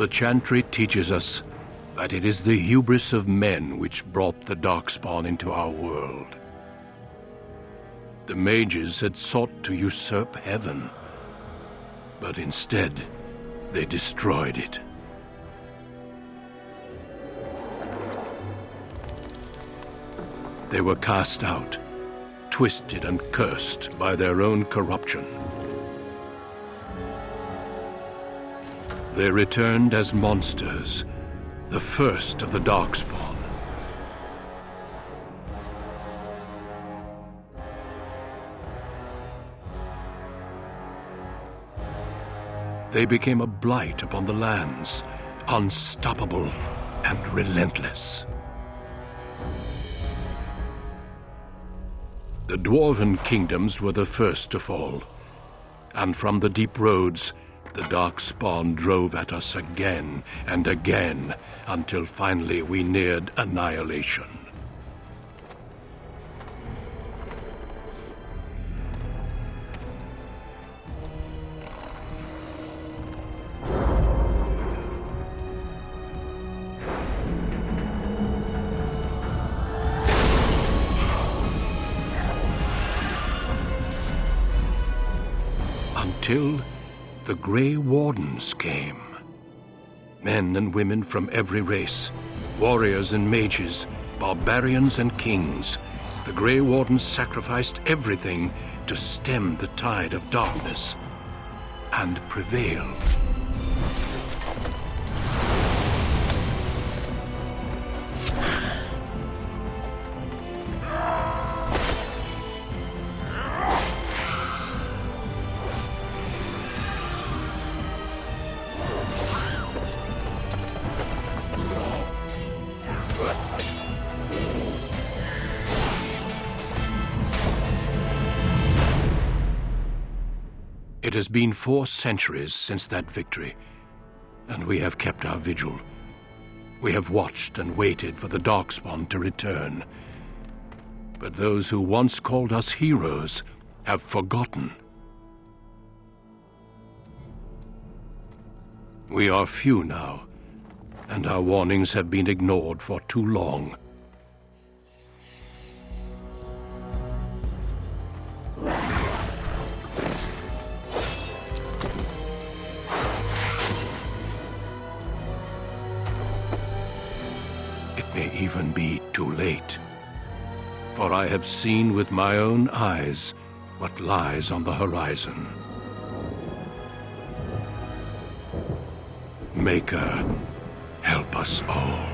The Chantry teaches us that it is the hubris of men which brought the Darkspawn into our world. The mages had sought to usurp heaven, but instead they destroyed it. They were cast out, twisted and cursed by their own corruption. They returned as monsters, the first of the Darkspawn. They became a blight upon the lands, unstoppable and relentless. The Dwarven kingdoms were the first to fall, and from the deep roads, the Darkspawn drove at us again and again, until finally we neared annihilation. Until the Grey Wardens came. Men and women from every race, warriors and mages, barbarians and kings. The Grey Wardens sacrificed everything to stem the tide of darkness and prevail. It has been 4 centuries since that victory, and we have kept our vigil. We have watched and waited for the Darkspawn to return. But those who once called us heroes have forgotten. We are few now, and our warnings have been ignored for too long. It may even be too late, for I have seen with my own eyes what lies on the horizon. Maker, help us all.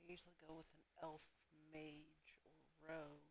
I usually go with an elf, mage, or rogue.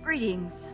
Greetings.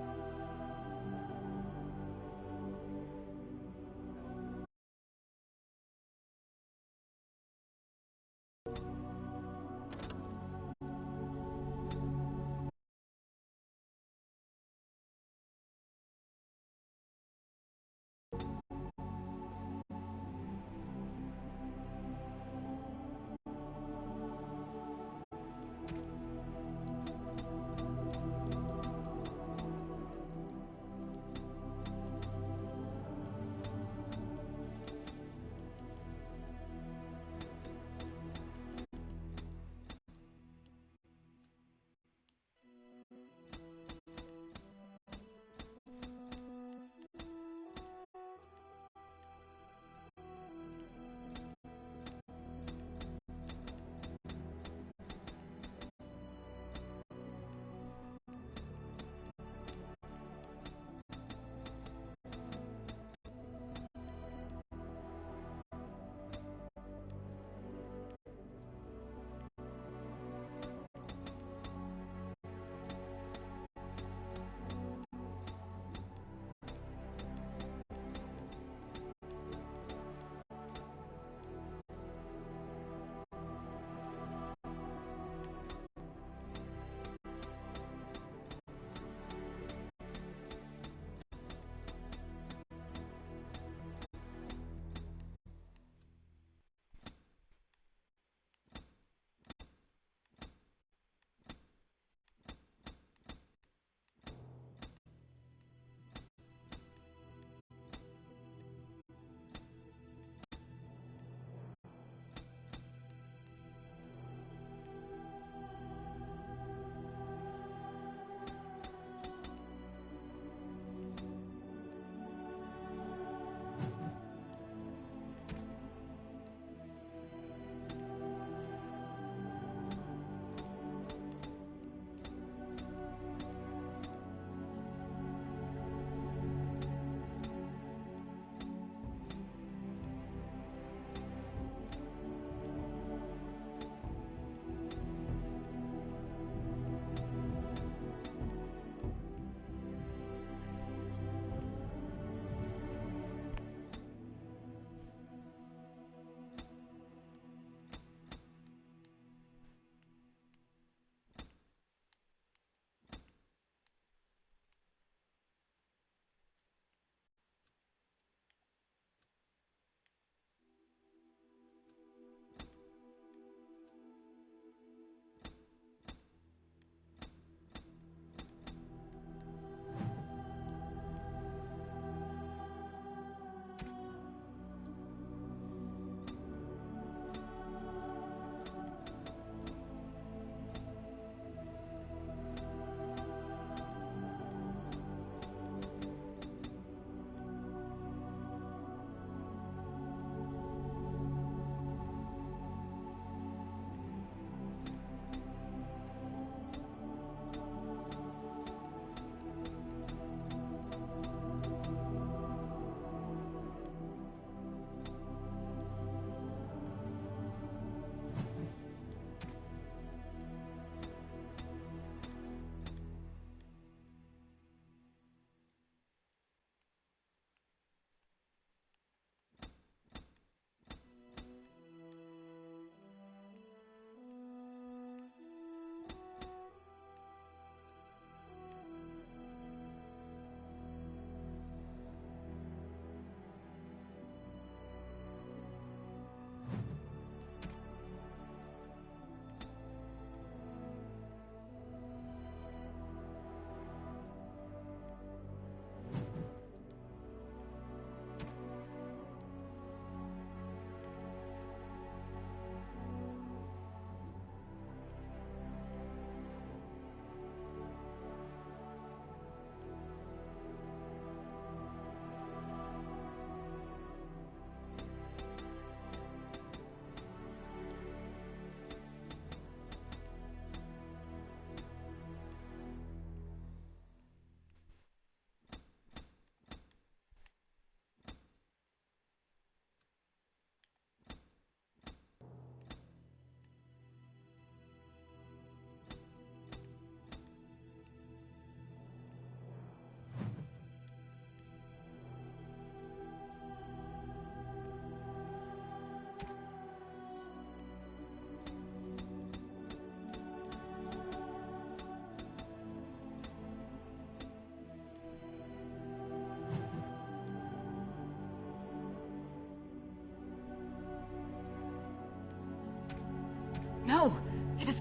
No, it is...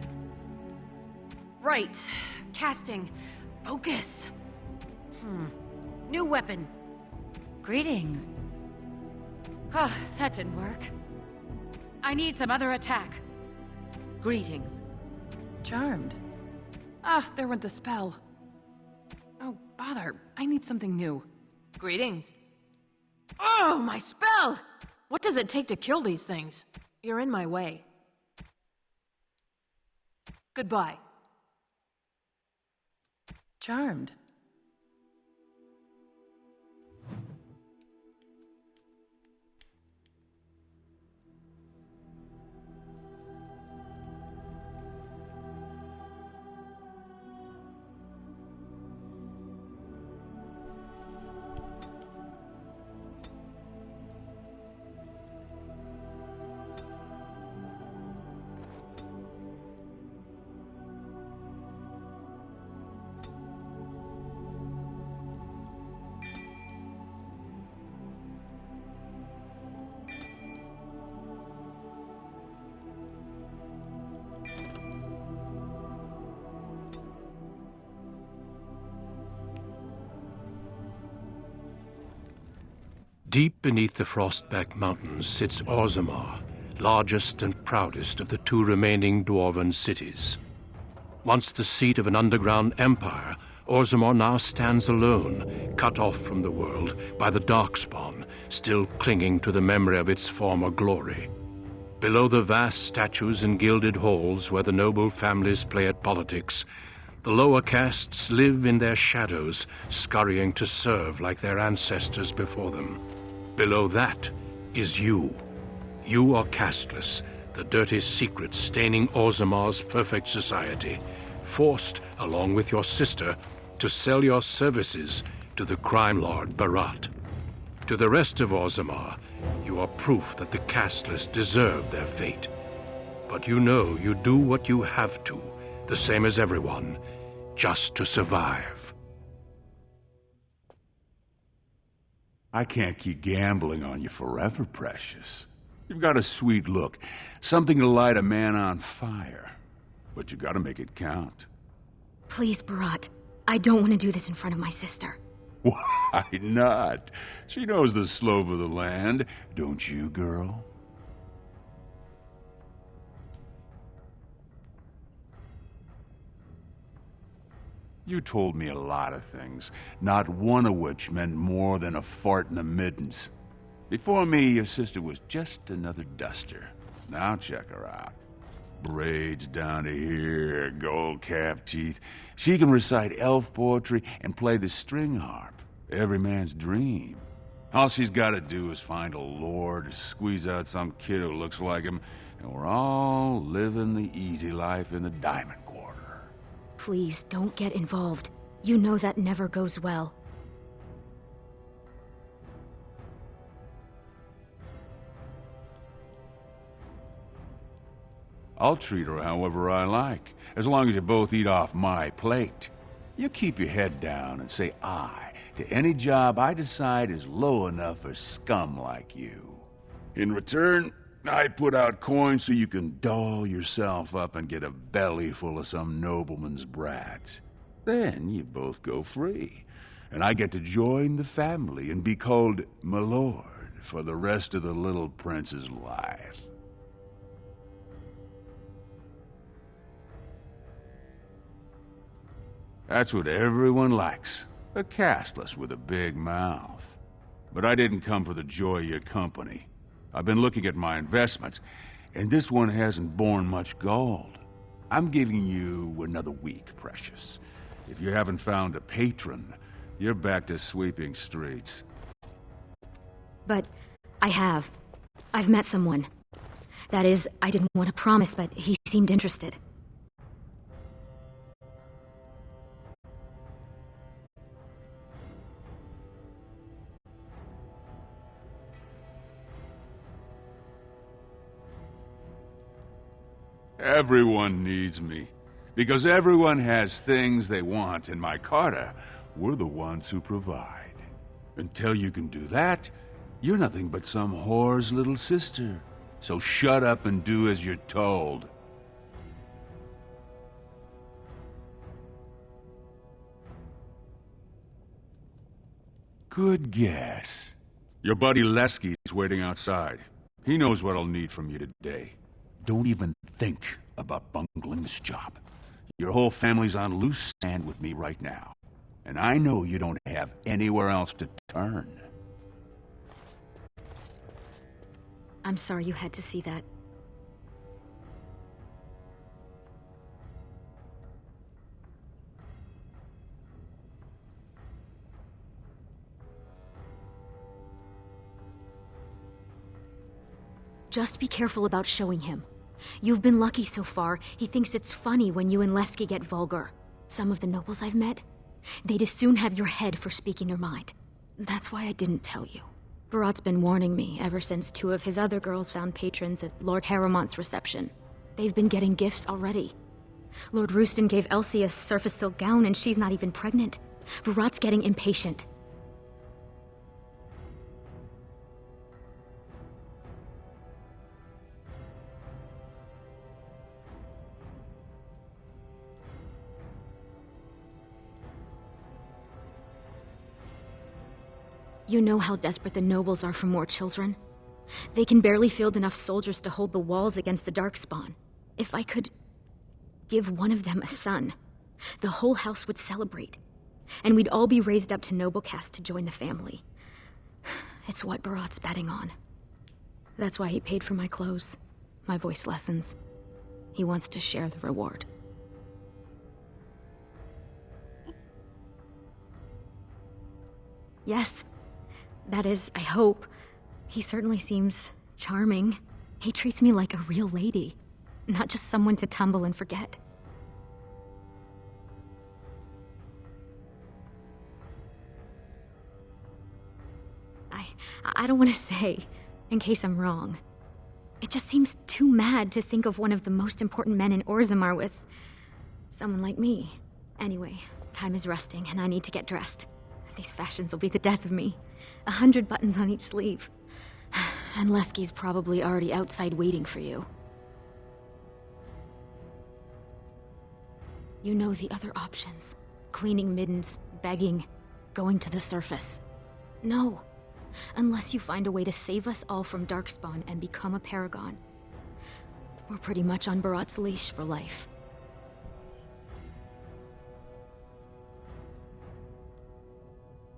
Right. Casting. Focus. New weapon. Greetings. Ah, that didn't work. I need some other attack. Greetings. Charmed. Ah, there went the spell. Oh, bother. I need something new. Greetings. Oh, my spell! What does it take to kill these things? You're in my way. Goodbye. Charmed. Deep beneath the Frostback Mountains sits Orzammar, largest and proudest of the two remaining dwarven cities. Once the seat of an underground empire, Orzammar now stands alone, cut off from the world by the Darkspawn, still clinging to the memory of its former glory. Below the vast statues and gilded halls where the noble families play at politics, the lower castes live in their shadows, scurrying to serve like their ancestors before them. Below that is you. You are casteless, the dirty secret staining Orzammar's perfect society, forced, along with your sister, to sell your services to the crime lord Barat. To the rest of Orzammar, you are proof that the casteless deserve their fate. But you know you do what you have to, the same as everyone, just to survive. I can't keep gambling on you forever, Precious. You've got a sweet look, something to light a man on fire. But you gotta make it count. Please, Barat. I don't want to do this in front of my sister. Why not? She knows the slope of the land, don't you, girl? You told me a lot of things, not one of which meant more than a fart in the middens. Before me, your sister was just another duster. Now check her out. Braids down to here, gold-capped teeth. She can recite elf poetry and play the string harp. Every man's dream. All she's gotta do is find a lord, squeeze out some kid who looks like him, and we're all living the easy life in the Diamond Quarter. Please, don't get involved. You know that never goes well. I'll treat her however I like, as long as you both eat off my plate. You keep your head down and say aye to any job I decide is low enough for scum like you. In return, I put out coins so you can doll yourself up and get a belly full of some nobleman's brats. Then you both go free, and I get to join the family and be called my lord for the rest of the little prince's life. That's what everyone likes. A casteless with a big mouth. But I didn't come for the joy of your company. I've been looking at my investments, and this one hasn't borne much gold. I'm giving you another week, Precious. If you haven't found a patron, you're back to sweeping streets. But I have. I've met someone. That is, I didn't want to promise, but he seemed interested. Everyone needs me. Because everyone has things they want, and my Carter, we're the ones who provide. Until you can do that, you're nothing but some whore's little sister. So shut up and do as you're told. Good guess. Your buddy Lesky's waiting outside. He knows what I'll need from you today. Don't even think about bungling this job. Your whole family's on loose sand with me right now. And I know you don't have anywhere else to turn. I'm sorry you had to see that. Just be careful about showing him. You've been lucky so far. He thinks it's funny when you and Lesky get vulgar. Some of the nobles I've met, they'd as soon have your head for speaking your mind. That's why I didn't tell you. Barat's been warning me ever since 2 of his other girls found patrons at Lord Harrowmont's reception. They've been getting gifts already. Lord Rooston gave Elsie a surface silk gown and she's not even pregnant. Barat's getting impatient. You know how desperate the nobles are for more children. They can barely field enough soldiers to hold the walls against the Darkspawn. If I could give one of them a son, the whole house would celebrate, and we'd all be raised up to noble caste to join the family. It's what Barat's betting on. That's why he paid for my clothes, my voice lessons. He wants to share the reward. Yes. That is, I hope. He certainly seems charming. He treats me like a real lady, not just someone to tumble and forget. I don't want to say, in case I'm wrong. It just seems too mad to think of one of the most important men in Orzammar with someone like me. Anyway, time is resting and I need to get dressed. These fashions will be the death of me. 100 buttons on each sleeve. And Lesky's probably already outside waiting for you. You know the other options. Cleaning middens, begging, going to the surface. No. Unless you find a way to save us all from Darkspawn and become a paragon. We're pretty much on Barat's leash for life.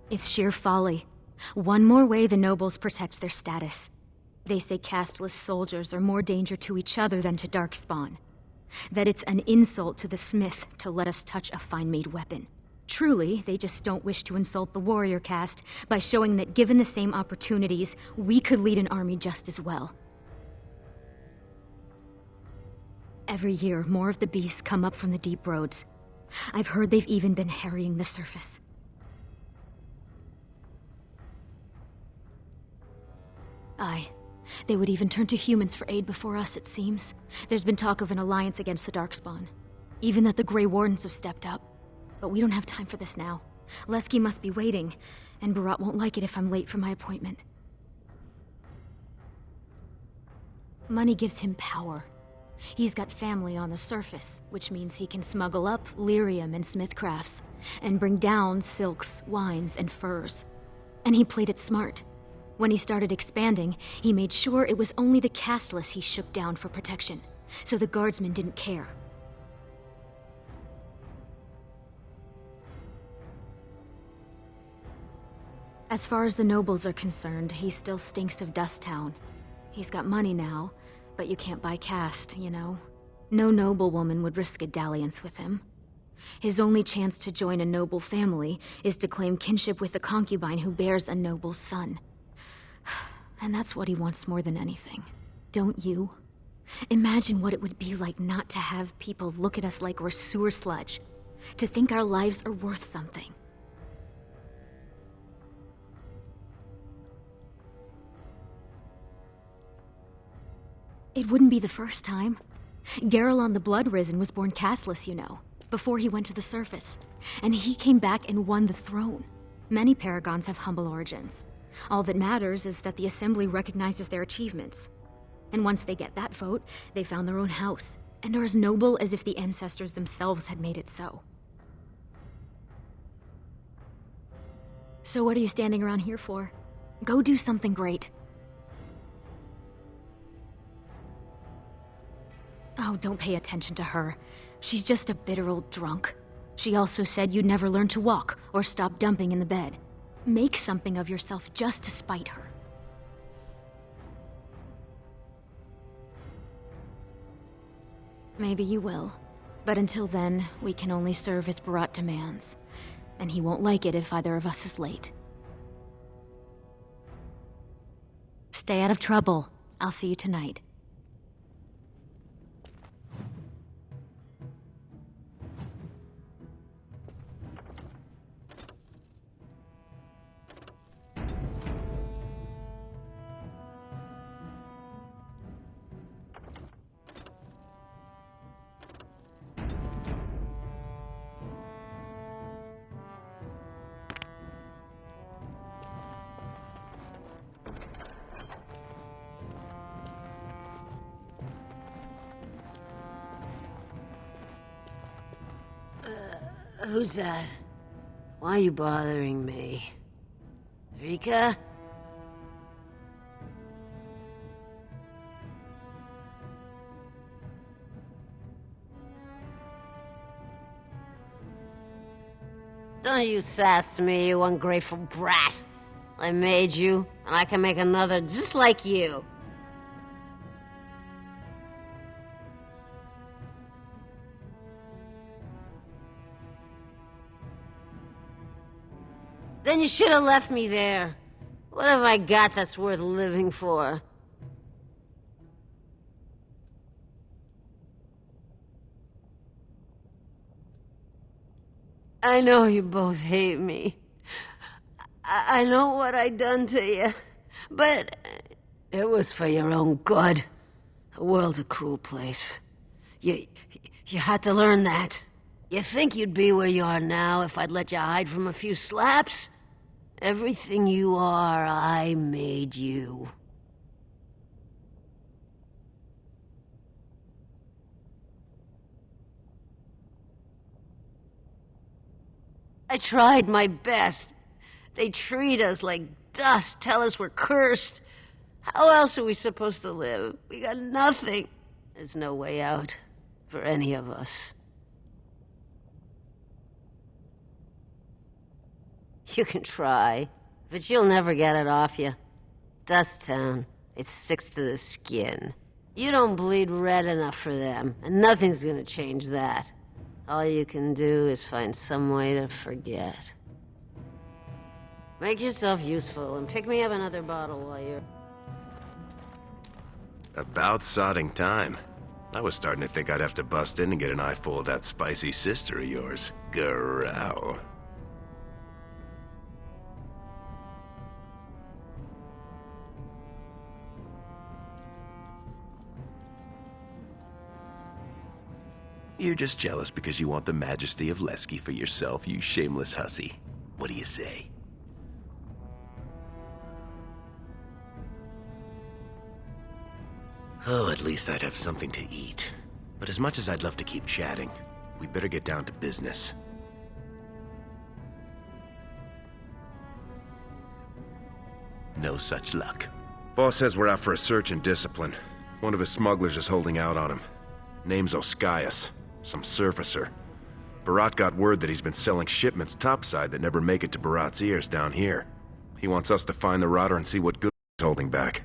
It's sheer folly. One more way the nobles protect their status. They say casteless soldiers are more danger to each other than to Darkspawn. That it's an insult to the smith to let us touch a fine-made weapon. Truly, they just don't wish to insult the warrior caste by showing that given the same opportunities, we could lead an army just as well. Every year, more of the beasts come up from the deep roads. I've heard they've even been harrying the surface. Aye. They would even turn to humans for aid before us, it seems. There's been talk of an alliance against the Darkspawn. Even that the Grey Wardens have stepped up. But we don't have time for this now. Lesky must be waiting, and Barat won't like it if I'm late for my appointment. Money gives him power. He's got family on the surface, which means he can smuggle up lyrium and smithcrafts, and bring down silks, wines, and furs. And he played it smart. When he started expanding, he made sure it was only the casteless he shook down for protection, so the guardsmen didn't care. As far as the nobles are concerned, he still stinks of Dusttown. He's got money now, but you can't buy caste, you know? No noblewoman would risk a dalliance with him. His only chance to join a noble family is to claim kinship with a concubine who bears a noble's son. And that's what he wants more than anything. Don't you? Imagine what it would be like not to have people look at us like we're sewer sludge. To think our lives are worth something. It wouldn't be the first time. Garelon the Blood-Risen was born casteless, you know, before he went to the surface. And he came back and won the throne. Many paragons have humble origins. All that matters is that the Assembly recognizes their achievements. And once they get that vote, they found their own house, and are as noble as if the ancestors themselves had made it so. So what are you standing around here for? Go do something great. Oh, don't pay attention to her. She's just a bitter old drunk. She also said you'd never learn to walk or stop dumping in the bed. Make something of yourself just to spite her. Maybe you will. But until then, we can only serve as Barat demands. And he won't like it if either of us is late. Stay out of trouble. I'll see you tonight. Who's that? Why are you bothering me? Rika? Don't you sass me, you ungrateful brat. I made you, and I can make another just like you. Then you should have left me there. What have I got that's worth living for? I know you both hate me. I know what I done to you, but it was for your own good. The world's a cruel place. You had to learn that. You think you'd be where you are now if I'd let you hide from a few slaps? Everything you are, I made you. I tried my best. They treat us like dust, tell us we're cursed. How else are we supposed to live? We got nothing. There's no way out for any of us. You can try, but you'll never get it off you. Dust Town, it sticks to the skin. You don't bleed red enough for them, and nothing's gonna change that. All you can do is find some way to forget. Make yourself useful, and pick me up another bottle while you're... About sodding time. I was starting to think I'd have to bust in and get an eyeful of that spicy sister of yours. Growl. You're just jealous because you want the majesty of Lesky for yourself, you shameless hussy. What do you say? Oh, at least I'd have something to eat. But as much as I'd love to keep chatting, we'd better get down to business. No such luck. Boss says we're out for a search and discipline. One of his smugglers is holding out on him. Name's Oskias. Some surfacer. Barat got word that he's been selling shipments topside that never make it to Barat's ears down here. He wants us to find the rotter and see what good is holding back.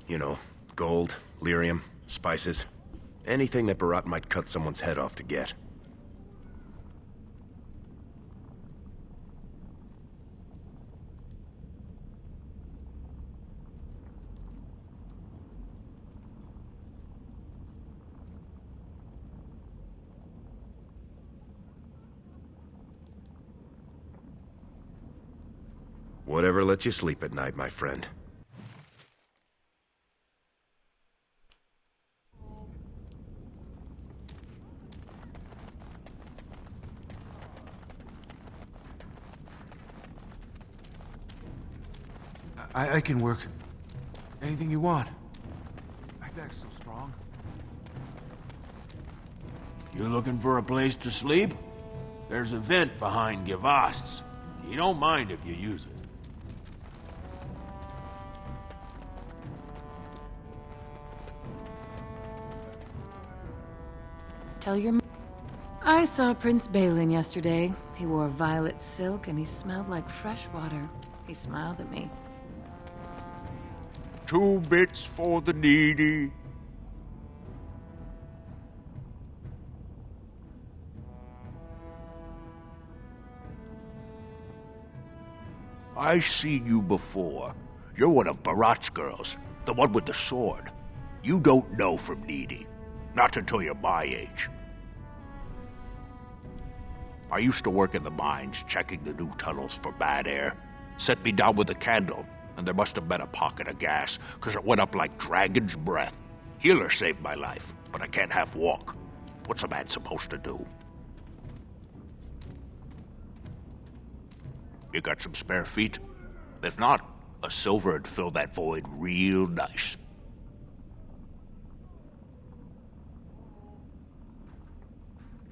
You know, gold, lyrium, spices. Anything that Barat might cut someone's head off to get. Whatever lets you sleep at night, my friend. I can work. Anything you want. My back's still strong. You looking for a place to sleep? There's a vent behind Givast's. You don't mind if you use it. Tell your... I saw Prince Balin yesterday. He wore violet silk and he smelled like fresh water. He smiled at me. 2 bits for the needy. I seen you before. You're one of Barat's girls, the one with the sword. You don't know from needy. Not until you're my age. I used to work in the mines, checking the new tunnels for bad air. Set me down with a candle, and there must have been a pocket of gas, because it went up like dragon's breath. Healer saved my life, but I can't half walk. What's a man supposed to do? You got some spare feet? If not, a silver would fill that void real nice.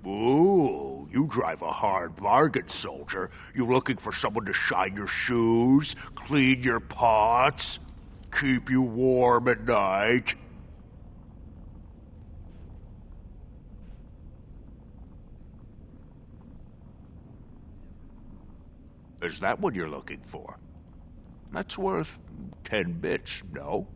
Ooh, you drive a hard bargain, soldier. You looking for someone to shine your shoes, clean your pots, keep you warm at night? Is that what you're looking for? That's worth 10 bits, no?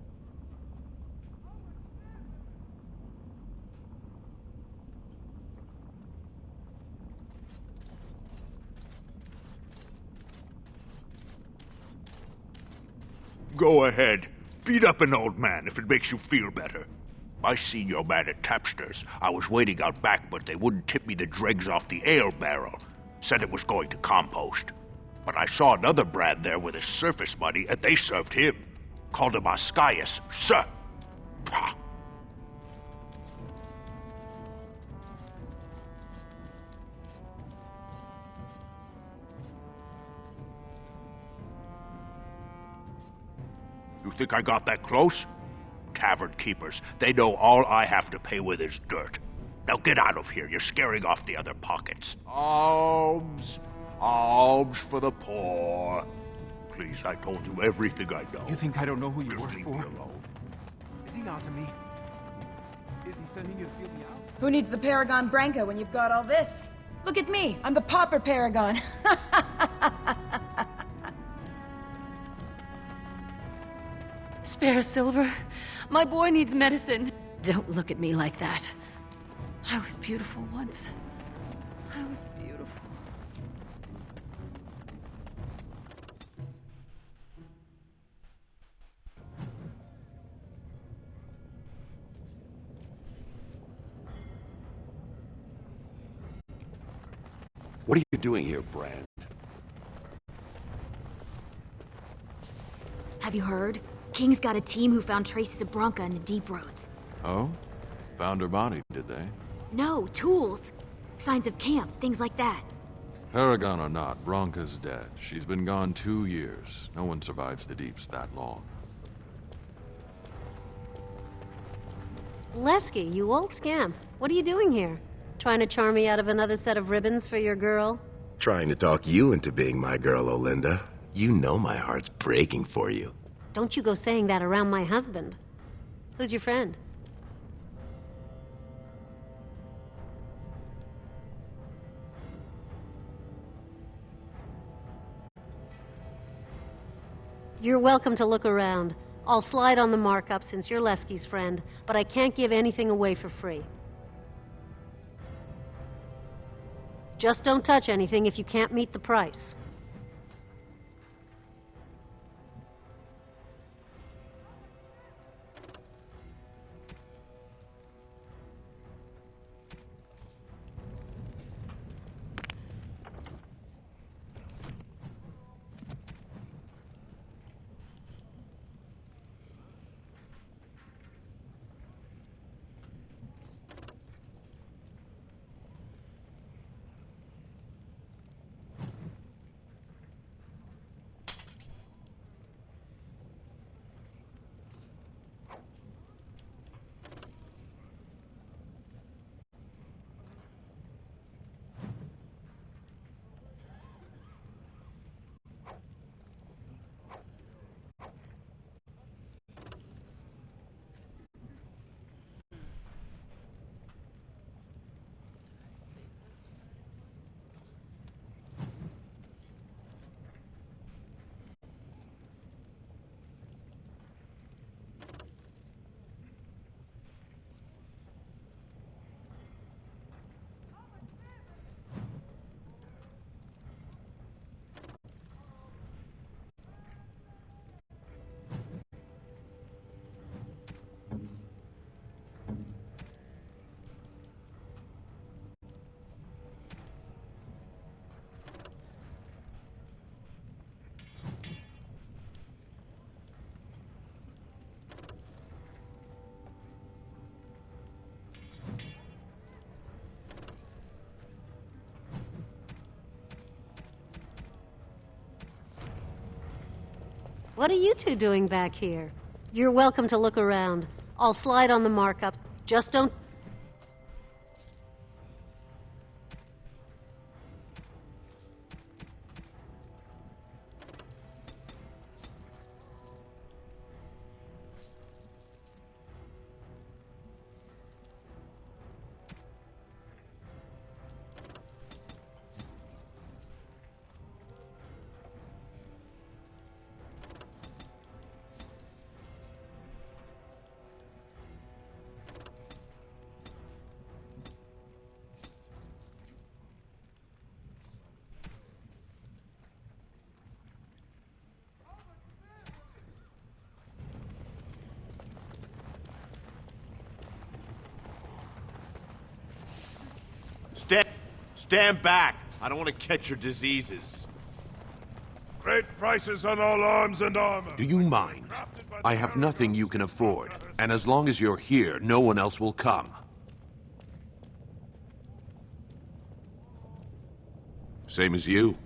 Go ahead. Beat up an old man if it makes you feel better. I seen your man at Tapster's. I was waiting out back, but they wouldn't tip me the dregs off the ale barrel. Said it was going to compost. But I saw another Brad there with his surface money, and they served him. Called him Ascaius, sir. Pah. You think I got that close? Tavern keepers, they know all I have to pay with is dirt. Now get out of here, you're scaring off the other pockets. Alms! Alms for the poor. Please, I told you everything I know. You think I don't know who you work Leave for? me alone. Is he not to me? Is he sending you to feel me out? Who needs the Paragon Branca when you've got all this? Look at me, I'm the Pauper Paragon. Spare silver. My boy needs medicine. Don't look at me like that. I was beautiful once. I was beautiful. What are you doing here, Brand? Have you heard? King's got a team who found traces of Branca in the deep roads. Oh? Found her body, did they? No, tools. Signs of camp, things like that. Paragon or not, Branca's dead. She's been gone 2 years. No one survives the deeps that long. Lesky, you old scamp. What are you doing here? Trying to charm me out of another set of ribbons for your girl? Trying to talk you into being my girl, Olinda. You know my heart's breaking for you. Don't you go saying that around my husband. Who's your friend? You're welcome to look around. I'll slide on the markup since you're Lesky's friend, but I can't give anything away for free. Just don't touch anything if you can't meet the price. What are you two doing back here? You're welcome to look around. I'll slide on the markups. Just don't... Stand back! I don't want to catch your diseases. Great prices on all arms and armor. Do you mind? I have nothing you can afford, and as long as you're here, no one else will come. Same as you.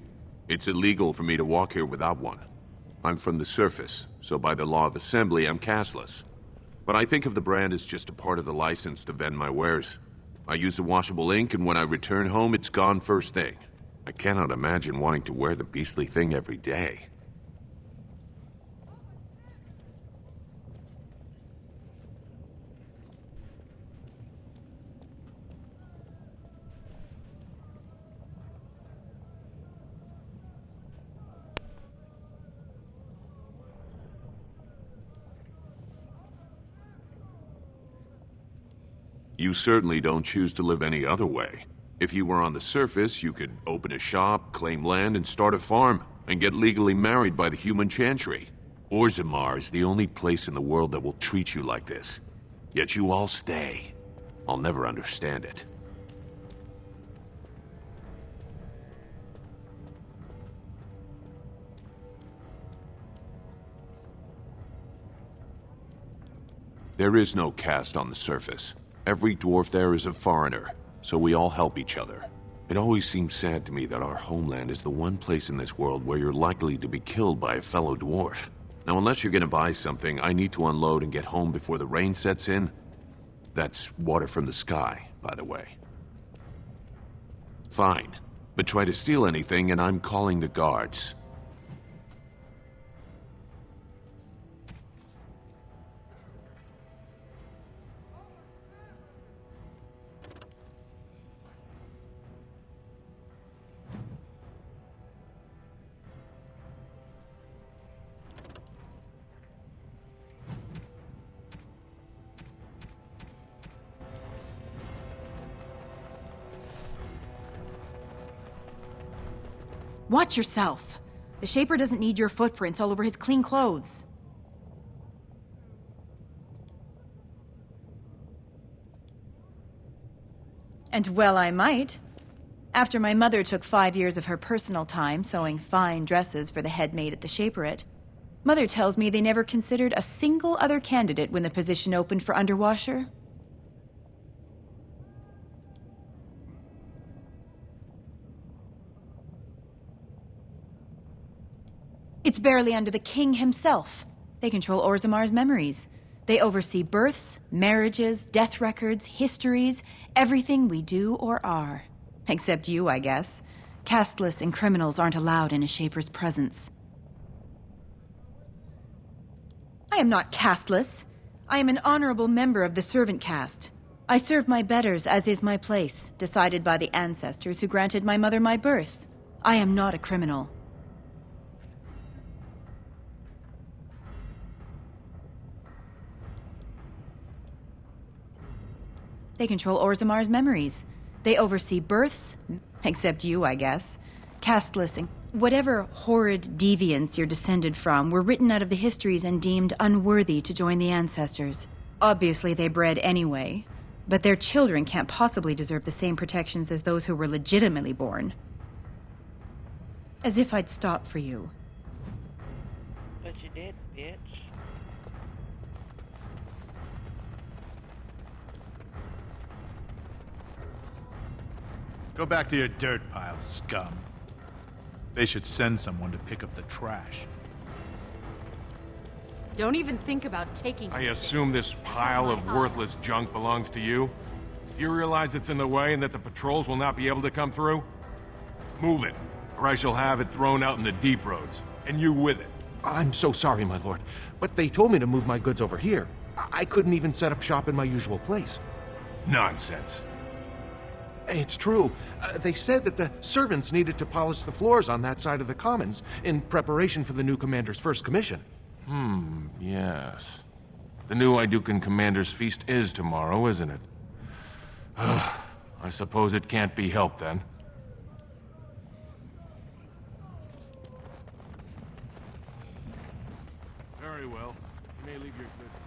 It's illegal for me to walk here without one. I'm from the surface, so by the law of assembly, I'm cashless. But I think of the brand as just a part of the license to vend my wares. I use a washable ink, and when I return home, it's gone first thing. I cannot imagine wanting to wear the beastly thing every day. You certainly don't choose to live any other way. If you were on the surface, you could open a shop, claim land, and start a farm, and get legally married by the human chantry. Orzammar is the only place in the world that will treat you like this. Yet you all stay. I'll never understand it. There is no caste on the surface. Every dwarf there is a foreigner, so we all help each other. It always seems sad to me that our homeland is the one place in this world where you're likely to be killed by a fellow dwarf. Now, unless you're gonna buy something, I need to unload and get home before the rain sets in. That's water from the sky, by the way. Fine, but try to steal anything and I'm calling the guards. Watch yourself. The Shaper doesn't need your footprints all over his clean clothes. And well, I might. After my mother took 5 years of her personal time sewing fine dresses for the head maid at the Shaperette, Mother tells me they never considered a single other candidate when the position opened for underwasher. It's barely under the king himself. They control Orzammar's memories. They oversee births, marriages, death records, histories, everything we do or are. Except you, I guess. Casteless and criminals aren't allowed in a Shaper's presence. I am not casteless. I am an honorable member of the servant caste. I serve my betters as is my place, decided by the ancestors who granted my mother my birth. I am not a criminal. They control Orzammar's memories. They oversee births, except you, I guess. Casteless and whatever horrid deviants you're descended from were written out of the histories and deemed unworthy to join the ancestors. Obviously, they bred anyway, but their children can't possibly deserve the same protections as those who were legitimately born. As if I'd stop for you. But you did, bitch. Go back to your dirt pile, scum. They should send someone to pick up the trash. Don't even think about taking I anything. assume this pile of worthless junk belongs to you? Do you realize it's in the way and that the patrols will not be able to come through? Move it, or I shall have it thrown out in the deep roads, and you with it. I'm so sorry, my lord, but they told me to move my goods over here. I couldn't even set up shop in my usual place. Nonsense. It's true. They said that the servants needed to polish the floors on that side of the commons in preparation for the new commander's first commission. Yes. The new Idukan commander's feast is tomorrow, isn't it? I suppose it can't be helped then. Very well. You may leave your goods.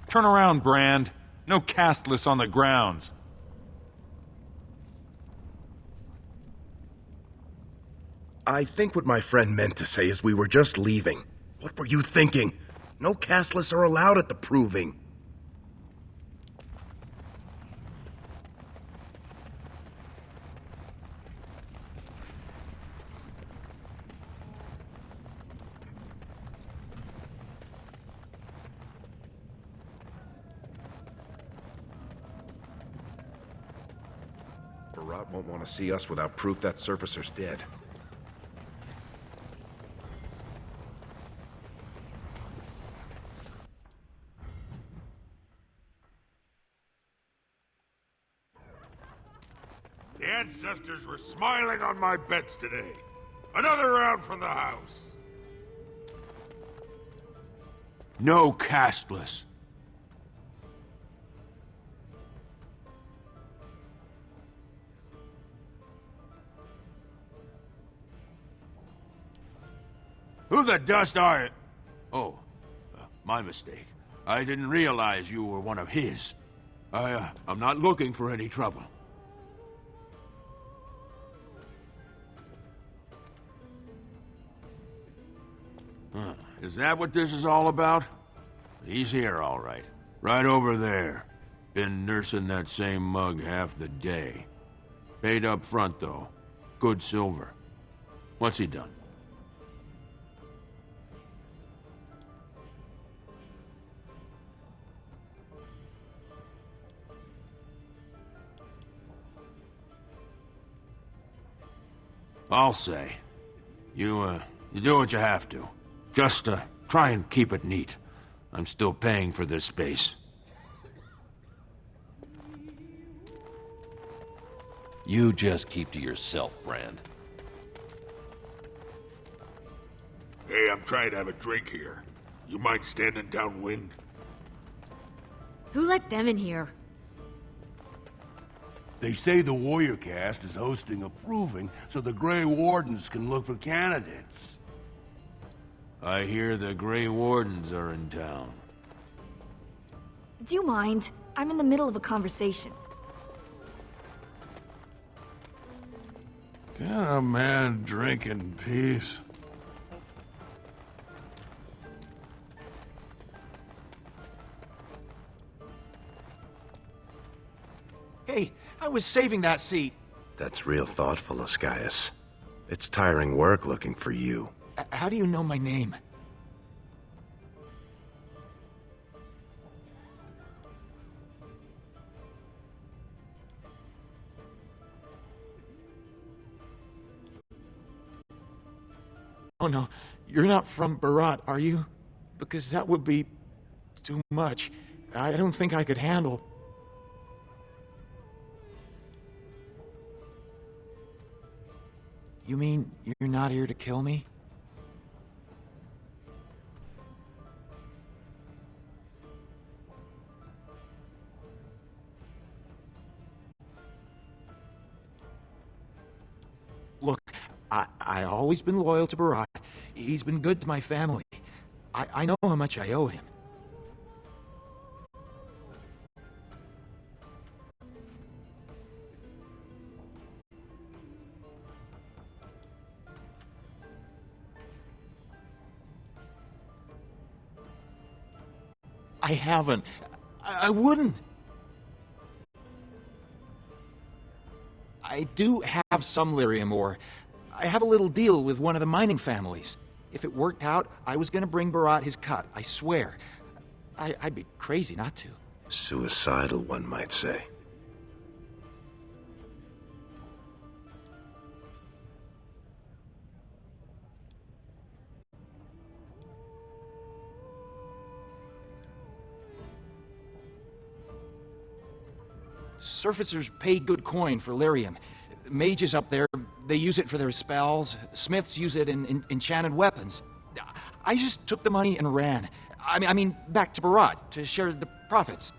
Turn around, Brand. No castless on the grounds. I think what my friend meant to say is we were just leaving. What were you thinking? No castless are allowed at the Proving. Barat won't want to see us without proof that surfacer's dead. The ancestors were smiling on my bets today. Another round for the house. No castless. Who the dust are you? Oh, my mistake. I didn't realize you were one of his. I'm not looking for any trouble. Is that what this is all about? He's here, all right. Right over there. Been nursing that same mug half the day. Paid up front, though. Good silver. What's he done? I'll say. You do what you have to. Just, try and keep it neat. I'm still paying for this space. You just keep to yourself, Brand. Hey, I'm trying to have a drink here. You mind standing downwind? Who let them in here? They say the Warrior Cast is hosting a proving so the Grey Wardens can look for candidates. I hear the Grey Wardens are in town. Do you mind? I'm in the middle of a conversation. Can a man drink in peace? Hey, I was saving that seat. That's real thoughtful, Oscius. It's tiring work looking for you. How do you know my name? Oh no, you're not from Barat, are you? Because that would be too much. I don't think I could handle. You mean you're not here to kill me? Look, I always been loyal to Barat. He's been good to my family. I know how much I owe him. I haven't. I wouldn't. I do have some lyrium ore. I have a little deal with one of the mining families. If it worked out, I was gonna bring Barat his cut, I swear. I'd be crazy not to. Suicidal, one might say. Surfacers pay good coin for lyrium. Mages up there, they use it for their spells. Smiths use it in enchanted weapons. I just took the money and ran. I mean, back to Barat to share the profits.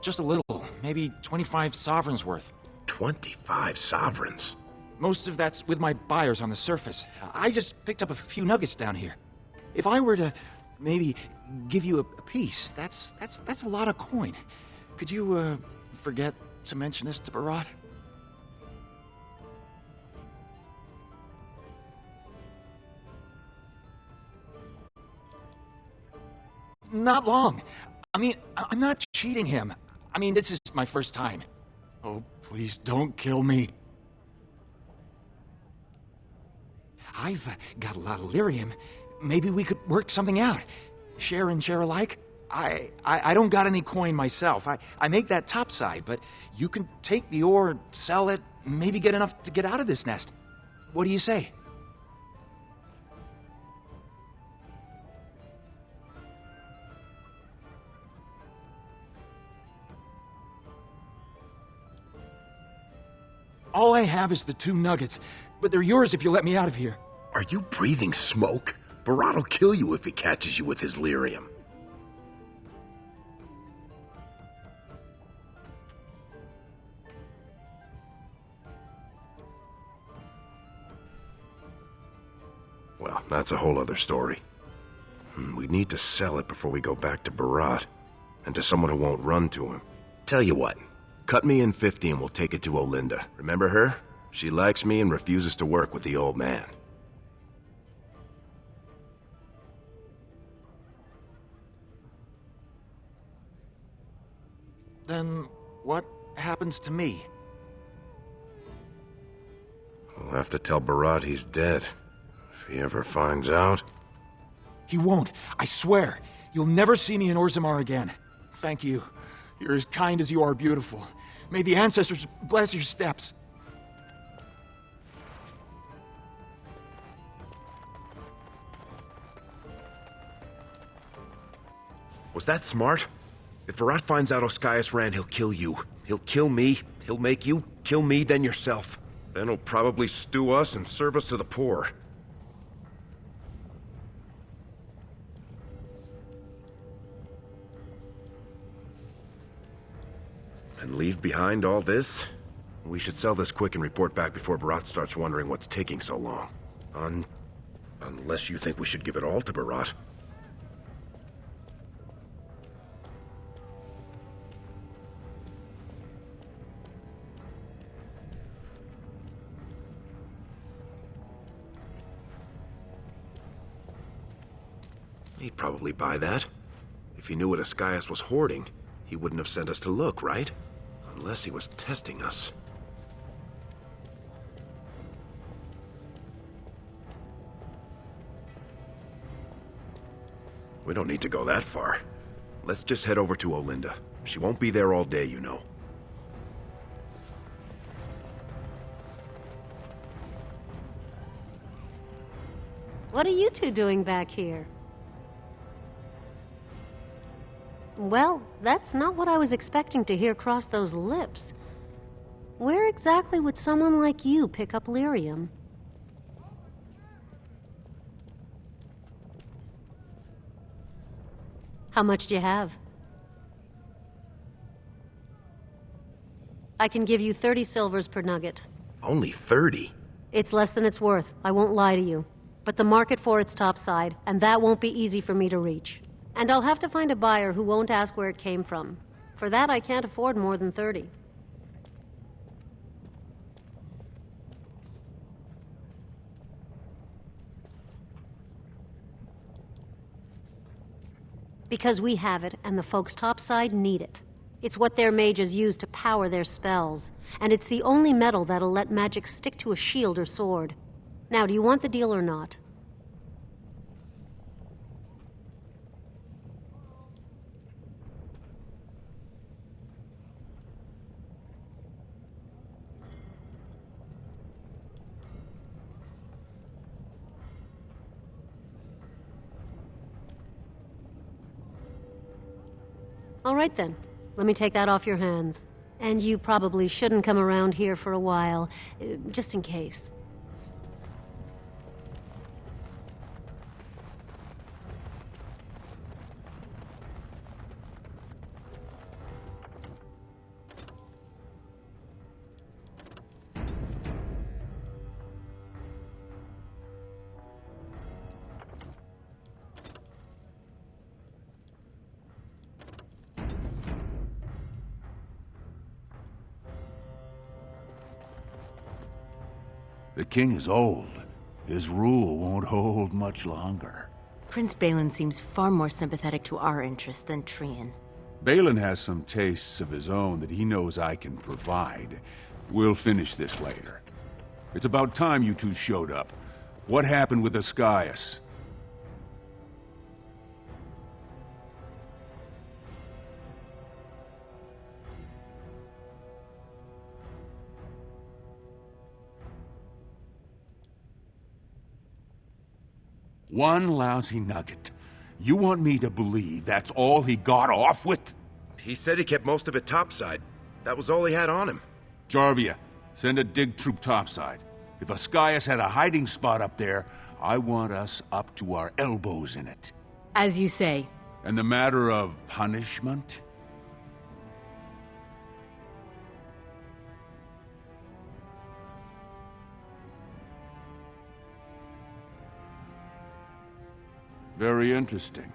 Just a little, maybe 25 sovereigns worth. 25 sovereigns? Most of that's with my buyers on the surface. I just picked up a few nuggets down here. If I were to maybe give you a piece, that's a lot of coin. Could you forget to mention this to Barat? Not long. I mean, I'm not cheating him. I mean, this is my first time. Oh, please don't kill me. I've got a lot of lyrium. Maybe we could work something out. Share and share alike? I don't got any coin myself. I make that topside, but you can take the ore, sell it, maybe get enough to get out of this nest. What do you say? All I have is the 2 nuggets, but they're yours if you let me out of here. Are you breathing smoke? Barat will kill you if he catches you with his lyrium. Well, that's a whole other story. We need to sell it before we go back to Barat, and to someone who won't run to him. Tell you what, cut me in 50 and we'll take it to Olinda. Remember her? She likes me and refuses to work with the old man. Then what happens to me? We'll have to tell Barat he's dead. If he ever finds out. He won't, I swear. You'll never see me in Orzammar again. Thank you. You're as kind as you are beautiful. May the ancestors bless your steps. Was that smart? If Barat finds out Oscaius ran, he'll kill you. He'll kill me. He'll make you kill me, then yourself. Then he'll probably stew us and serve us to the poor. And leave behind all this? We should sell this quick and report back before Barat starts wondering what's taking so long. Unless you think we should give it all to Barat. He'd probably buy that. If he knew what Oscaius was hoarding, he wouldn't have sent us to look, right? Unless he was testing us. We don't need to go that far. Let's just head over to Olinda. She won't be there all day, you know. What are you two doing back here? Well, that's not what I was expecting to hear cross those lips. Where exactly would someone like you pick up lyrium? How much do you have? I can give you 30 silvers per nugget. Only 30? It's less than it's worth, I won't lie to you. But the market for it's topside, and that won't be easy for me to reach. And I'll have to find a buyer who won't ask where it came from. For that, I can't afford more than 30. Because we have it, and the folks topside need it. It's what their mages use to power their spells, and it's the only metal that'll let magic stick to a shield or sword. Now, do you want the deal or not? All right then. Let me take that off your hands. And you probably shouldn't come around here for a while, just in case. The king is old. His rule won't hold much longer. Prince Balin seems far more sympathetic to our interests than Trian. Balin has some tastes of his own that he knows I can provide. We'll finish this later. It's about time you two showed up. What happened with Ascaius? One lousy nugget. You want me to believe that's all he got off with? He said he kept most of it topside. That was all he had on him. Jarvia, send a dig troop topside. If Ascaius had a hiding spot up there, I want us up to our elbows in it. As you say. And the matter of punishment? Very interesting,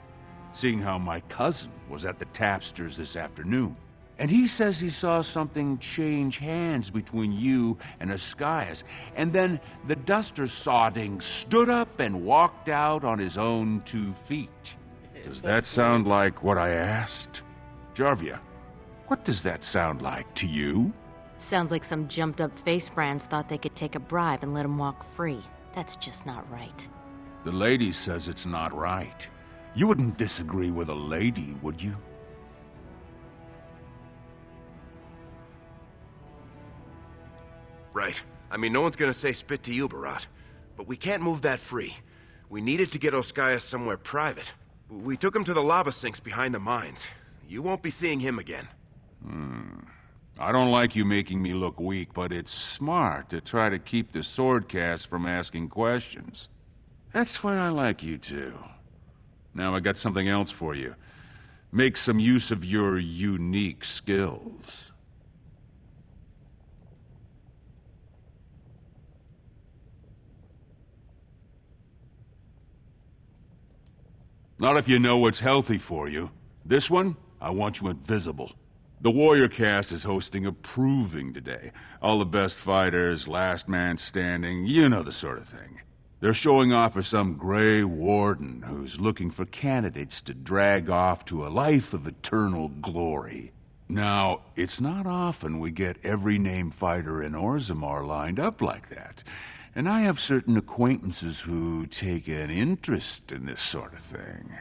seeing how my cousin was at the tapsters this afternoon. And he says he saw something change hands between you and Ascaius, and then the duster sodding stood up and walked out on his own 2 feet. Does that sound like what I asked? Jarvia, what does that sound like to you? Sounds like some jumped-up face brands thought they could take a bribe and let him walk free. That's just not right. The lady says it's not right. You wouldn't disagree with a lady, would you? Right. I mean, no one's gonna say spit to you, Barat. But we can't move that free. We needed to get Ascaius somewhere private. We took him to the lava sinks behind the mines. You won't be seeing him again. I don't like you making me look weak, but it's smart to try to keep the swordcast from asking questions. That's why I like you two. Now I got something else for you. Make some use of your unique skills. Not if you know what's healthy for you. This one, I want you invisible. The Warrior cast is hosting a proving today. All the best fighters, last man standing, you know the sort of thing. They're showing off for some Grey Warden who's looking for candidates to drag off to a life of eternal glory. Now, it's not often we get every named fighter in Orzammar lined up like that, and I have certain acquaintances who take an interest in this sort of thing.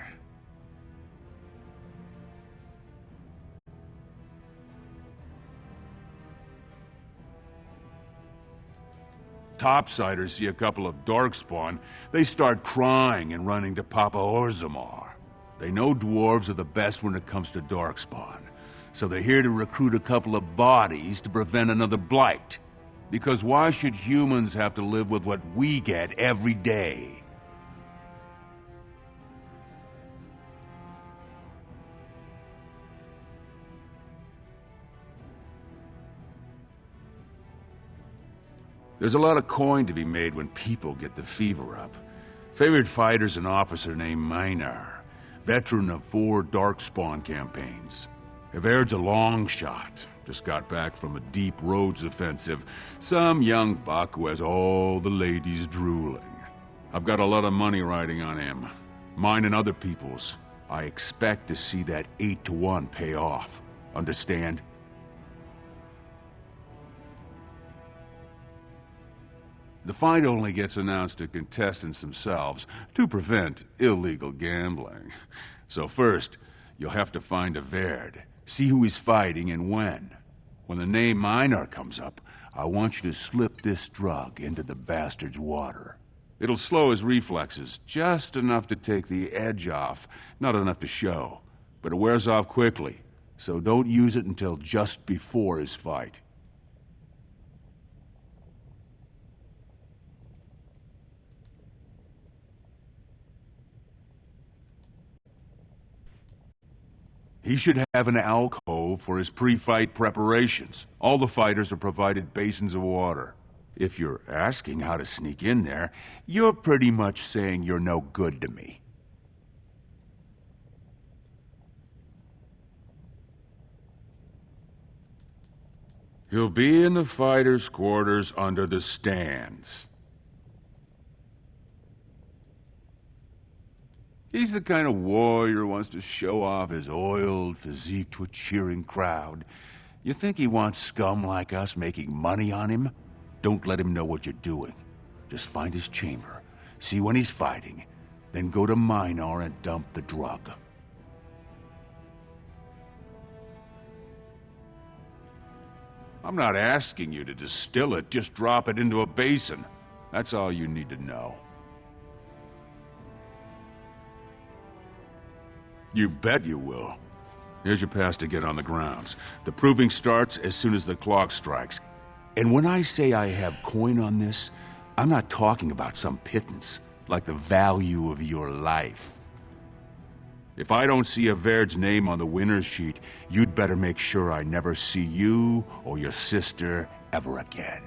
Topsiders see a couple of Darkspawn, they start crying and running to Papa Orzammar. They know dwarves are the best when it comes to Darkspawn, so they're here to recruit a couple of bodies to prevent another blight. Because why should humans have to live with what we get every day? There's a lot of coin to be made when people get the fever up. Favorite fighter's an officer named Minar, veteran of 4 Darkspawn campaigns. Evaird's a long shot, just got back from a deep roads offensive. Some young buck who has all the ladies drooling. I've got a lot of money riding on him, mine and other people's. I expect to see that 8-to-1 pay off. Understand? The fight only gets announced to contestants themselves to prevent illegal gambling. So first, you'll have to find a Verd, see who he's fighting and when. When the name Minar comes up, I want you to slip this drug into the bastard's water. It'll slow his reflexes, just enough to take the edge off, not enough to show. But it wears off quickly, so don't use it until just before his fight. He should have an alcove for his pre-fight preparations. All the fighters are provided basins of water. If you're asking how to sneak in there, you're pretty much saying you're no good to me. He'll be in the fighters' quarters under the stands. He's the kind of warrior who wants to show off his oiled physique to a cheering crowd. You think he wants scum like us making money on him? Don't let him know what you're doing. Just find his chamber, see when he's fighting, then go to Minar and dump the drug. I'm not asking you to distill it, just drop it into a basin. That's all you need to know. You bet you will. Here's your pass to get on the grounds. The proving starts as soon as the clock strikes. And when I say I have coin on this, I'm not talking about some pittance, like the value of your life. If I don't see a Verd's name on the winner's sheet, you'd better make sure I never see you or your sister ever again.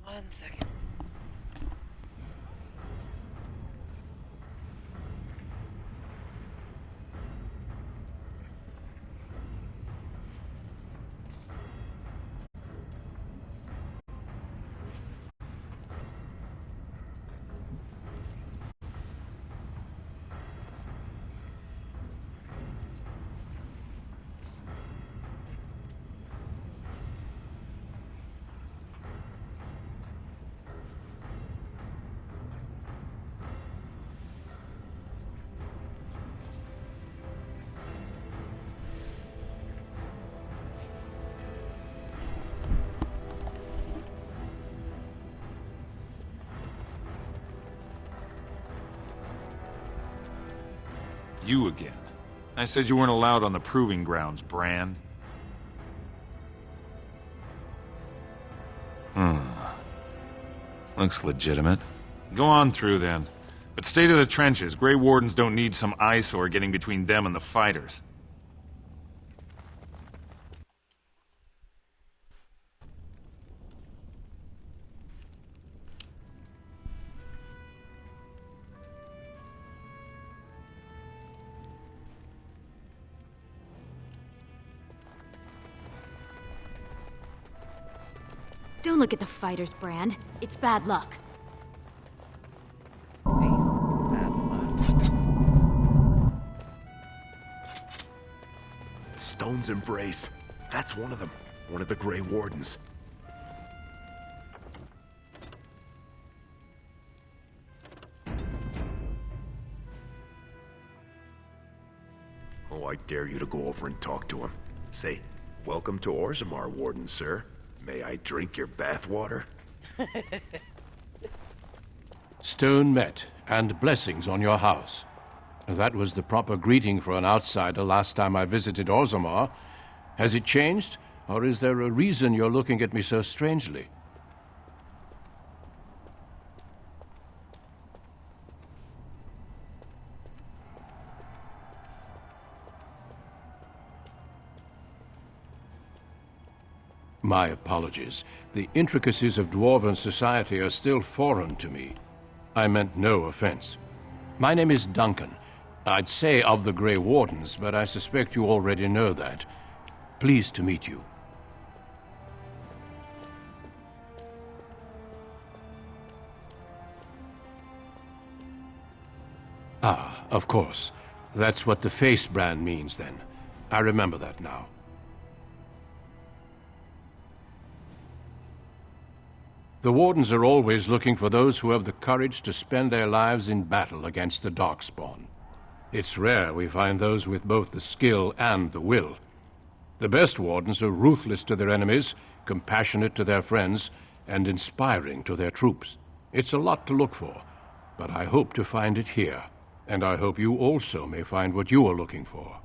One second. You again. I said you weren't allowed on the proving grounds, Brand. Looks legitimate. Go on through, then. But stay to the trenches. Grey Wardens don't need some eyesore getting between them and the fighters. Don't look at the fighters, Brand. It's bad luck. Stone's Embrace. That's one of them. One of the Grey Wardens. Oh, I dare you to go over and talk to him. Say, "Welcome to Orzammar, Warden, sir. May I drink your bathwater?" Stone met, and blessings on your house. That was the proper greeting for an outsider last time I visited Orzammar. Has it changed, or is there a reason you're looking at me so strangely? My apologies. The intricacies of dwarven society are still foreign to me. I meant no offense. My name is Duncan. I'd say of the Grey Wardens, but I suspect you already know that. Pleased to meet you. Ah, of course. That's what the face brand means, then. I remember that now. The Wardens are always looking for those who have the courage to spend their lives in battle against the Darkspawn. It's rare we find those with both the skill and the will. The best Wardens are ruthless to their enemies, compassionate to their friends, and inspiring to their troops. It's a lot to look for, but I hope to find it here, and I hope you also may find what you are looking for.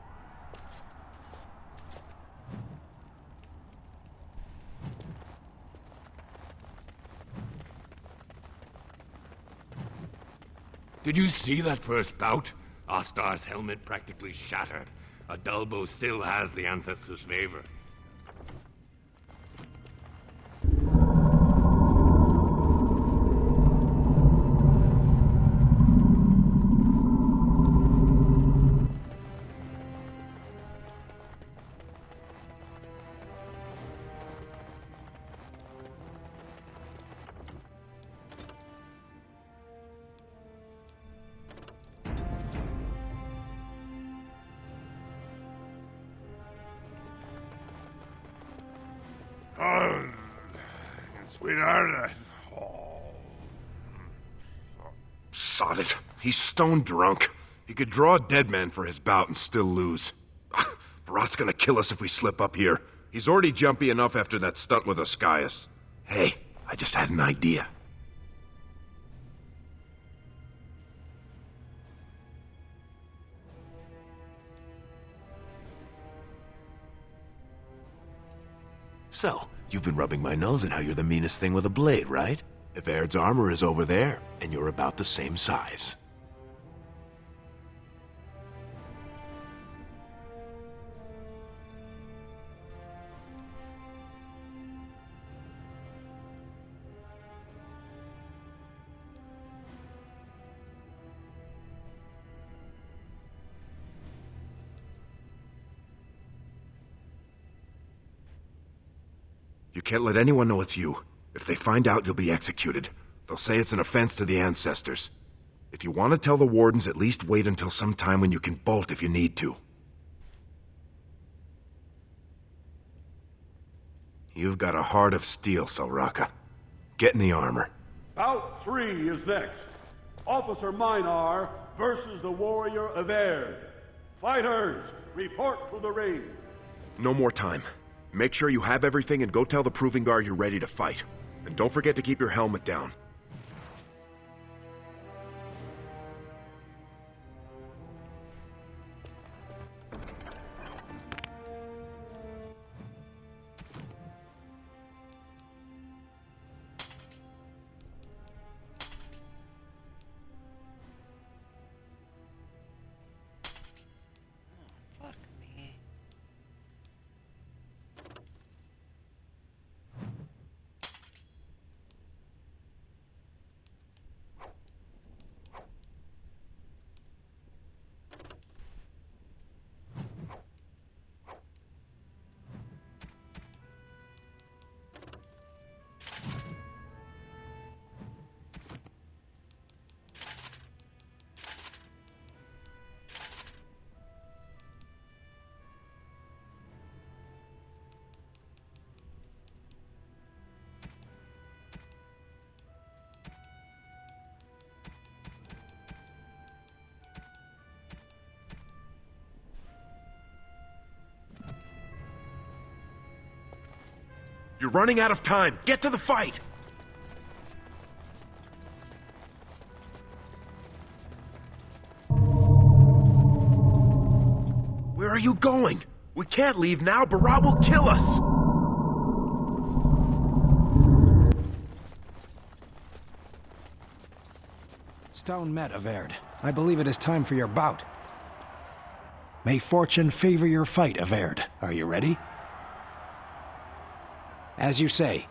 Did you see that first bout? Ostar's helmet practically shattered. A dull bow still has the ancestors' favor. Sweetheart, Sod it. He's stone drunk. He could draw a dead man for his bout and still lose. Barat's gonna kill us if we slip up here. He's already jumpy enough after that stunt with Ascaius. Hey, I just had an idea. So, you've been rubbing my nose in how you're the meanest thing with a blade, right? If Aird's armor is over there, and you're about the same size. You can't let anyone know it's you. If they find out, you'll be executed. They'll say it's an offense to the ancestors. If you want to tell the Wardens, at least wait until some time when you can bolt if you need to. You've got a heart of steel, Selraka. Get in the armor. Bout 3 is next. Officer Minar versus the Warrior of Aird. Fighters, report to the ring. No more time. Make sure you have everything and go tell the Proving Guard you're ready to fight. And don't forget to keep your helmet down. You're running out of time. Get to the fight! Where are you going? We can't leave now. Barat will kill us. Stone met, Averd. I believe it is time for your bout. May fortune favor your fight, Averd. Are you ready? As you say.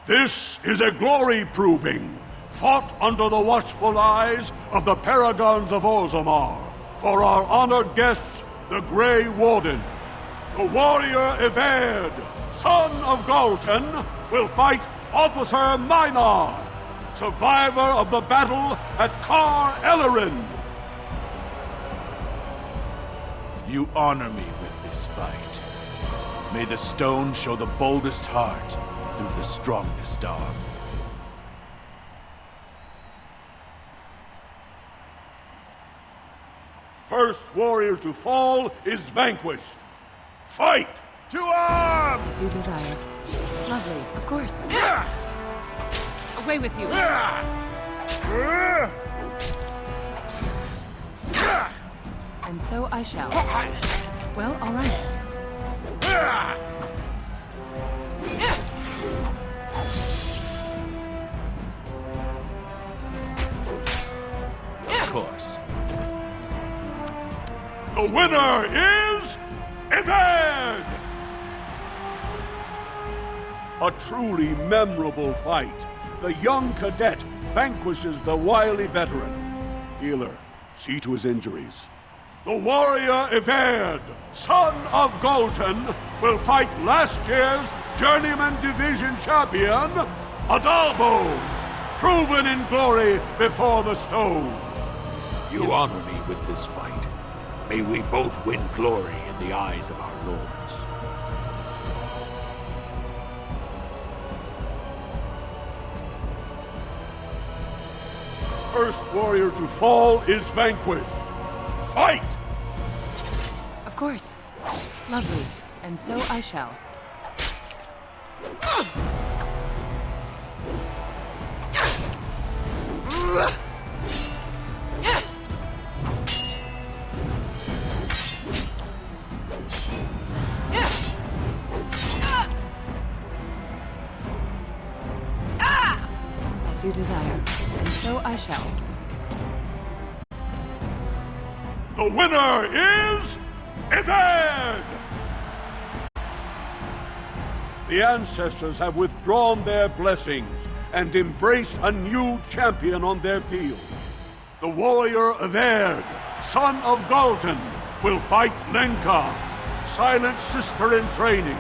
This is a glory proving, fought under the watchful eyes of the paragons of Orzammar, for our honored guests, the Grey Wardens. The warrior Averd, son of Galton, will fight Officer Minar, survivor of the battle at Kar Ellerin. You honor me with this fight. May the stone show the boldest heart through the strongest arm. First warrior to fall is vanquished. Fight! To arms! As you desire. Lovely, of course. Away with you. And so I shall. Well, all right. Of course. The winner is Averd! A truly memorable fight. The young cadet vanquishes the wily veteran. Healer, see to his injuries. The warrior Averd, son of Galton, will fight last year's Journeyman Division champion, Adalbo, proven in glory before the stone. You honor me with this fight. May we both win glory in the eyes of our lords. First warrior to fall is vanquished. Fight! Of course. Lovely. And so I shall. As you desire. And so I shall. The winner is Averd! The ancestors have withdrawn their blessings and embrace a new champion on their field. The warrior Averd, son of Galton, will fight Lenka, silent sister in training.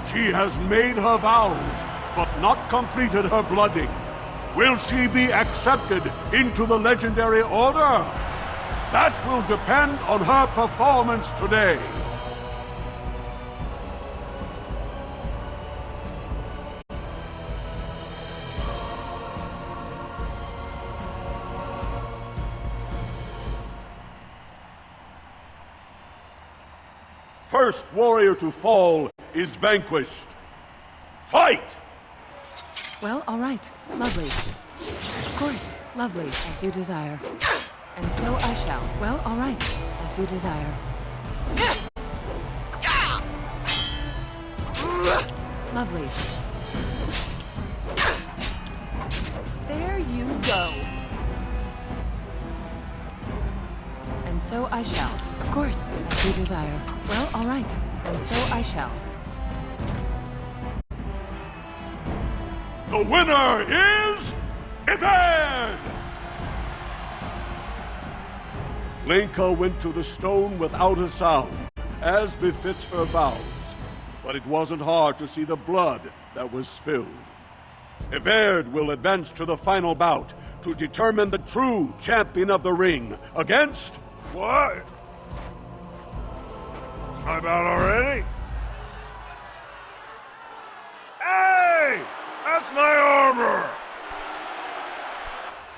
She has made her vows, but not completed her blooding. Will she be accepted into the legendary order? That will depend on her performance today. First warrior to fall is vanquished. Fight! Well, all right. Lovely. Of course. Lovely. As you desire. And so I shall. Well, all right. As you desire. Lovely. There you go. And so I shall. Of course. As you desire. Well, all right. And so I shall. The winner is Averd! Lenka went to the stone without a sound, as befits her vows. But it wasn't hard to see the blood that was spilled. Averd will advance to the final bout to determine the true champion of the ring against... What? My bout already? Hey! That's my armor!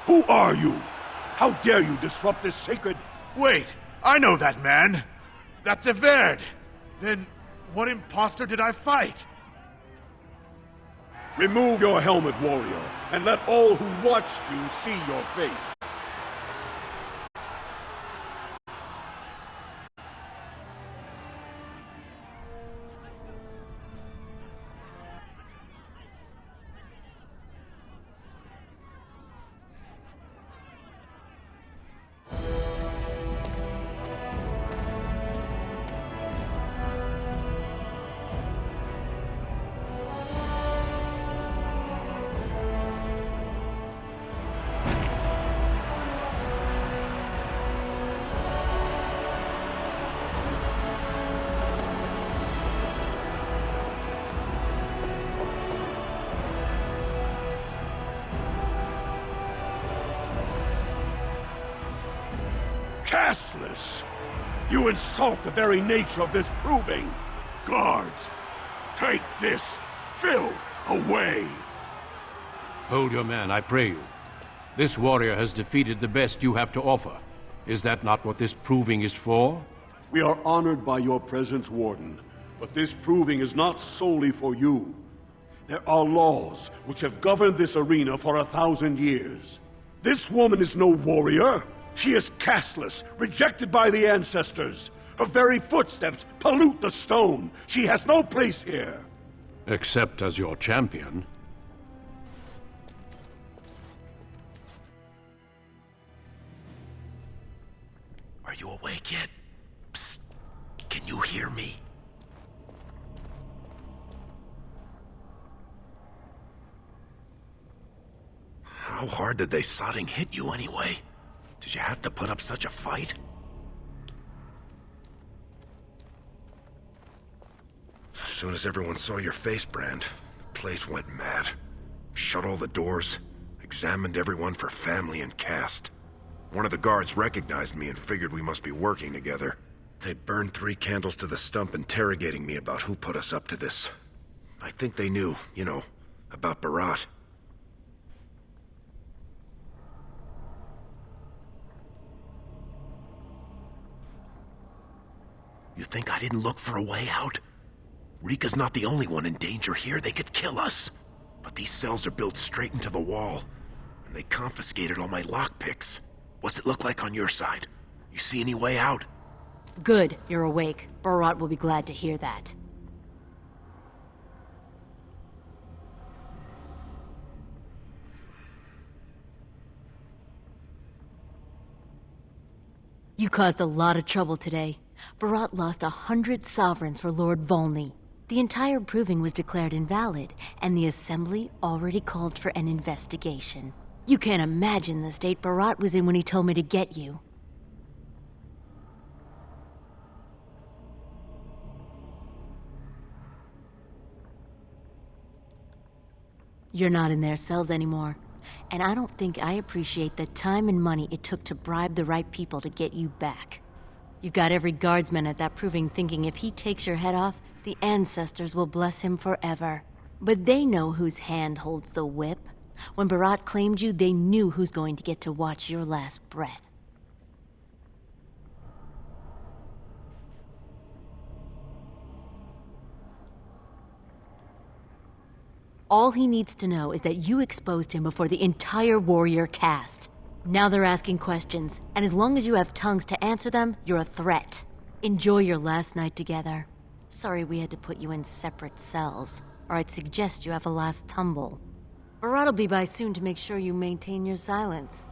Who are you? How dare you disrupt this sacred... Wait, I know that man. That's Averd. Then what imposter did I fight? Remove your helmet, warrior, and let all who watch you see your face. Castless! You insult the very nature of this proving! Guards, take this filth away! Hold your man, I pray you. This warrior has defeated the best you have to offer. Is that not what this proving is for? We are honored by your presence, Warden, but this proving is not solely for you. There are laws which have governed this arena for 1,000 years. This woman is no warrior. She is castless, rejected by the ancestors. Her very footsteps pollute the stone. She has no place here. Except as your champion. Are you awake yet? Psst. Can you hear me? How hard did they sodding hit you anyway? Did you have to put up such a fight? As soon as everyone saw your face, Brand, the place went mad. Shut all the doors, examined everyone for family and caste. One of the guards recognized me and figured we must be working together. They burned 3 candles to the stump interrogating me about who put us up to this. I think they knew, you know, about Bharat. You think I didn't look for a way out? Rika's not the only one in danger here. They could kill us. But these cells are built straight into the wall, and they confiscated all my lockpicks. What's it look like on your side? You see any way out? Good, you're awake. Bharat will be glad to hear that. You caused a lot of trouble today. Bharat lost 100 sovereigns for Lord Volney. The entire proving was declared invalid, and the Assembly already called for an investigation. You can't imagine the state Bharat was in when he told me to get you. You're not in their cells anymore, and I don't think I appreciate the time and money it took to bribe the right people to get you back. You've got every guardsman at that proving thinking if he takes your head off, the ancestors will bless him forever. But they know whose hand holds the whip. When Bharat claimed you, they knew who's going to get to watch your last breath. All he needs to know is that you exposed him before the entire warrior caste. Now they're asking questions, and as long as you have tongues to answer them, you're a threat. Enjoy your last night together. Sorry we had to put you in separate cells, or I'd suggest you have a last tumble. Bharat will be by soon to make sure you maintain your silence.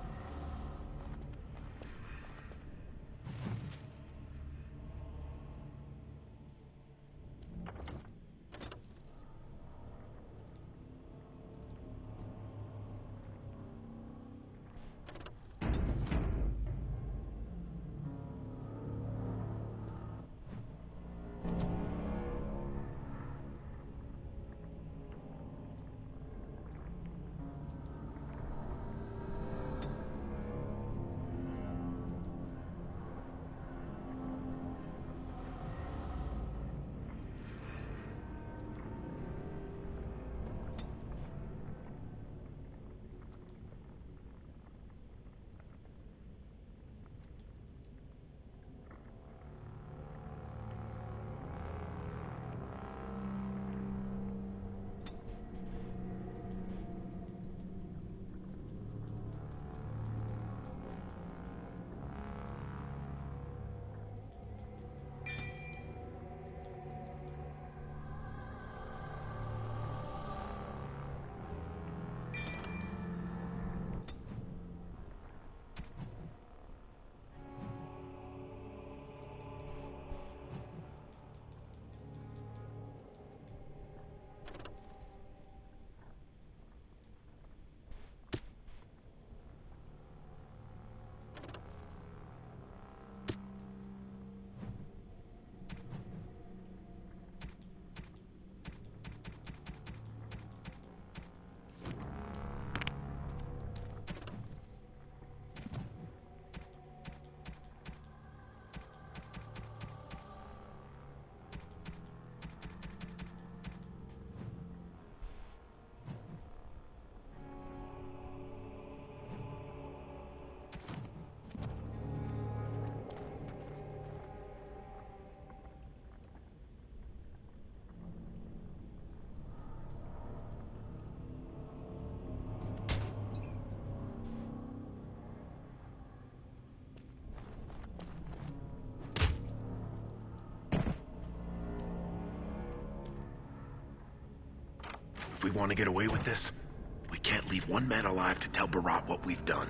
If we want to get away with this, we can't leave one man alive to tell Barat what we've done.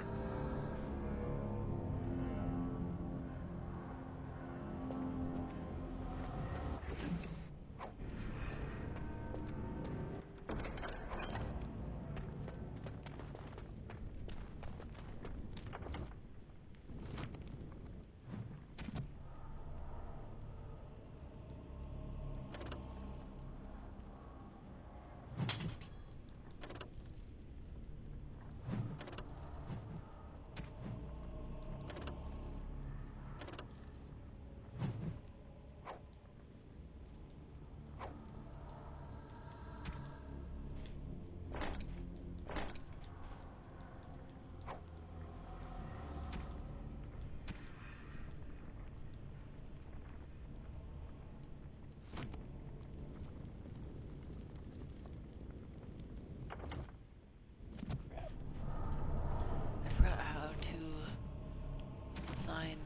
I forgot how to assign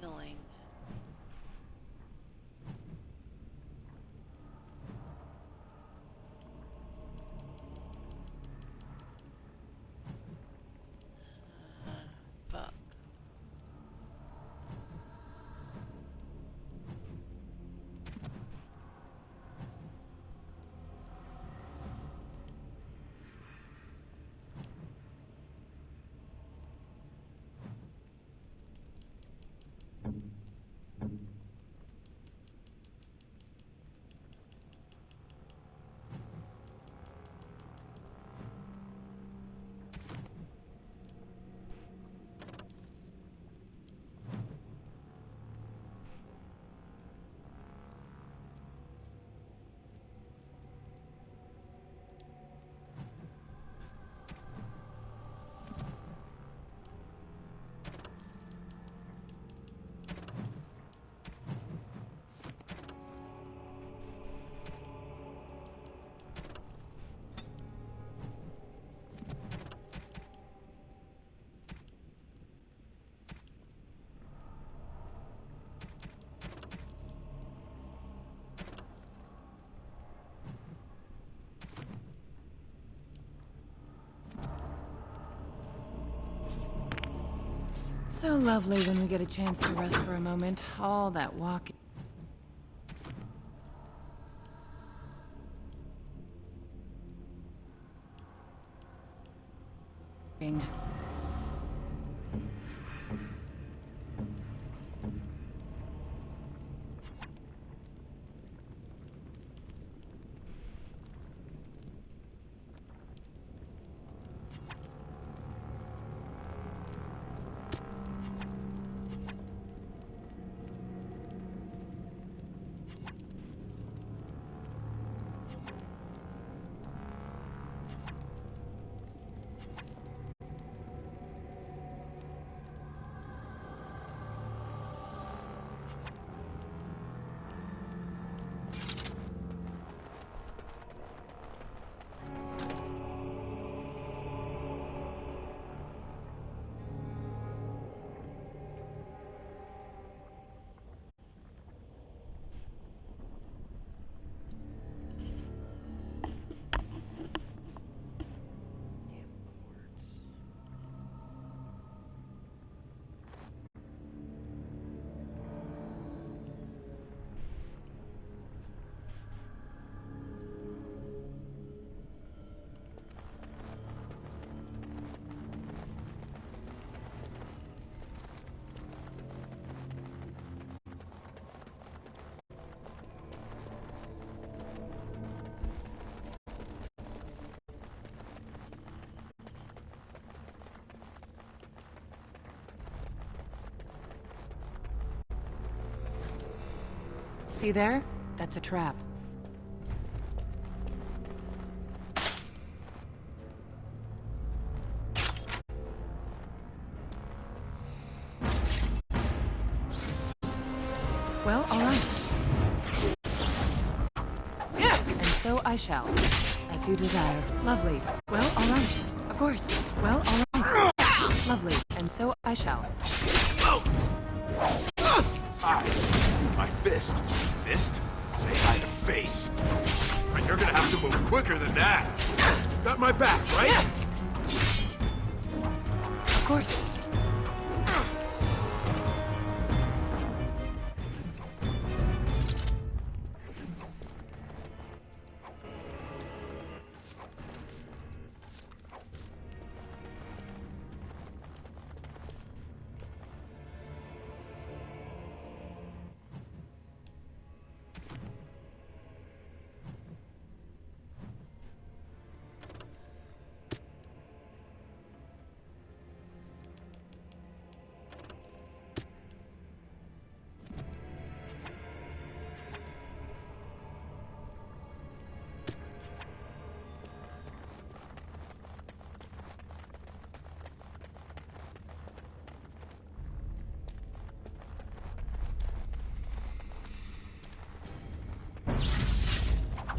healing. Fuck. So lovely when we get a chance to rest for a moment. All that walking. See there? That's a trap. Well, all right. And so I shall. As you desire. Lovely. Well, all right. Of course. Well, all right. Lovely. And so I shall. My fist. Fist? Say hi to face. But you're gonna have to move quicker than that. Got my back, right? Of course.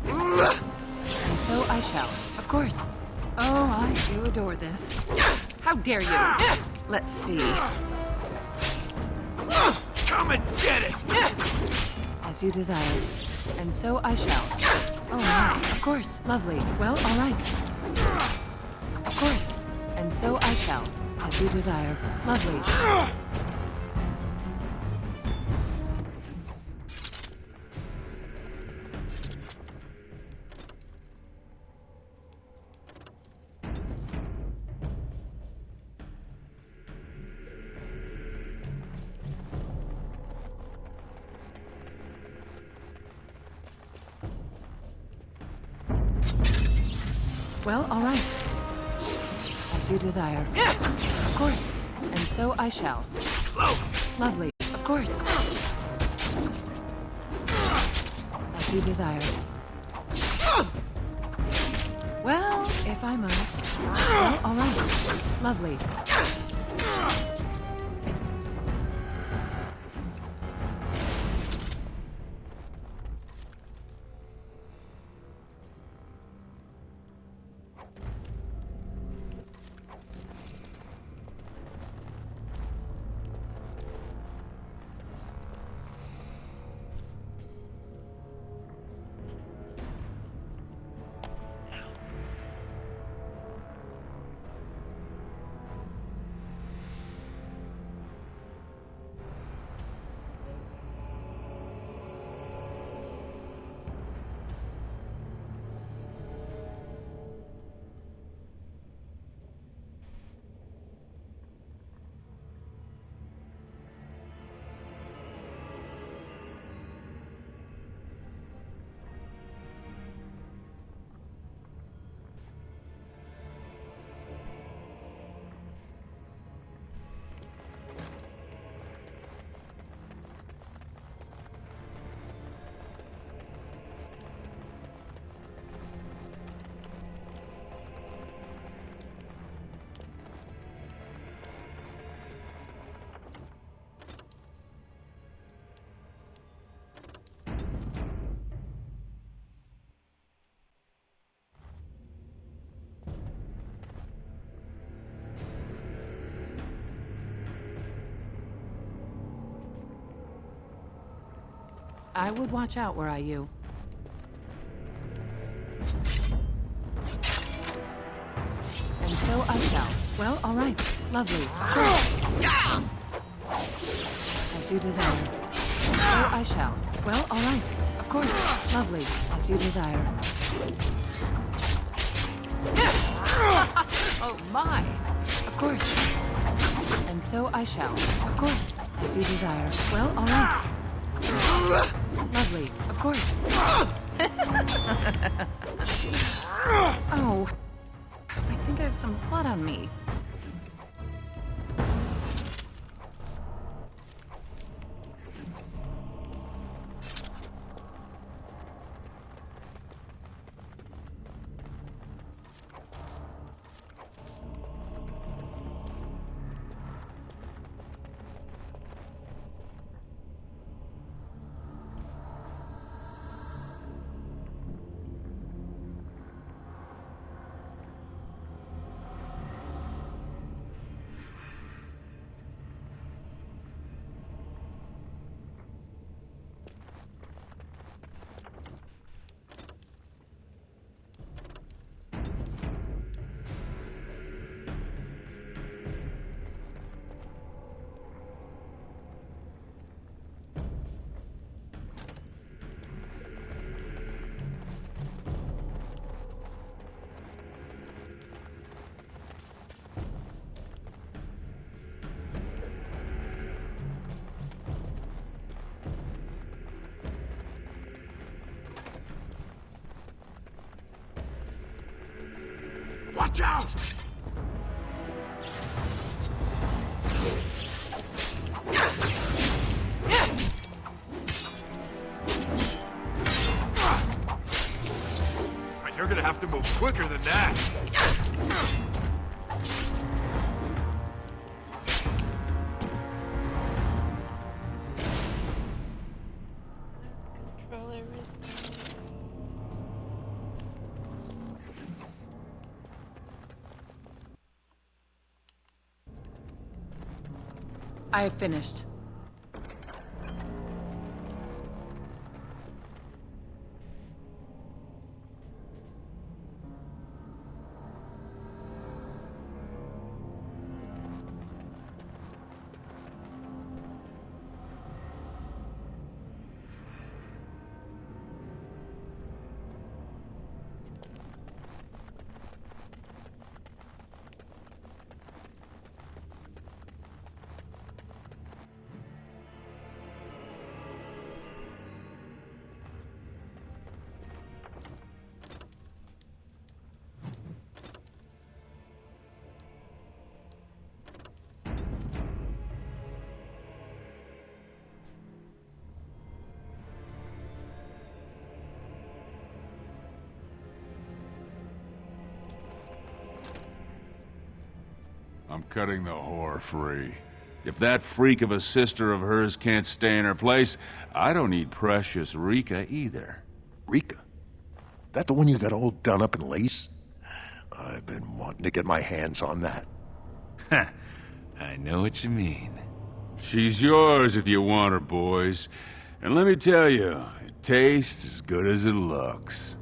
And so I shall. Of course. Oh, I do adore this. How dare you! Let's see. Come and get it! As you desire. And so I shall. Oh, my. Of course. Lovely. Well, all right. Of course. And so I shall. As you desire. Lovely. Well, all right. As you desire. Of course. And so I shall. Close. Lovely. Of course. As you desire. Well, if I must. Well, all right. Lovely. I would watch out were I you. And so I shall. Well, all right. Lovely. As you desire. So I shall. Well, all right. Of course. Lovely. As you desire. Oh, my. Of course. And so I shall. Of course. As you desire. Well, all right. Lovely. Of course. Oh. I think I have some blood on me. Watch out! You're gonna have to move quicker than that. Control everything. I have finished. I'm cutting the whore free. If that freak of a sister of hers can't stay in her place, I don't need precious Rika either. Rika? That the one you got all done up in lace? I've been wanting to get my hands on that. Heh, I know what you mean. She's yours if you want her, boys. And let me tell you, it tastes as good as it looks.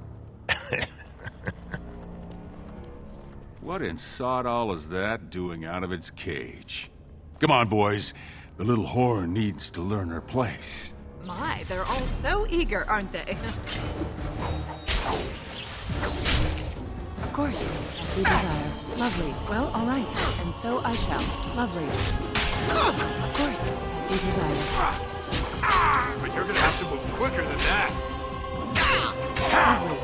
What in sod all is that doing out of its cage? Come on, boys. The little whore needs to learn her place. My, they're all so eager, aren't they? Of course, as you desire. Lovely. Well, all right. And so I shall. Lovely. Of course, as you desire. But you're gonna have to move quicker than that. Lovely.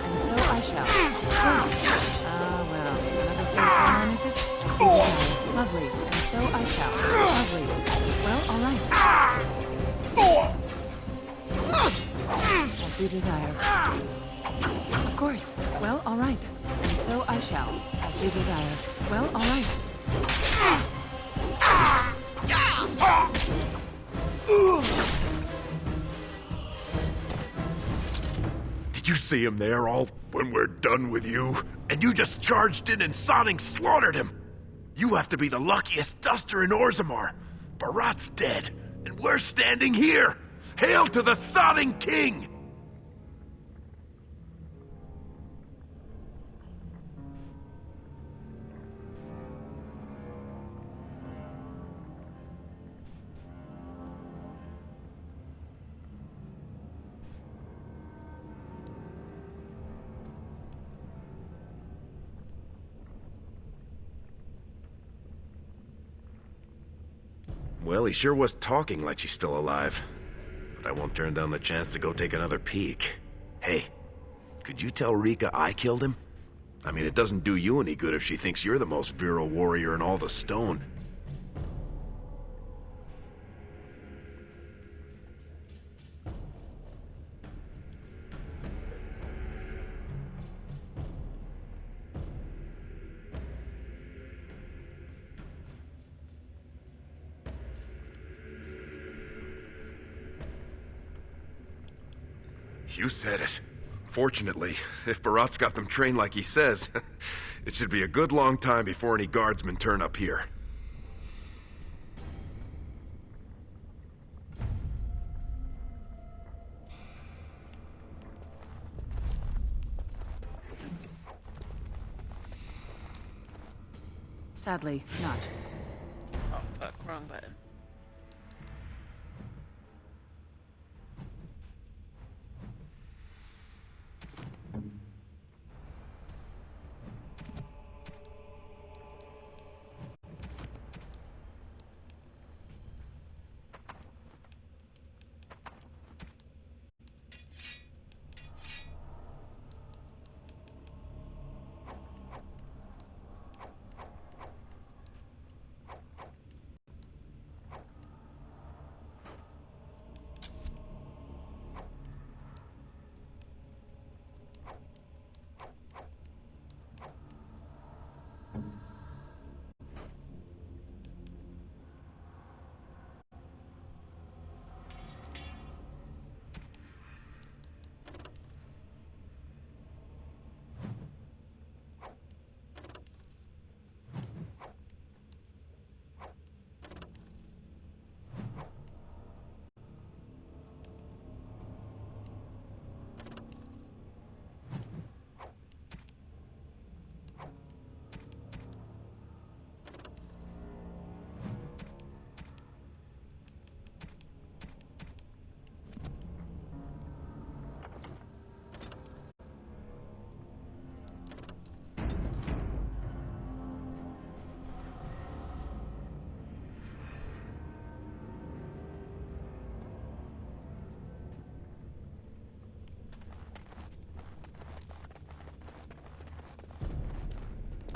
And so I shall. Great. Well, another thing on, is it? As you desire. Lovely. And so I shall. Lovely. Well, all right. As you desire. Of course. Well, all right. And so I shall. As you desire. Well, all right. Did you see him there all when we're done with you? And you just charged in and sodding slaughtered him. You have to be the luckiest duster in Orzammar. Barat's dead, and we're standing here. Hail to the sodding king! Well, he sure was talking like she's still alive. But I won't turn down the chance to go take another peek. Hey, could you tell Rika I killed him? I mean, it doesn't do you any good if she thinks you're the most virile warrior in all the stone. You said it. Fortunately, if Barat's got them trained like he says, it should be a good long time before any guardsmen turn up here. Sadly, not. Oh, fuck, wrong button.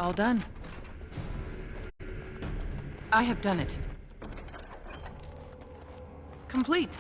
All done. I have done it. Complete.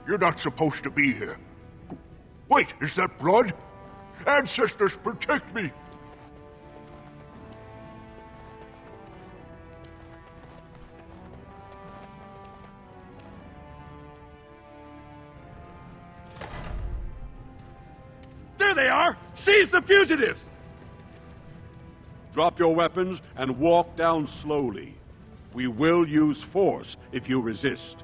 You're not supposed to be here. Wait, is that blood? Ancestors, protect me! There they are! Seize the fugitives! Drop your weapons and walk down slowly. We will use force if you resist.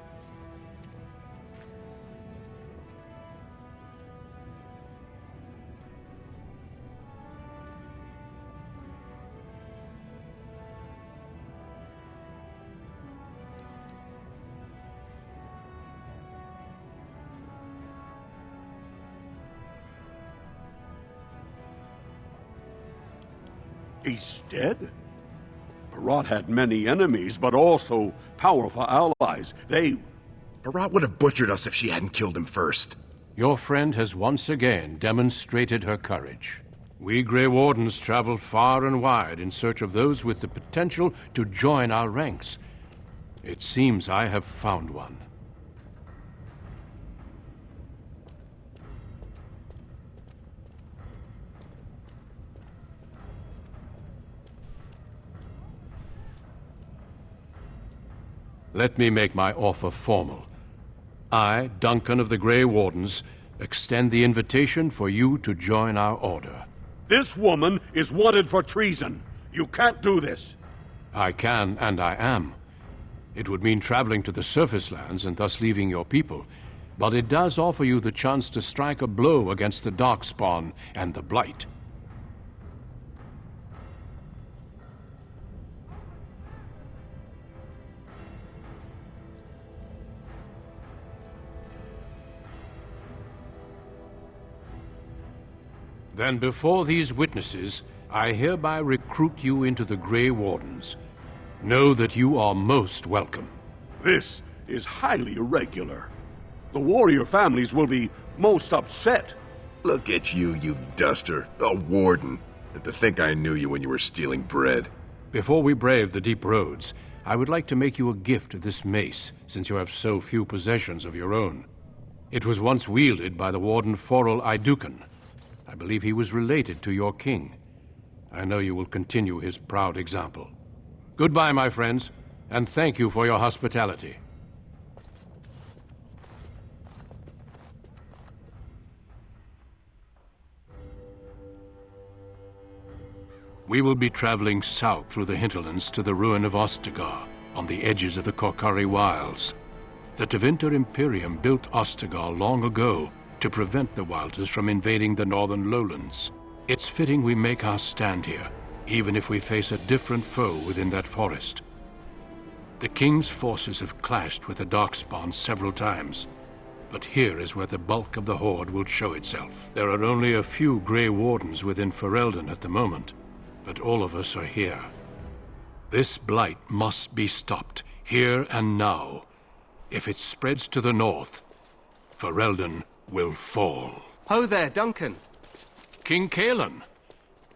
He's dead? Barat had many enemies, but also powerful allies. Barat would have butchered us if she hadn't killed him first. Your friend has once again demonstrated her courage. We Grey Wardens travel far and wide in search of those with the potential to join our ranks. It seems I have found one. Let me make my offer formal. I, Duncan of the Grey Wardens, extend the invitation for you to join our order. This woman is wanted for treason. You can't do this. I can, and I am. It would mean traveling to the surface lands and thus leaving your people, but it does offer you the chance to strike a blow against the Darkspawn and the Blight. Then before these witnesses, I hereby recruit you into the Grey Wardens. Know that you are most welcome. This is highly irregular. The warrior families will be most upset. Look at you, you duster. A warden. And to think I knew you when you were stealing bread. Before we brave the deep roads, I would like to make you a gift of this mace, since you have so few possessions of your own. It was once wielded by the warden Forel Idukan. I believe he was related to your king. I know you will continue his proud example. Goodbye, my friends, and thank you for your hospitality. We will be traveling south through the hinterlands to the ruin of Ostagar, on the edges of the Korkari Wilds. The Tevinter Imperium built Ostagar long ago to prevent the Wilders from invading the northern lowlands. It's fitting we make our stand here, even if we face a different foe within that forest. The King's forces have clashed with the Darkspawn several times, but here is where the bulk of the Horde will show itself. There are only a few Grey Wardens within Ferelden at the moment, but all of us are here. This blight must be stopped, here and now. If it spreads to the north, Ferelden will fall. Ho there, Duncan. King Kaelan.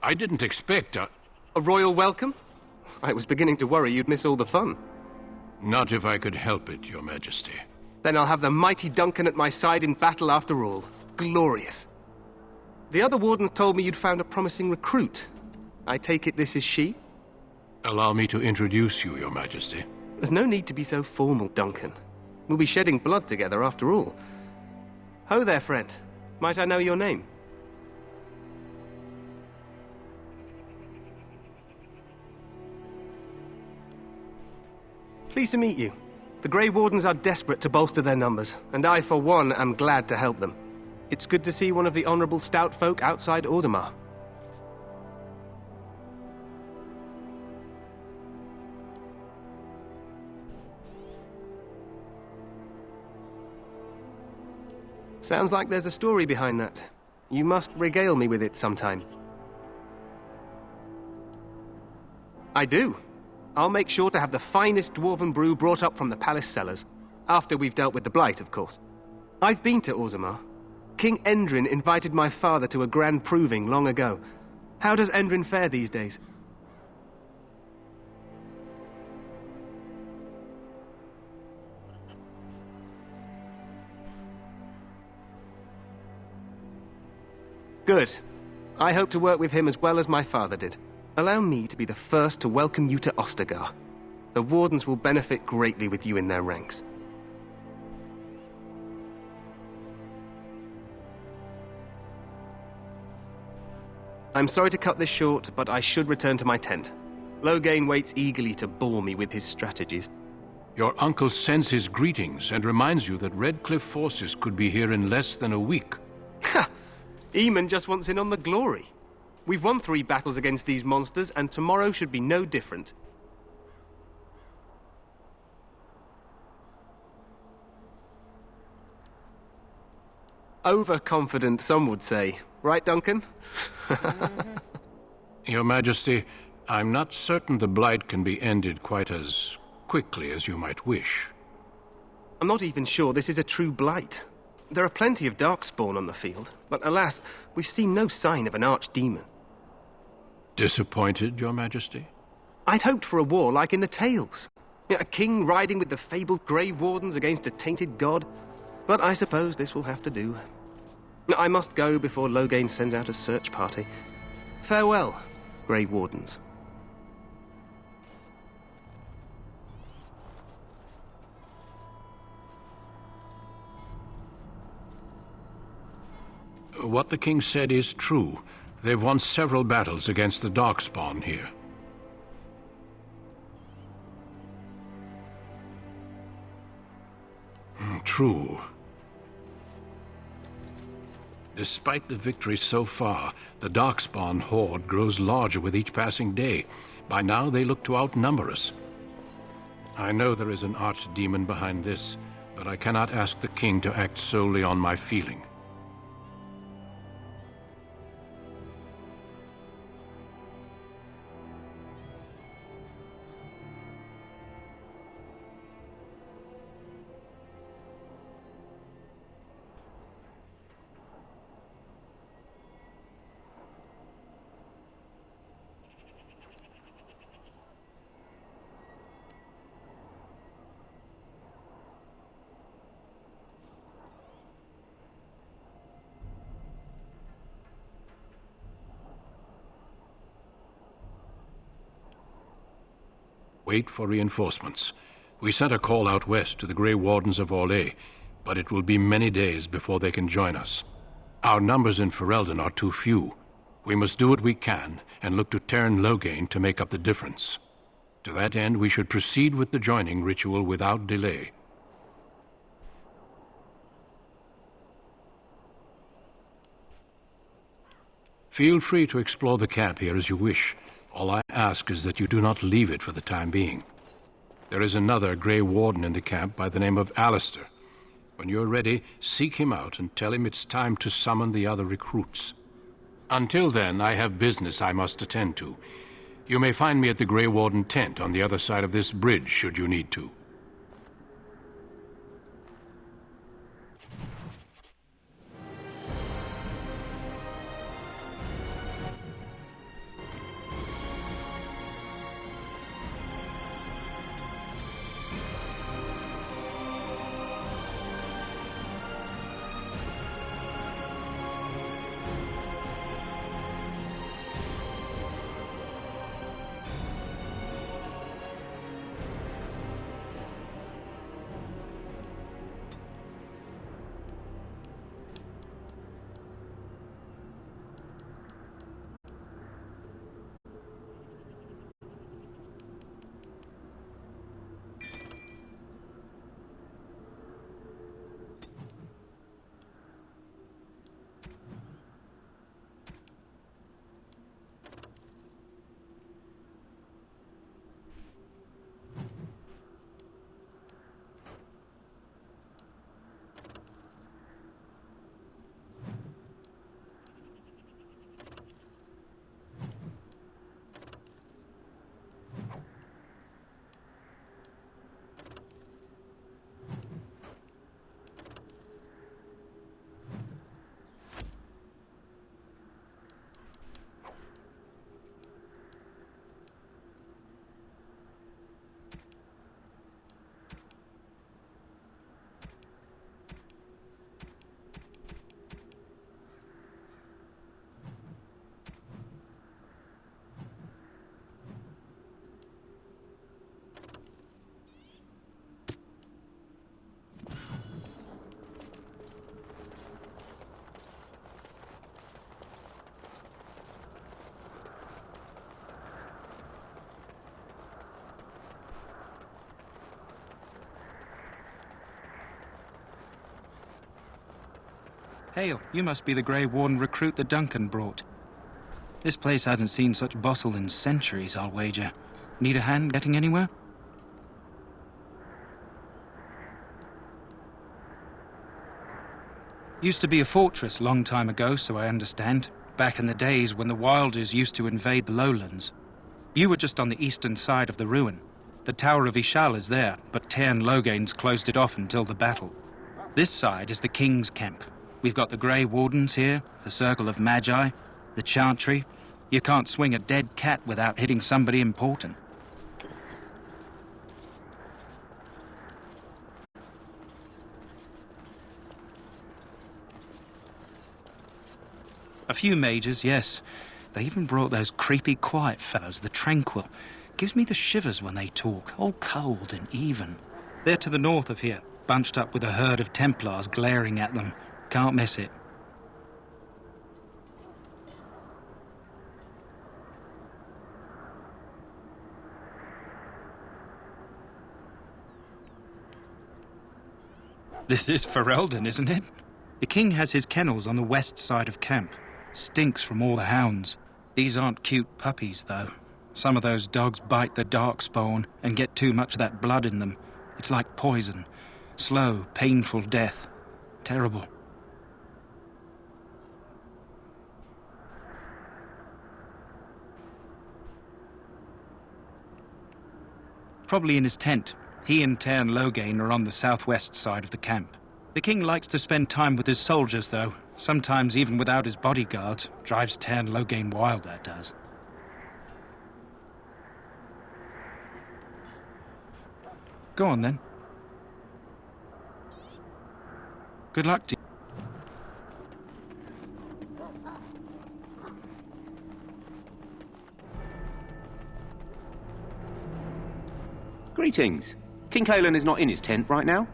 I didn't expect a royal welcome? I was beginning to worry you'd miss all the fun. Not if I could help it, Your Majesty. Then I'll have the mighty Duncan at my side in battle after all. Glorious. The other wardens told me you'd found a promising recruit. I take it this is she? Allow me to introduce you, Your Majesty. There's no need to be so formal, Duncan. We'll be shedding blood together after all. Ho there, friend. Might I know your name? Pleased to meet you. The Grey Wardens are desperate to bolster their numbers, and I, for one, am glad to help them. It's good to see one of the honorable stout folk outside Ordomar. Sounds like there's a story behind that. You must regale me with it sometime. I do. I'll make sure to have the finest dwarven brew brought up from the palace cellars. After we've dealt with the Blight, of course. I've been to Orzammar. King Endrin invited my father to a grand proving long ago. How does Endrin fare these days? Good. I hope to work with him as well as my father did. Allow me to be the first to welcome you to Ostagar. The Wardens will benefit greatly with you in their ranks. I'm sorry to cut this short, but I should return to my tent. Loghain waits eagerly to bore me with his strategies. Your uncle sends his greetings and reminds you that Redcliffe forces could be here in less than a week. Ha! Eamon just wants in on the glory. We've won 3 battles against these monsters, and tomorrow should be no different. Overconfident, some would say. Right, Duncan? Your Majesty, I'm not certain the Blight can be ended quite as quickly as you might wish. I'm not even sure this is a true Blight. There are plenty of Darkspawn on the field, but alas, we've seen no sign of an archdemon. Disappointed, Your Majesty? I'd hoped for a war like in the tales. A king riding with the fabled Grey Wardens against a tainted god. But I suppose this will have to do. I must go before Loghain sends out a search party. Farewell, Grey Wardens. What the king said is true. They've won several battles against the Darkspawn here. True. Despite the victory so far, the Darkspawn horde grows larger with each passing day. By now, they look to outnumber us. I know there is an archdemon behind this, but I cannot ask the king to act solely on my feeling. Wait for reinforcements. We sent a call out west to the Grey Wardens of Orlais, but it will be many days before they can join us. Our numbers in Ferelden are too few. We must do what we can and look to Teyrn Loghain to make up the difference. To that end, we should proceed with the joining ritual without delay. Feel free to explore the camp here as you wish. All I ask is that you do not leave it for the time being. There is another Grey Warden in the camp by the name of Alistair. When you're ready, seek him out and tell him it's time to summon the other recruits. Until then, I have business I must attend to. You may find me at the Grey Warden tent on the other side of this bridge, should you need to. Hail, you must be the Grey Warden recruit that Duncan brought. This place hasn't seen such bustle in centuries, I'll wager. Need a hand getting anywhere? Used to be a fortress long time ago, so I understand. Back in the days when the Wilders used to invade the lowlands. You were just on the eastern side of the ruin. The Tower of Ishal is there, but Tairn Logain's closed it off until the battle. This side is the King's camp. We've got the Grey Wardens here, the Circle of Magi, the Chantry. You can't swing a dead cat without hitting somebody important. A few mages, yes. They even brought those creepy quiet fellows, the Tranquil. Gives me the shivers when they talk, all cold and even. They're to the north of here, bunched up with a herd of Templars glaring at them. Can't miss it. This is Ferelden, isn't it? The king has his kennels on the west side of camp. Stinks from all the hounds. These aren't cute puppies, though. Some of those dogs bite the darkspawn and get too much of that blood in them. It's like poison. Slow, painful death. Terrible. Probably in his tent. He and Tairn Logain are on the southwest side of the camp. The king likes to spend time with his soldiers, though. Sometimes even without his bodyguards. Drives Tairn Logain wild, that does. Go on, then. Good luck to you. Greetings. King Kalen is not in his tent right now?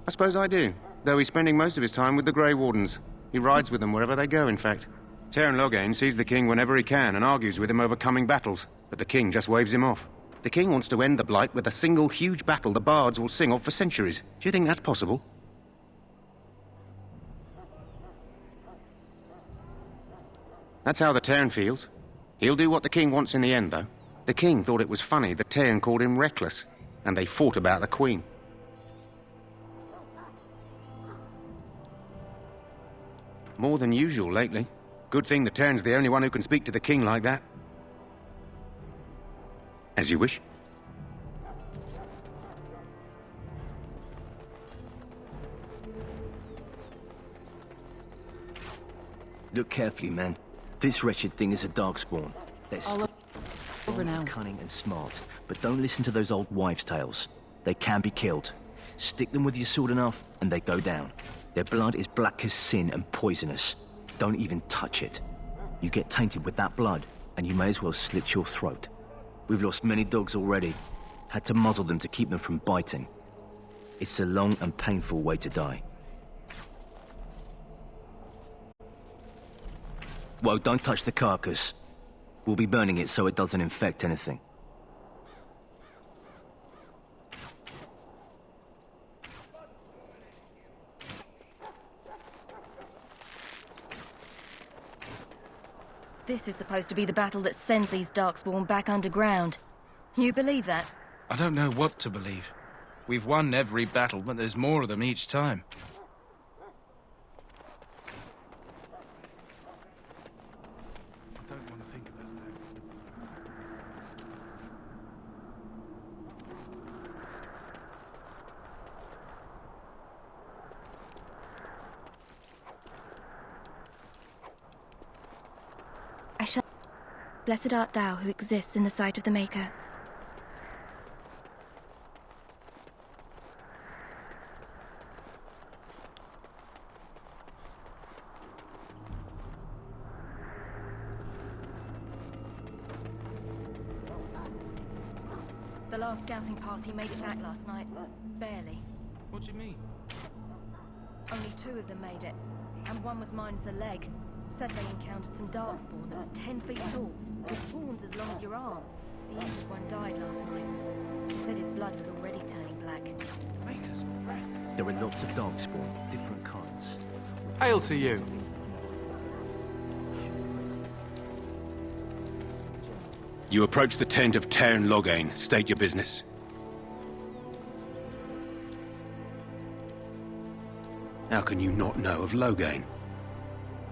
I suppose I do, though he's spending most of his time with the Grey Wardens. He rides with them wherever they go, in fact. Tairn Logain sees the king whenever he can and argues with him over coming battles, but the king just waves him off. The king wants to end the Blight with a single huge battle the bards will sing of for centuries. Do you think that's possible? That's how the Tairn feels. He'll do what the king wants in the end, though. The king thought it was funny that Tairn called him reckless, and they fought about the queen. More than usual lately. Good thing the Tairn's the only one who can speak to the king like that. As you wish. Look carefully, man. This wretched thing is a darkspawn. They're over now. Cunning and smart, but don't listen to those old wives' tales. They can be killed. Stick them with your sword enough, and they go down. Their blood is black as sin and poisonous. Don't even touch it. You get tainted with that blood, and you may as well slit your throat. We've lost many dogs already. Had to muzzle them to keep them from biting. It's a long and painful way to die. Well, don't touch the carcass. We'll be burning it so it doesn't infect anything. This is supposed to be the battle that sends these darkspawn back underground. You believe that? I don't know what to believe. We've won every battle, but there's more of them each time. I don't want to think about I shall. Blessed art thou who exists in the sight of the Maker. The last scouting party made it back last night. Barely. What do you mean? Only 2 of them made it, and one was minus a leg. Said they encountered some darkspawn that was 10 feet tall, with horns as long as your arm. The youngest one died last night. He said his blood was already turning black. There are lots of darkspawn, different kinds. Hail to you. You approach the tent of Tairn Loghain. State your business. How can you not know of Loghain?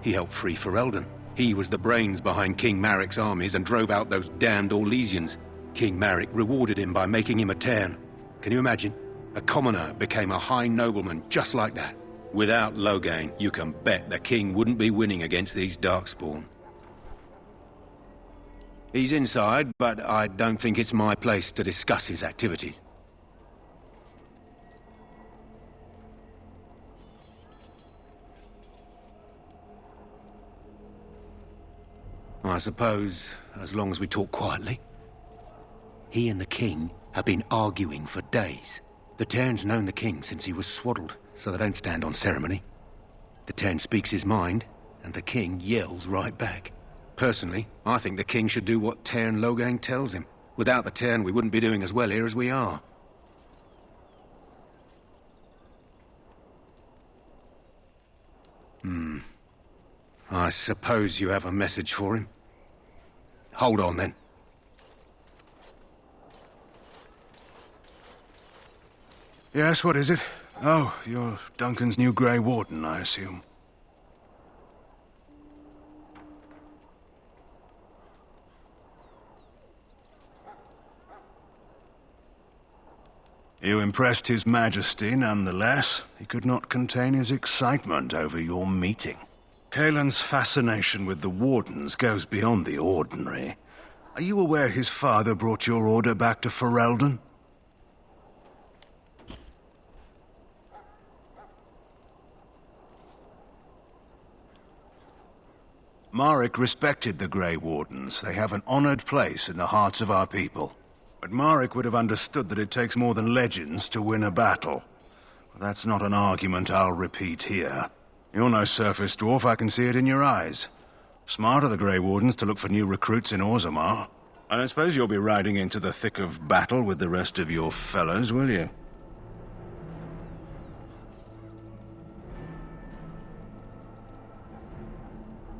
He helped free Ferelden. He was the brains behind King Maric's armies and drove out those damned Orlesians. King Maric rewarded him by making him a Tairn. Can you imagine? A commoner became a high nobleman just like that. Without Loghain, you can bet the king wouldn't be winning against these darkspawn. He's inside, but I don't think it's my place to discuss his activities. I suppose, as long as we talk quietly. He and the king have been arguing for days. The Tairn's known the king since he was swaddled, so they don't stand on ceremony. The Tairn speaks his mind, and the king yells right back. Personally, I think the king should do what Tairn Loghain tells him. Without the Tairn, we wouldn't be doing as well here as we are. I suppose you have a message for him. Hold on, then. Yes, what is it? Oh, you're Duncan's new Grey Warden, I assume. You impressed His Majesty, nonetheless. He could not contain his excitement over your meeting. Caelan's fascination with the Wardens goes beyond the ordinary. Are you aware his father brought your order back to Ferelden? Maric respected the Grey Wardens. They have an honored place in the hearts of our people. But Maric would have understood that it takes more than legends to win a battle. But that's not an argument I'll repeat here. You're no surface dwarf, I can see it in your eyes. Smart of the Grey Wardens to look for new recruits in Orzammar. I don't suppose you'll be riding into the thick of battle with the rest of your fellows, will you?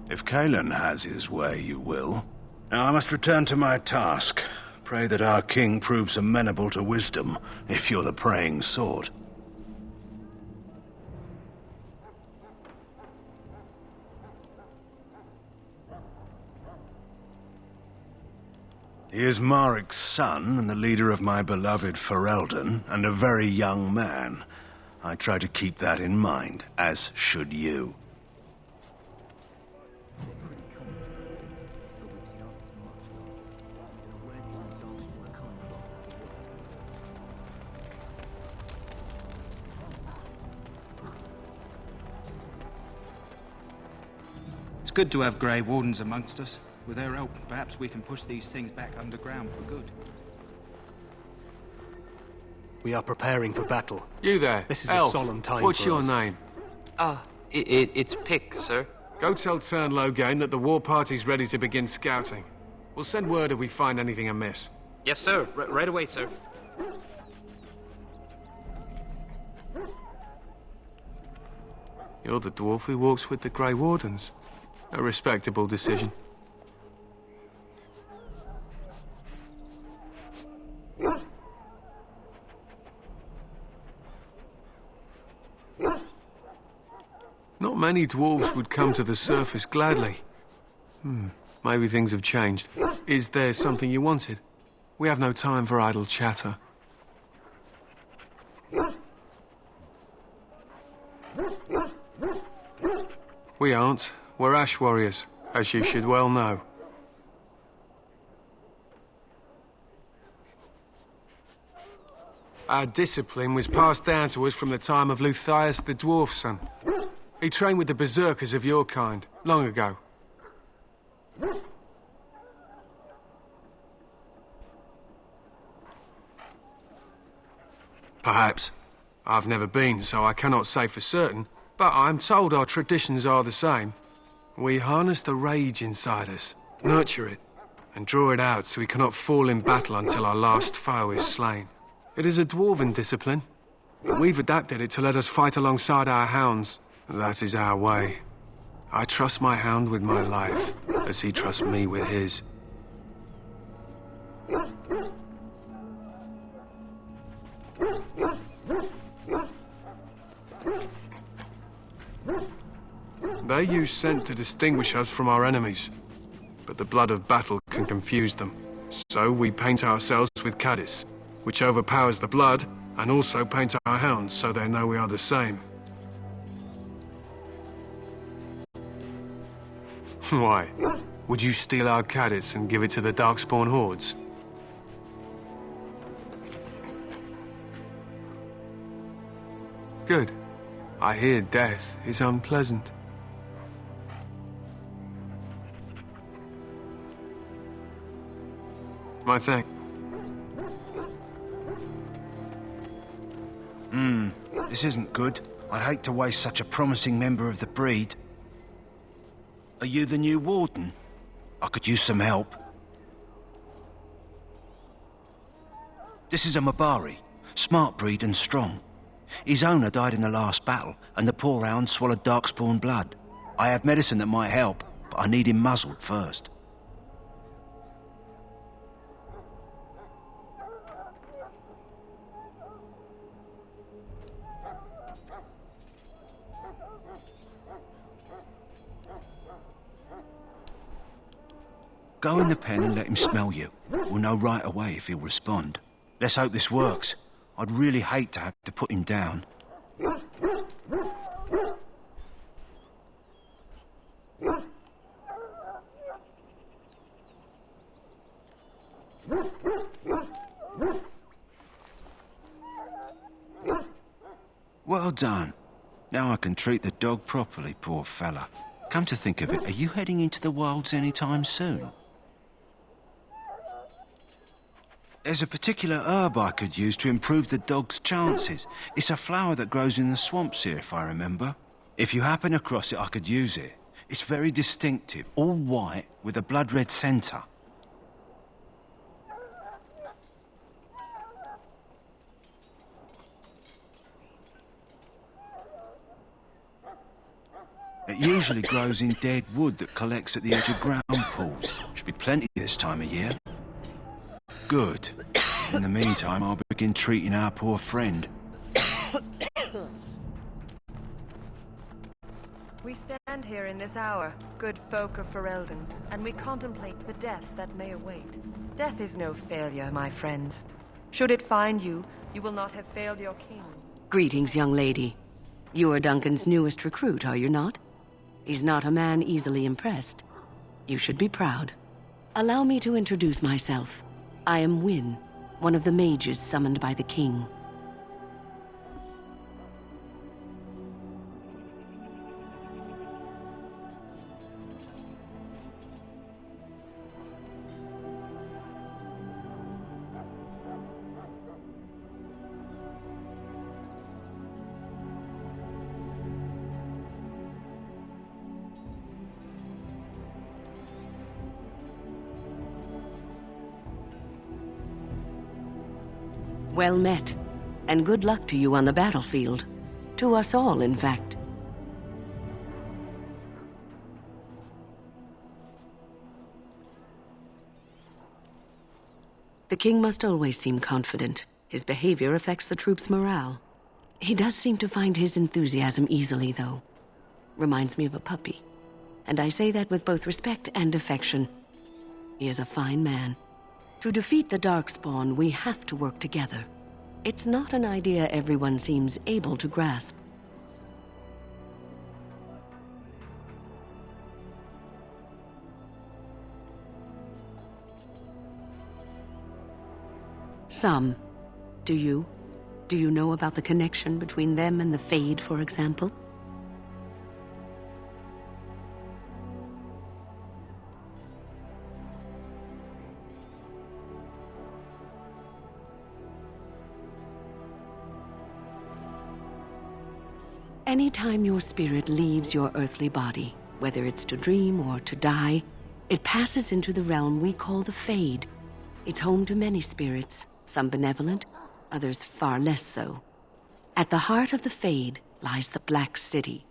If Caelan has his way, you will. Now I must return to my task. Pray that our king proves amenable to wisdom, if you're the praying sort. He is Maric's son, and the leader of my beloved Ferelden, and a very young man. I try to keep that in mind, as should you. It's good to have Grey Wardens amongst us. With their help, perhaps we can push these things back underground for good. We are preparing for battle. You there, This is Elf. a solemn time What's for your us. name? It's Pick, sir. Go tell Tairn Loghain that the war party's ready to begin scouting. We'll send word if we find anything amiss. Yes, sir. Right away, sir. You're the dwarf who walks with the Grey Wardens. A respectable decision. Not many dwarves would come to the surface gladly. Maybe things have changed. Is there something you wanted? We have no time for idle chatter. We aren't. We're Ash Warriors, as you should well know. Our discipline was passed down to us from the time of Luthias the Dwarf Son. He trained with the berserkers of your kind, long ago. Perhaps. I've never been, so I cannot say for certain, but I'm told our traditions are the same. We harness the rage inside us, nurture it, and draw it out so we cannot fall in battle until our last foe is slain. It is a dwarven discipline, but we've adapted it to let us fight alongside our hounds. That is our way. I trust my hound with my life, as he trusts me with his. They use scent to distinguish us from our enemies, but the blood of battle can confuse them. So we paint ourselves with caddis, which overpowers the blood, and also paint our hounds so they know we are the same. Why? Would you steal our caddis and give it to the Darkspawn hordes? Good. I hear death is unpleasant. My thank. This isn't good. I'd hate to waste such a promising member of the breed. Are you the new warden? I could use some help. This is a Mabari, smart breed and strong. His owner died in the last battle, and the poor hound swallowed Darkspawn blood. I have medicine that might help, but I need him muzzled first. Go in the pen and let him smell you. We'll know right away if he'll respond. Let's hope this works. I'd really hate to have to put him down. Well done. Now I can treat the dog properly, poor fella. Come to think of it, are you heading into the wilds anytime soon? There's a particular herb I could use to improve the dog's chances. It's a flower that grows in the swamps here, if I remember. If you happen across it, I could use it. It's very distinctive, all white, with a blood-red centre. It usually grows in dead wood that collects at the edge of ground pools. Should be plenty this time of year. Good. In the meantime, I'll begin treating our poor friend. We stand here in this hour, good folk of Ferelden, and we contemplate the death that may await. Death is no failure, my friends. Should it find you, you will not have failed your king. Greetings, young lady. You are Duncan's newest recruit, are you not? He's not a man easily impressed. You should be proud. Allow me to introduce myself. I am Wynne, one of the mages summoned by the king. Well met, and good luck to you on the battlefield. To us all, in fact. The king must always seem confident. His behavior affects the troops' morale. He does seem to find his enthusiasm easily, though. Reminds me of a puppy. And I say that with both respect and affection. He is a fine man. To defeat the Darkspawn, we have to work together. It's not an idea everyone seems able to grasp. Some. Do you? Do you know about the connection between them and the Fade, for example? Anytime your spirit leaves your earthly body, whether it's to dream or to die, It passes into the realm we call the Fade. It's home to many spirits, some benevolent, others far less so. At the heart of the Fade lies the Black City.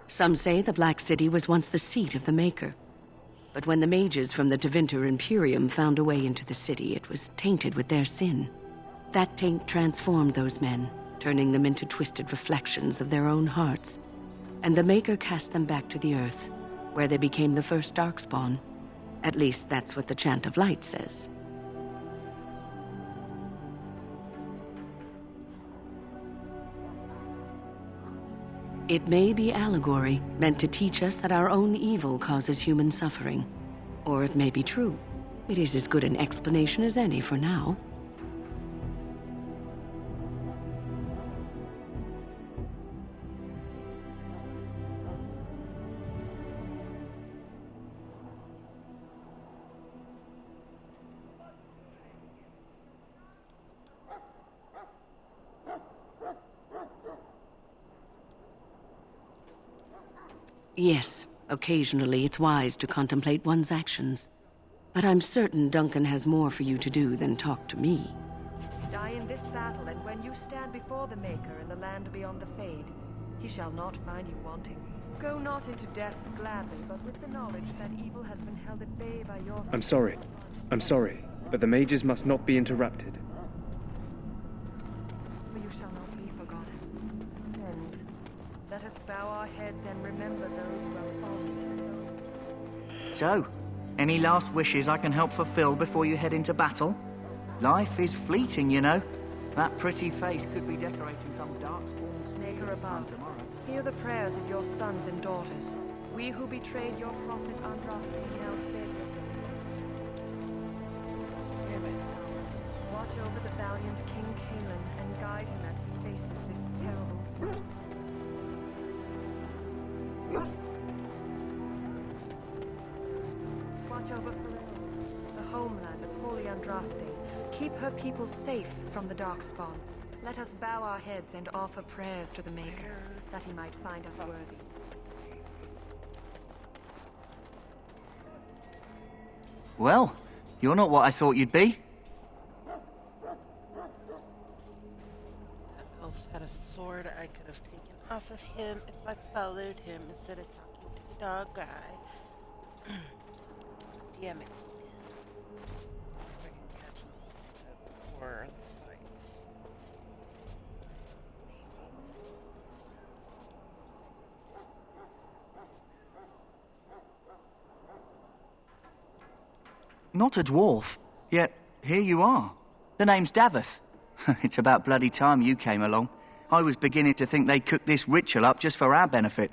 Some say the Black City was once the seat of the Maker. But when the mages from the Tevinter Imperium found a way into the city, it was tainted with their sin. That taint transformed those men, turning them into twisted reflections of their own hearts. And the Maker cast them back to the Earth, where they became the first Darkspawn. At least that's what the Chant of Light says. It may be allegory, meant to teach us that our own evil causes human suffering. Or it may be true. It is as good an explanation as any for now. Yes, occasionally it's wise to contemplate one's actions. But I'm certain Duncan has more for you to do than talk to me. Die in this battle, and when you stand before the Maker in the land beyond the Fade, he shall not find you wanting. Go not into death gladly, but with the knowledge that evil has been held at bay by your... I'm sorry, but the mages must not be interrupted. For you shall not be forgotten. Friends, let us bow our heads and remember those who have fallen. So, any last wishes I can help fulfill before you head into battle? Life is fleeting, you know. That pretty face could be decorating some darkspawn's Maker above, hear the prayers of your sons and daughters. We who betrayed your prophet Andraste now beg you. Watch over the valiant King Caelan and guide him as he faces this terrible... Watch over Freyja, the homeland of Holy Andraste. Keep her people safe from the Darkspawn. Let us bow our heads and offer prayers to the Maker, that he might find us worthy. Well, you're not what I thought you'd be. That elf had a sword I could have taken off of him if I followed him instead of talking to the dog guy. Damn it. If I can catch him before the fight. Not a dwarf, yet here you are. The name's Daveth. It's about bloody time you came along. I was beginning to think they'd cooked this ritual up just for our benefit.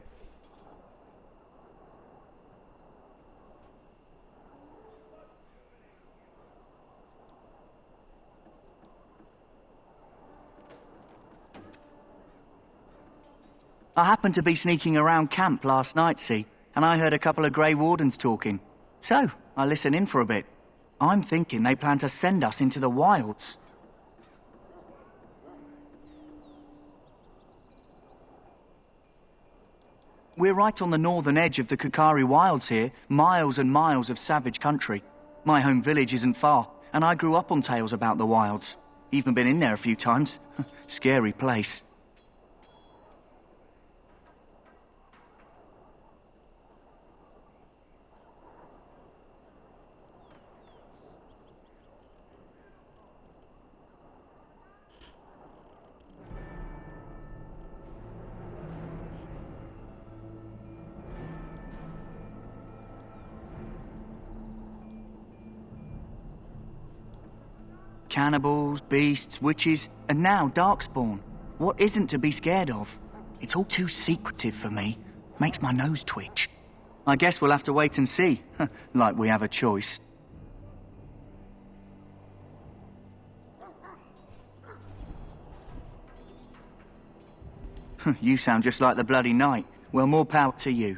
I happened to be sneaking around camp last night, see, and I heard a couple of Grey Wardens talking. So, I listened in for a bit. I'm thinking they plan to send us into the wilds. We're right on the northern edge of the Kukari Wilds here, miles and miles of savage country. My home village isn't far, and I grew up on tales about the wilds. Even been in there a few times. Scary place. Cannibals, beasts, witches, and now Darkspawn. What isn't to be scared of? It's all too secretive for me. Makes my nose twitch. I guess we'll have to wait and see. Like we have a choice. You sound just like the bloody knight. Well, more power to you.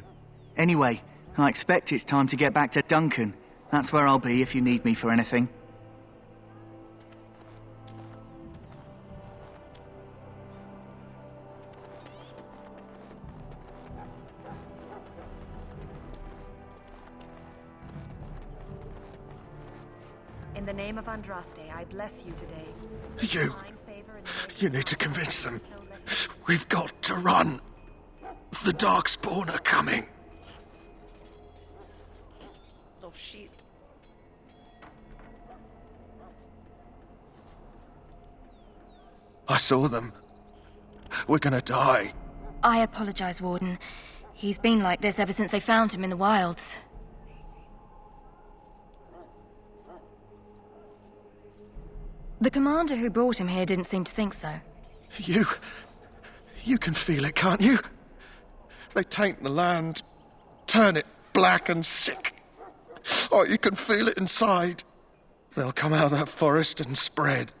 Anyway, I expect it's time to get back to Duncan. That's where I'll be if you need me for anything. In the name of Andraste, I bless you today. You need to convince them. We've got to run. The Darkspawn are coming. Oh, shit. I saw them. We're gonna die. I apologize, Warden. He's been like this ever since they found him in the wilds. The commander who brought him here didn't seem to think so. You can feel it, can't you? They taint the land, turn it black and sick. Oh, you can feel it inside. They'll come out of that forest and spread.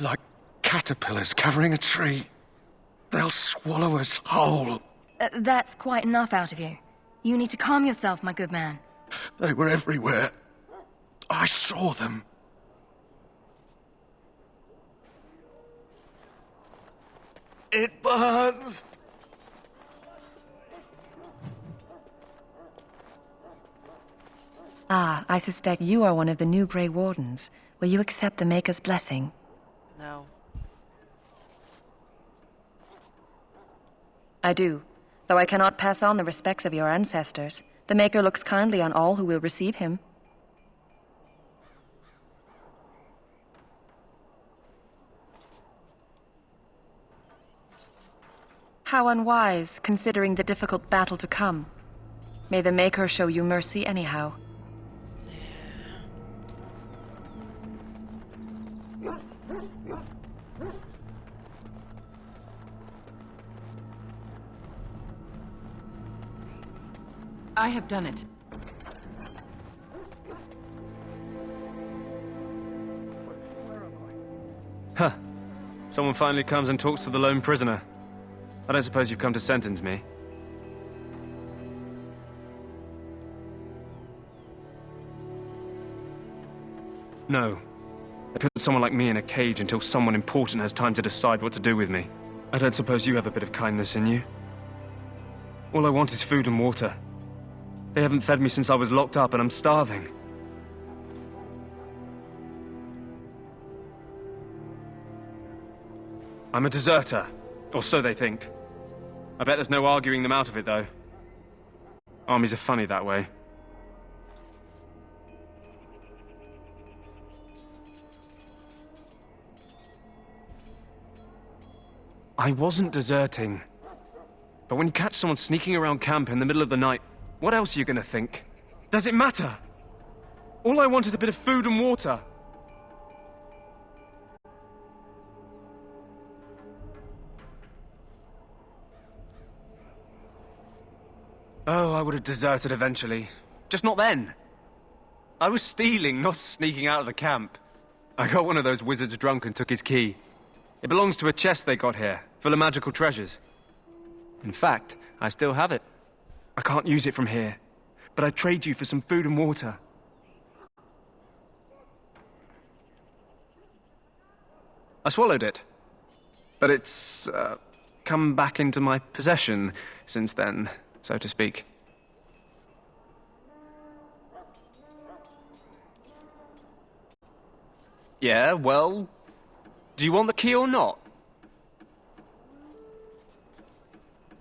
Like caterpillars covering a tree. They'll swallow us whole. That's quite enough out of you. You need to calm yourself, my good man. They were everywhere. I saw them. It burns. Ah, I suspect you are one of the new Grey Wardens. Will you accept the Maker's blessing? No. I do. Though I cannot pass on the respects of your ancestors, the Maker looks kindly on all who will receive him. How unwise, considering the difficult battle to come. May the Maker show you mercy anyhow. I have done it. Huh. Someone finally comes and talks to the lone prisoner. I don't suppose you've come to sentence me. No. They put someone like me in a cage until someone important has time to decide what to do with me. I don't suppose you have a bit of kindness in you? All I want is food and water. They haven't fed me since I was locked up, and I'm starving. I'm a deserter, or so they think. I bet there's no arguing them out of it, though. Armies are funny that way. I wasn't deserting. But when you catch someone sneaking around camp in the middle of the night, what else are you gonna think? Does it matter? All I want is a bit of food and water. Oh, I would have deserted eventually. Just not then. I was stealing, not sneaking out of the camp. I got one of those wizards drunk and took his key. It belongs to a chest they got here, full of magical treasures. In fact, I still have it. I can't use it from here, but I'd trade you for some food and water. I swallowed it, but it's come back into my possession since then, so to speak. Yeah, well, do you want the key or not?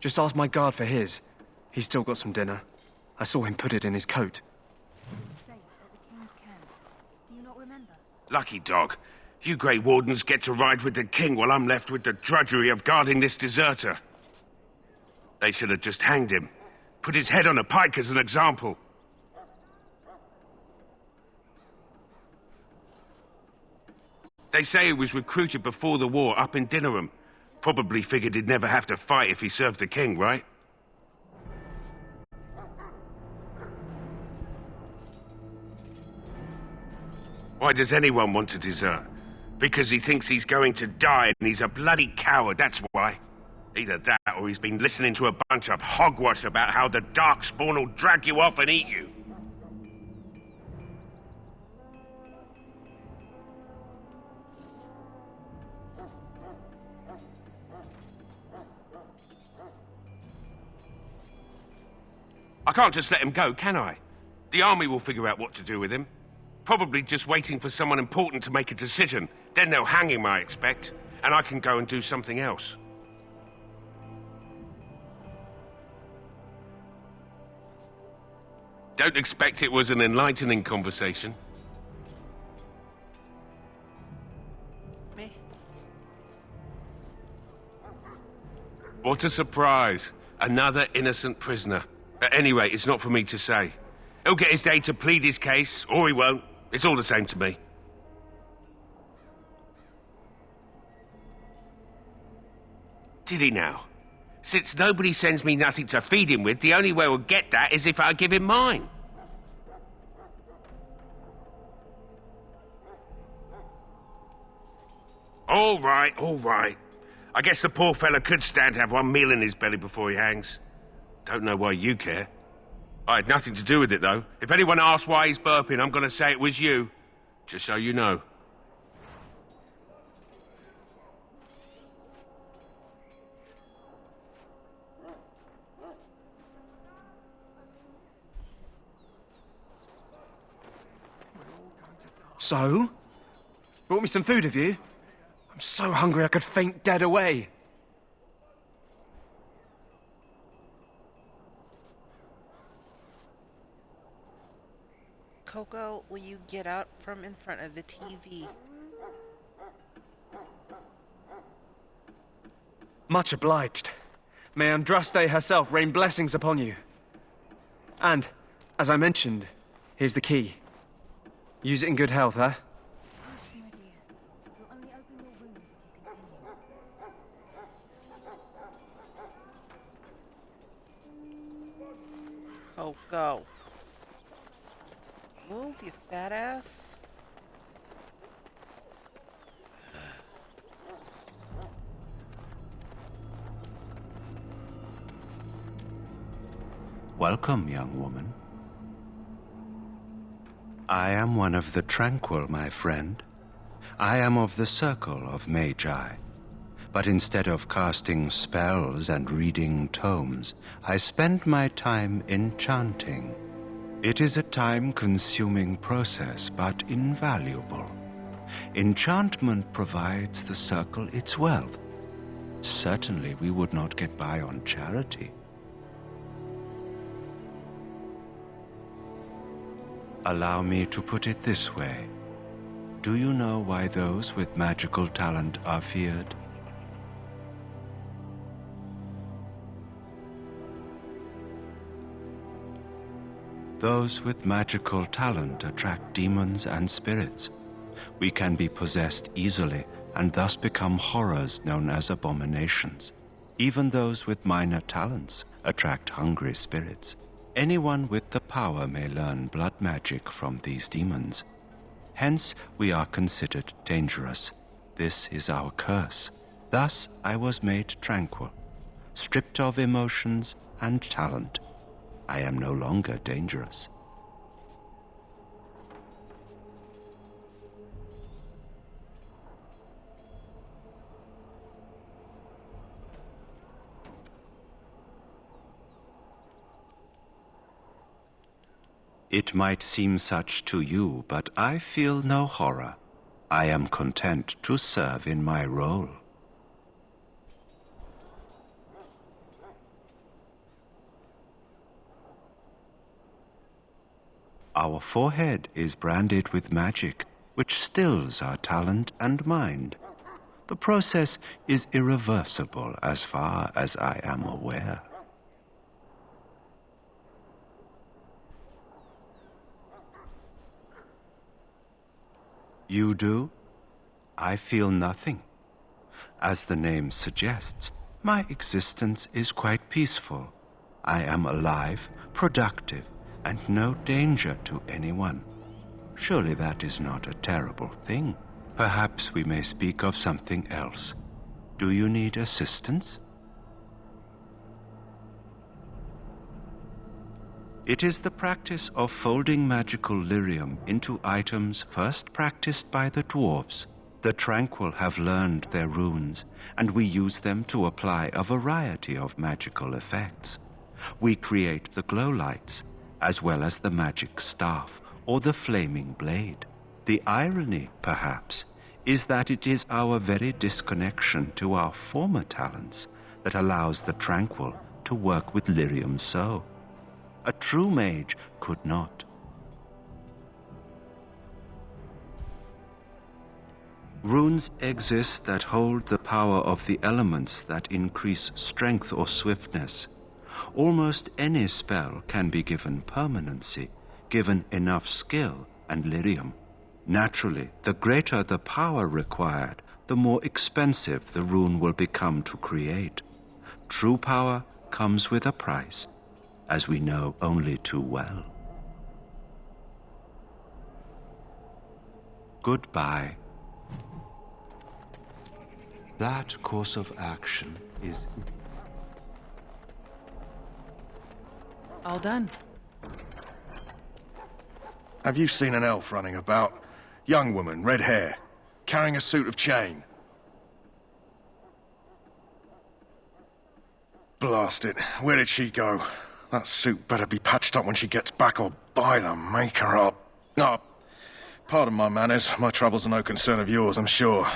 Just ask my guard for his. He's still got some dinner. I saw him put it in his coat. Lucky dog. You Grey Wardens get to ride with the king while I'm left with the drudgery of guarding this deserter. They should have just hanged him. Put his head on a pike as an example. They say he was recruited before the war up in Dinnerham. Probably figured he'd never have to fight if he served the king, right? Why does anyone want to desert? Because he thinks he's going to die and he's a bloody coward, that's why. Either that or he's been listening to a bunch of hogwash about how the Darkspawn will drag you off and eat you. I can't just let him go, can I? The army will figure out what to do with him. probably just waiting for someone important to make a decision. Then they'll hang him, I expect. And I can go and do something else. Don't expect it was an enlightening conversation. Me? What a surprise. Another innocent prisoner. At any rate, it's not for me to say. He'll get his day to plead his case, or he won't. It's all the same to me. Did he now? Since nobody sends me nothing to feed him with, the only way we'll get that is if I give him mine. All right, all right. I guess the poor fella could stand to have one meal in his belly before he hangs. Don't know why you care. I had nothing to do with it, though. If anyone asks why he's burping, I'm gonna say it was you. Just so you know. So? Brought me some food, have you? I'm so hungry I could faint dead away. Coco, will you get out from in front of the TV? Much obliged. May Andraste herself rain blessings upon you. And, as I mentioned, here's the key. Use it in good health, huh? Coco. Move, you fat ass. Welcome, young woman. I am one of the Tranquil, my friend. I am of the Circle of Magi. But instead of casting spells and reading tomes, I spend my time enchanting. It is a time-consuming process, but invaluable. Enchantment provides the Circle its wealth. Certainly we would not get by on charity. Allow me to put it this way. Do you know why those with magical talent are feared? Those with magical talent attract demons and spirits. We can be possessed easily and thus become horrors known as abominations. Even those with minor talents attract hungry spirits. Anyone with the power may learn blood magic from these demons. Hence, we are considered dangerous. This is our curse. Thus, I was made tranquil, stripped of emotions and talent. I am no longer dangerous. It might seem such to you, but I feel no horror. I am content to serve in my role. Our forehead is branded with magic, which stills our talent and mind. The process is irreversible as far as I am aware. You do? I feel nothing. As the name suggests, my existence is quite peaceful. I am alive, productive, and no danger to anyone. Surely that is not a terrible thing. Perhaps we may speak of something else. Do you need assistance? It is the practice of folding magical lyrium into items first practiced by the dwarves. The Tranquil have learned their runes, and we use them to apply a variety of magical effects. We create the glow lights, as well as the magic staff, or the flaming blade. The irony, perhaps, is that it is our very disconnection to our former talents that allows the Tranquil to work with lyrium so. A true mage could not. Runes exist that hold the power of the elements that increase strength or swiftness. Almost any spell can be given permanency, given enough skill and lyrium. Naturally, the greater the power required, the more expensive the rune will become to create. True power comes with a price, as we know only too well. Goodbye. That course of action is... All done. Have you seen an elf running about? Young woman, red hair, carrying a suit of chain. Blast it. Where did she go? That suit better be patched up when she gets back, or by the maker up. Pardon my manners. My troubles are no concern of yours, I'm sure.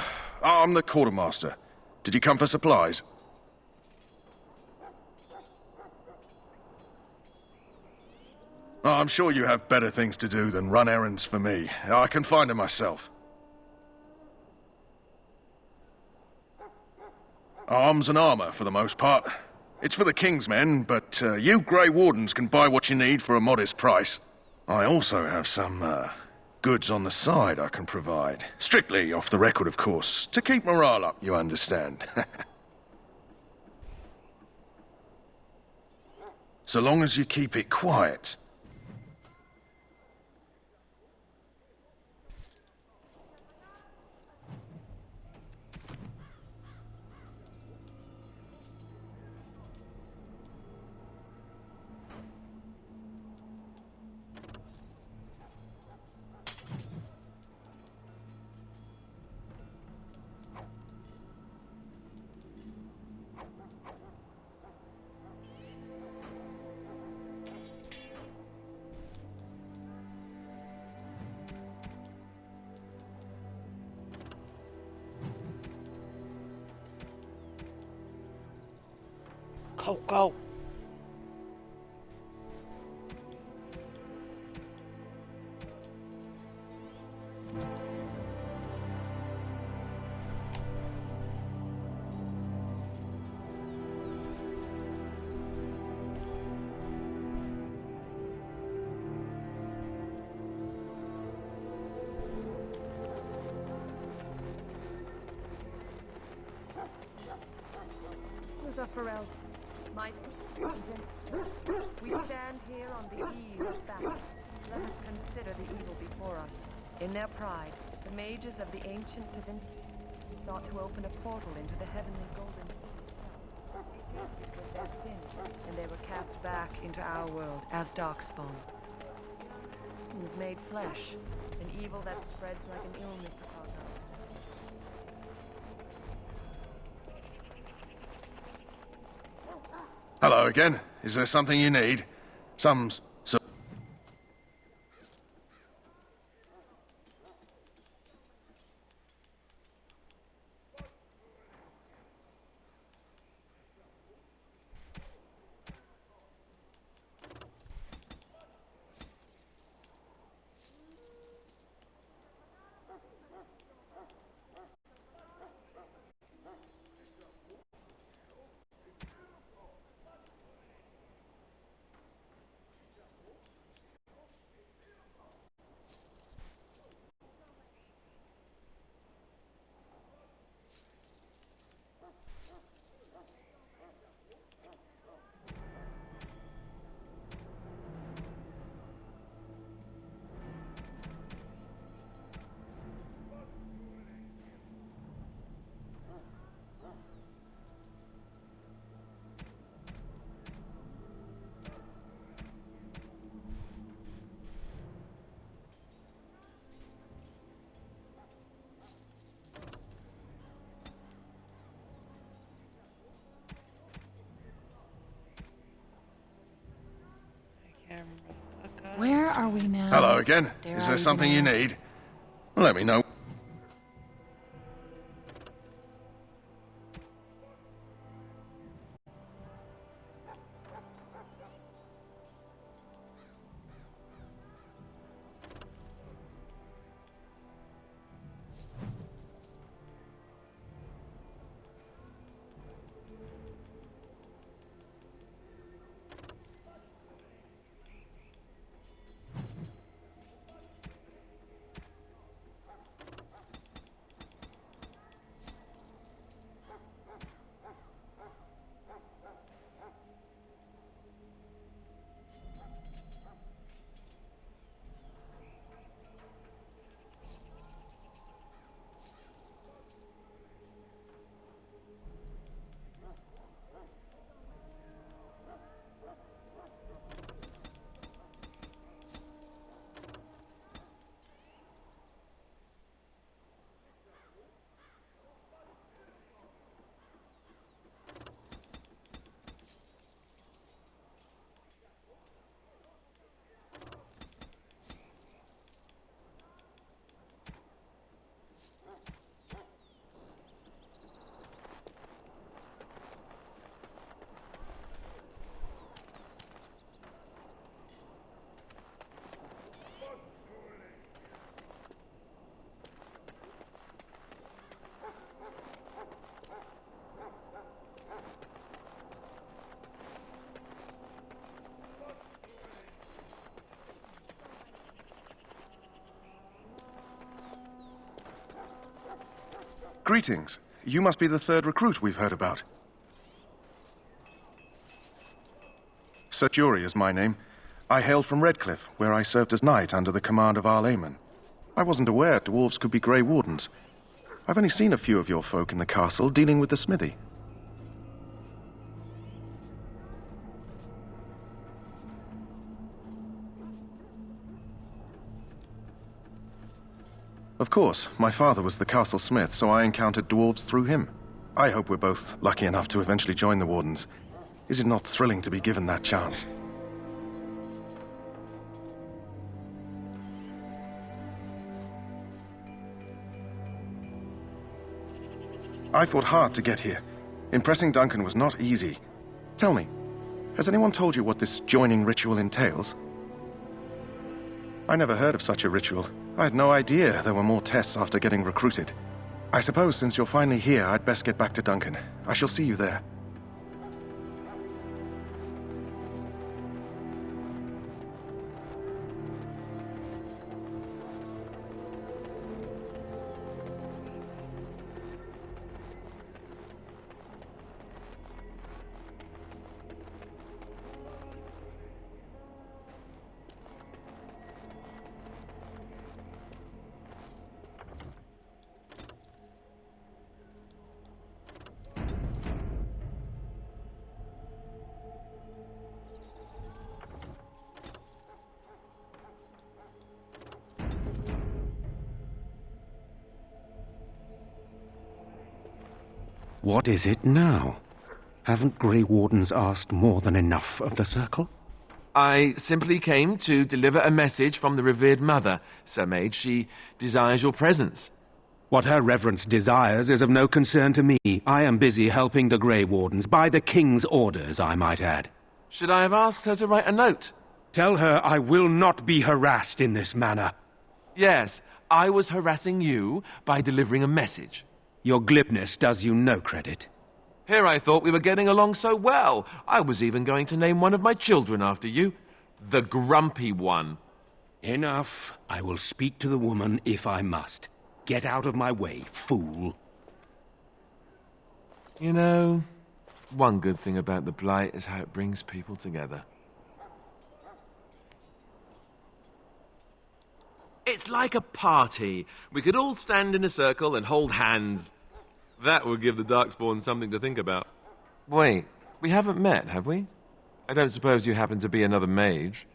I'm the quartermaster. Did you come for supplies? I'm sure you have better things to do than run errands for me. I can find them myself. Arms and armor, for the most part. It's for the King's men, but you Grey Wardens can buy what you need for a modest price. I also have some, goods on the side I can provide. Strictly off the record, of course. To keep morale up, you understand. So long as you keep it quiet. Go. Farrell, my we stand here on the eve of battle. Let us consider the evil before us. In their pride, the mages of the ancient divinity sought to open a portal into the heavenly golden city. With their sin, and they were cast back into our world as darkspawn. You've made flesh, an evil that spreads like an illness across our world. Hello again. Is there something you need? are we now? Hello again. Dare Is I there something you even ask? need? Let me know. Greetings. You must be the third recruit we've heard about. Sir Jury is my name. I hail from Redcliffe, where I served as knight under the command of Arl Eamon. I wasn't aware dwarves could be Grey Wardens. I've only seen a few of your folk in the castle dealing with the smithy. Of course, my father was the castle smith, so I encountered dwarves through him. I hope we're both lucky enough to eventually join the Wardens. Is it not thrilling to be given that chance? I fought hard to get here. Impressing Duncan was not easy. Tell me, has anyone told you what this joining ritual entails? I never heard of such a ritual. I had no idea there were more tests after getting recruited. I suppose since you're finally here, I'd best get back to Duncan. I shall see you there. What is it now? Haven't Grey Wardens asked more than enough of the Circle? I simply came to deliver a message from the revered mother, Sir Mage. She desires your presence. What her reverence desires is of no concern to me. I am busy helping the Grey Wardens, by the King's orders, I might add. Should I have asked her to write a note? Tell her I will not be harassed in this manner. Yes, I was harassing you by delivering a message. Your glibness does you no credit. Here I thought we were getting along so well. I was even going to name one of my children after you. The Grumpy One. Enough. I will speak to the woman if I must. Get out of my way, fool. You know, one good thing about the Blight is how it brings people together. It's like a party. We could all stand in a circle and hold hands. That would give the Darkspawn something to think about. Wait, we haven't met, have we? I don't suppose you happen to be another mage.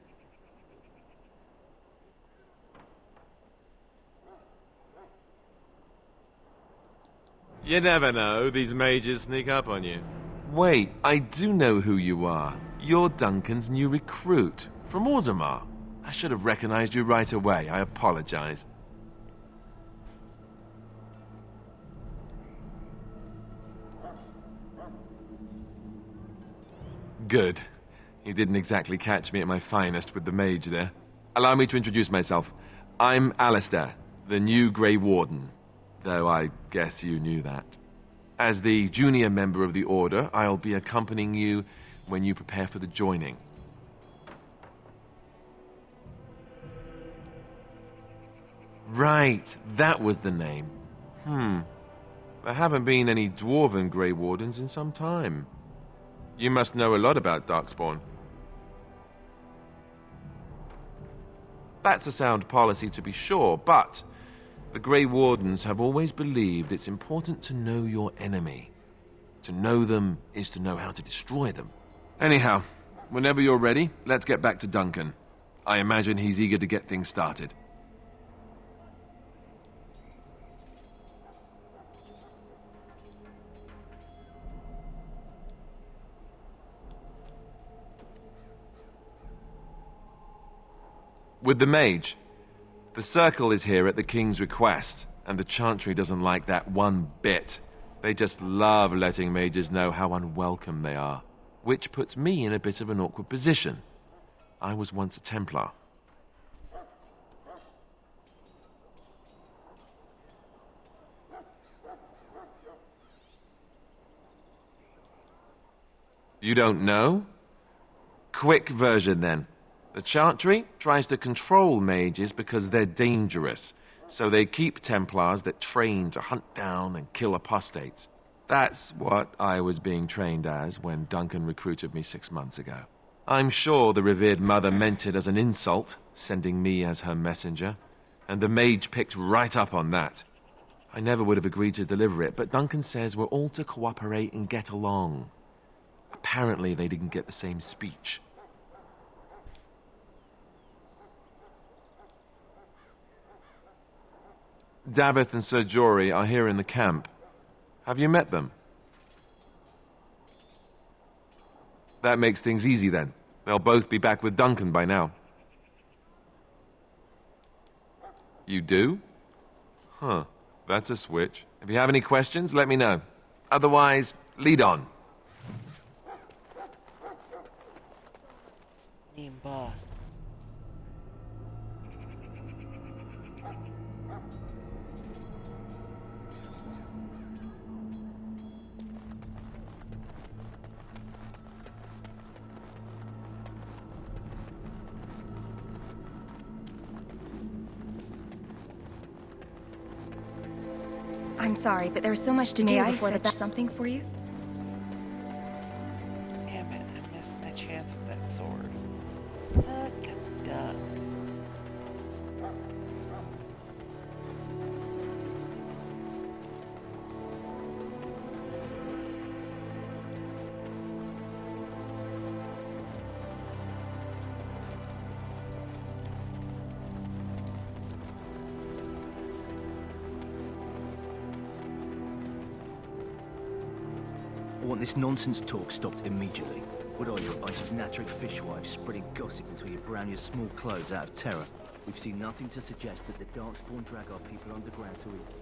You never know, these mages sneak up on you. Wait, I do know who you are. You're Duncan's new recruit, from Orzammar. I should have recognized you right away. I apologize. Good. You didn't exactly catch me at my finest with the mage there. Allow me to introduce myself. I'm Alistair, the new Grey Warden. Though I guess you knew that. As the junior member of the Order, I'll be accompanying you when you prepare for the joining. Right, that was the name. There haven't been any Dwarven Grey Wardens in some time. You must know a lot about Darkspawn. That's a sound policy to be sure, but the Grey Wardens have always believed it's important to know your enemy. To know them is to know how to destroy them. Anyhow, whenever you're ready, let's get back to Duncan. I imagine he's eager to get things started. With the mage, the circle is here at the king's request, and the chantry doesn't like that one bit. They just love letting mages know how unwelcome they are, which puts me in a bit of an awkward position. I was once a Templar. You don't know? Quick version then. The Chantry tries to control mages because they're dangerous, so they keep Templars that train to hunt down and kill apostates. That's what I was being trained as when Duncan recruited me 6 months ago. I'm sure the revered mother meant it as an insult, sending me as her messenger, and the mage picked right up on that. I never would have agreed to deliver it, but Duncan says we're all to cooperate and get along. Apparently they didn't get the same speech. Davith and Sir Jory are here in the camp. Have you met them? That makes things easy then. They'll both be back with Duncan by now. You do? Huh. That's a switch. If you have any questions, let me know. Otherwise, lead on. Nimba. I'm sorry, but there's so much to do before the something for you? Damn it, I missed my chance with that sword. Fuck a duck. I want this nonsense talk stopped immediately. What are you, a bunch of Natric fishwives spreading gossip until you brown your small clothes out of terror? We've seen nothing to suggest that the Darkspawn drag our people underground to eat.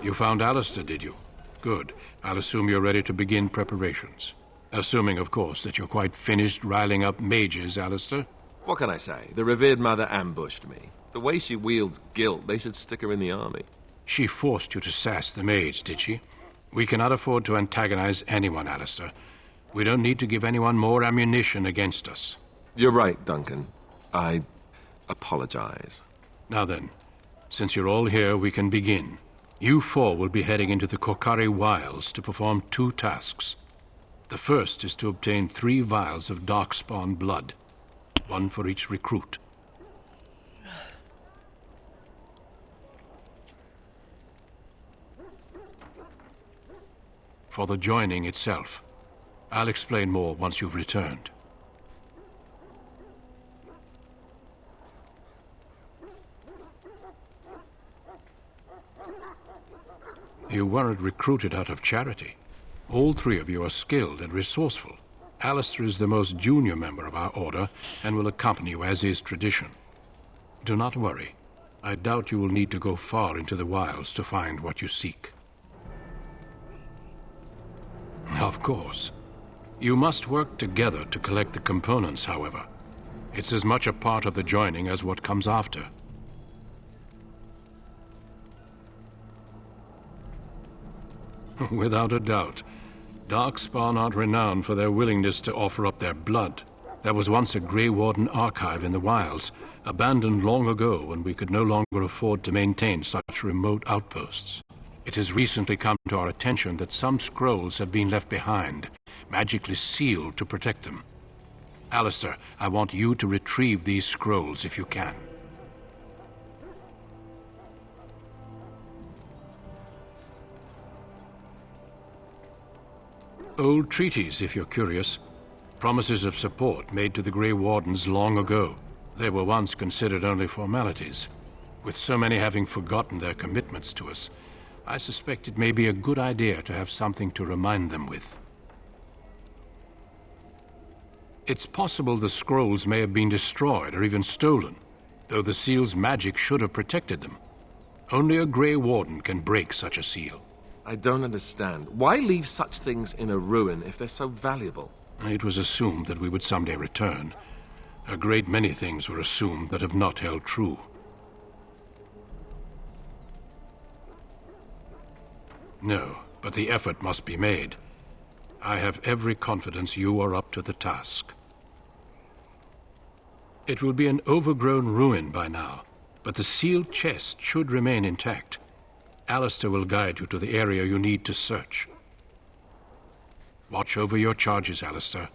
You found Alistair, did you? Good. I'll assume you're ready to begin preparations. Assuming, of course, that you're quite finished riling up mages, Alistair. What can I say? The revered mother ambushed me. The way she wields guilt, they should stick her in the army. She forced you to sass the mage, did she? We cannot afford to antagonize anyone, Alistair. We don't need to give anyone more ammunition against us. You're right, Duncan. I apologize. Now then, since you're all here, we can begin. You four will be heading into the Kokari Wilds to perform 2 tasks. The first is to obtain 3 vials of Darkspawn blood, 1 for each recruit. for the joining itself. I'll explain more once you've returned. You weren't recruited out of charity. All three of you are skilled and resourceful. Alistair is the most junior member of our order and will accompany you as is tradition. Do not worry. I doubt you will need to go far into the wilds to find what you seek. Of course. You must work together to collect the components, however. It's as much a part of the joining as what comes after. Without a doubt. Darkspawn aren't renowned for their willingness to offer up their blood. There was once a Grey Warden archive in the wilds, abandoned long ago when we could no longer afford to maintain such remote outposts. It has recently come to our attention that some scrolls have been left behind, magically sealed to protect them. Alistair, I want you to retrieve these scrolls if you can. Old treaties, if you're curious. Promises of support made to the Grey Wardens long ago. They were once considered only formalities. With so many having forgotten their commitments to us, I suspect it may be a good idea to have something to remind them with. It's possible the scrolls may have been destroyed or even stolen, though the seal's magic should have protected them. Only a Grey Warden can break such a seal. I don't understand. Why leave such things in a ruin if they're so valuable? It was assumed that we would someday return. A great many things were assumed that have not held true. No, but the effort must be made. I have every confidence you are up to the task. It will be an overgrown ruin by now, but the sealed chest should remain intact. Alistair will guide you to the area you need to search. Watch over your charges, Alistair.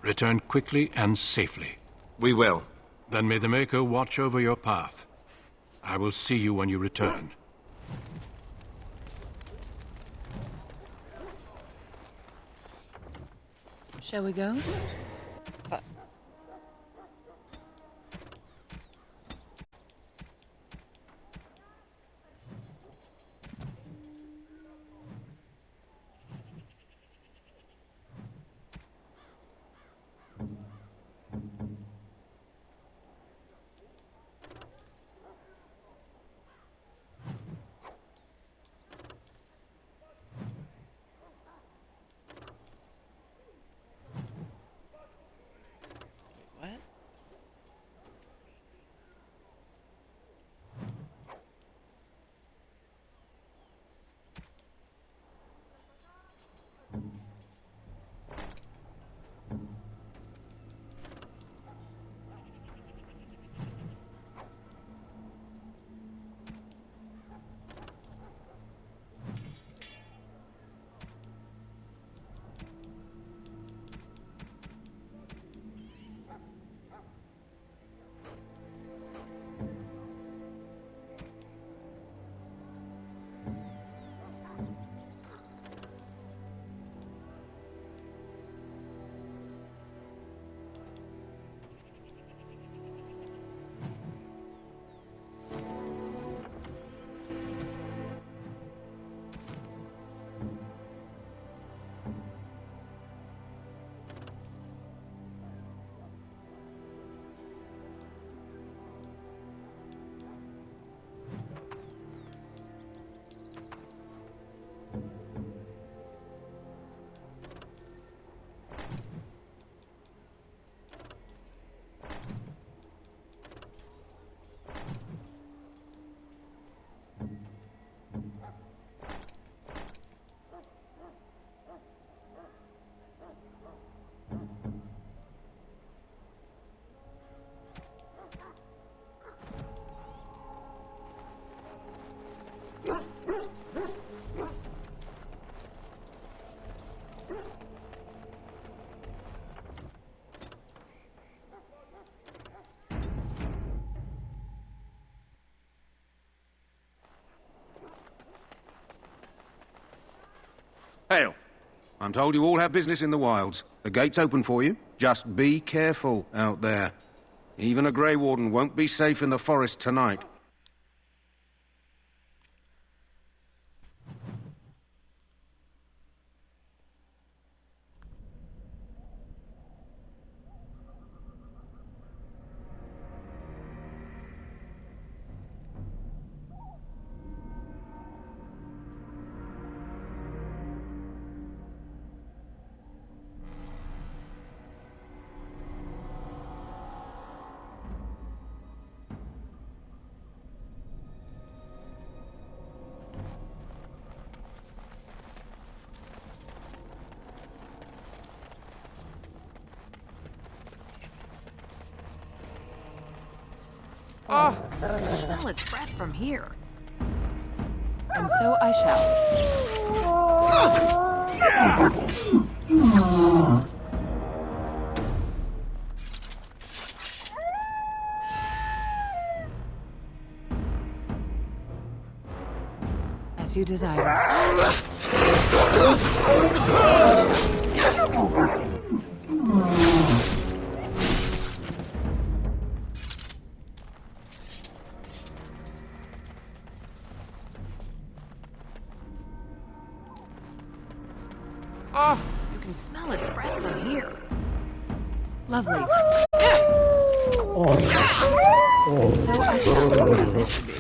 Return quickly and safely. We will. Then may the Maker watch over your path. I will see you when you return. Shall we go? Hail. I'm told you all have business in the wilds. The gate's open for you. Just be careful out there. Even a Grey Warden won't be safe in the forest tonight. Oh, I can smell its breath from here. And so I shall. As you desire. Oh, you can smell its breath from here. Lovely. And so I shall. This should be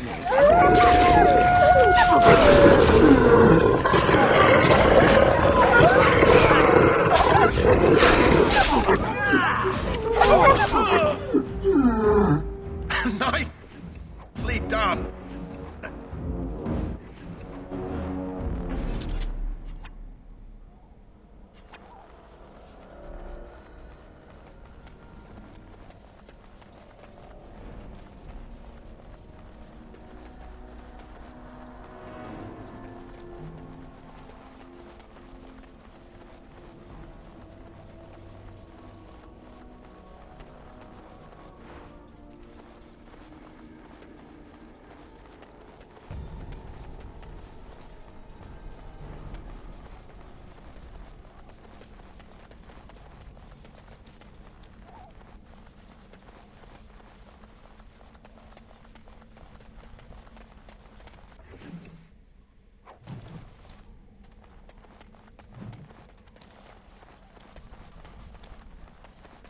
Nicely done.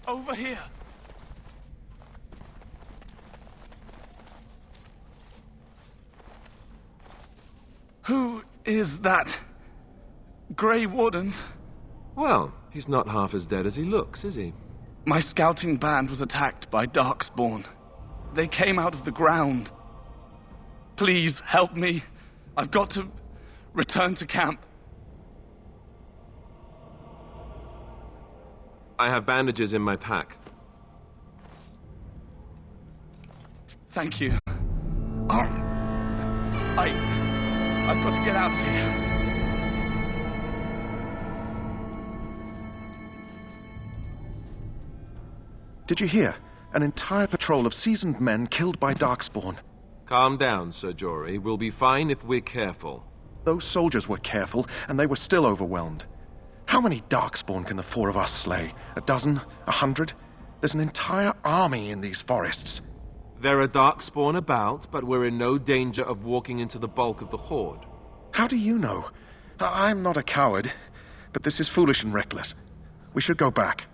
Over here. Who is that? Grey Wardens? Well, he's not half as dead as he looks, is he? My scouting band was attacked by Darkspawn. They came out of the ground. Please help me. I've got to return to camp. I have bandages in my pack. Thank you. I've got to get out of here. Did you hear? An entire patrol of seasoned men killed by Darkspawn. Calm down, Sir Jory. We'll be fine if we're careful. Those soldiers were careful, and they were still overwhelmed. How many Darkspawn can the four of us slay? A dozen? 100? There's an entire army in these forests. There are Darkspawn about, but we're in no danger of walking into the bulk of the Horde. How do you know? I'm not a coward, but this is foolish and reckless. We should go back.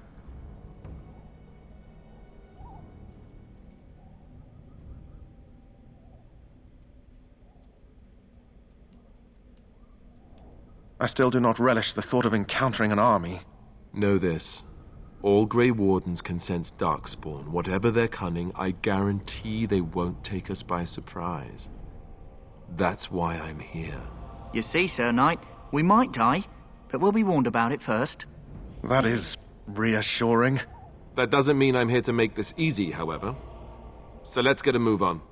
I still do not relish the thought of encountering an army. Know this. All Grey Wardens can sense Darkspawn. Whatever their cunning, I guarantee they won't take us by surprise. That's why I'm here. You see, Sir Knight, we might die, but we'll be warned about it first. That is reassuring. That doesn't mean I'm here to make this easy, however. So let's get a move on.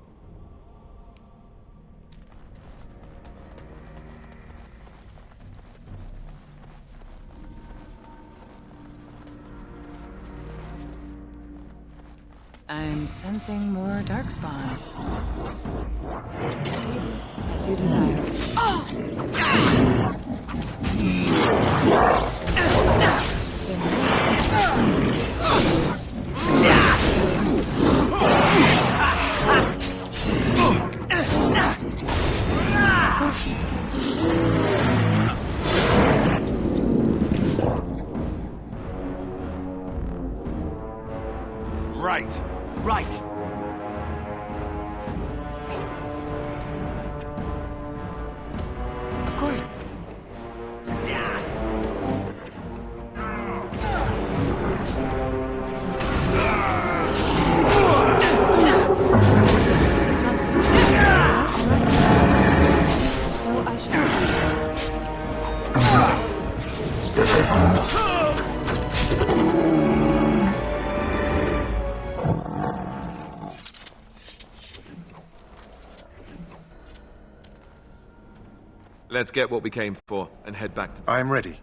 I'm sensing more darkspawn. As you desire. Right. Right. Of course. So I shall. Let's get what we came for and head back to... I am ready.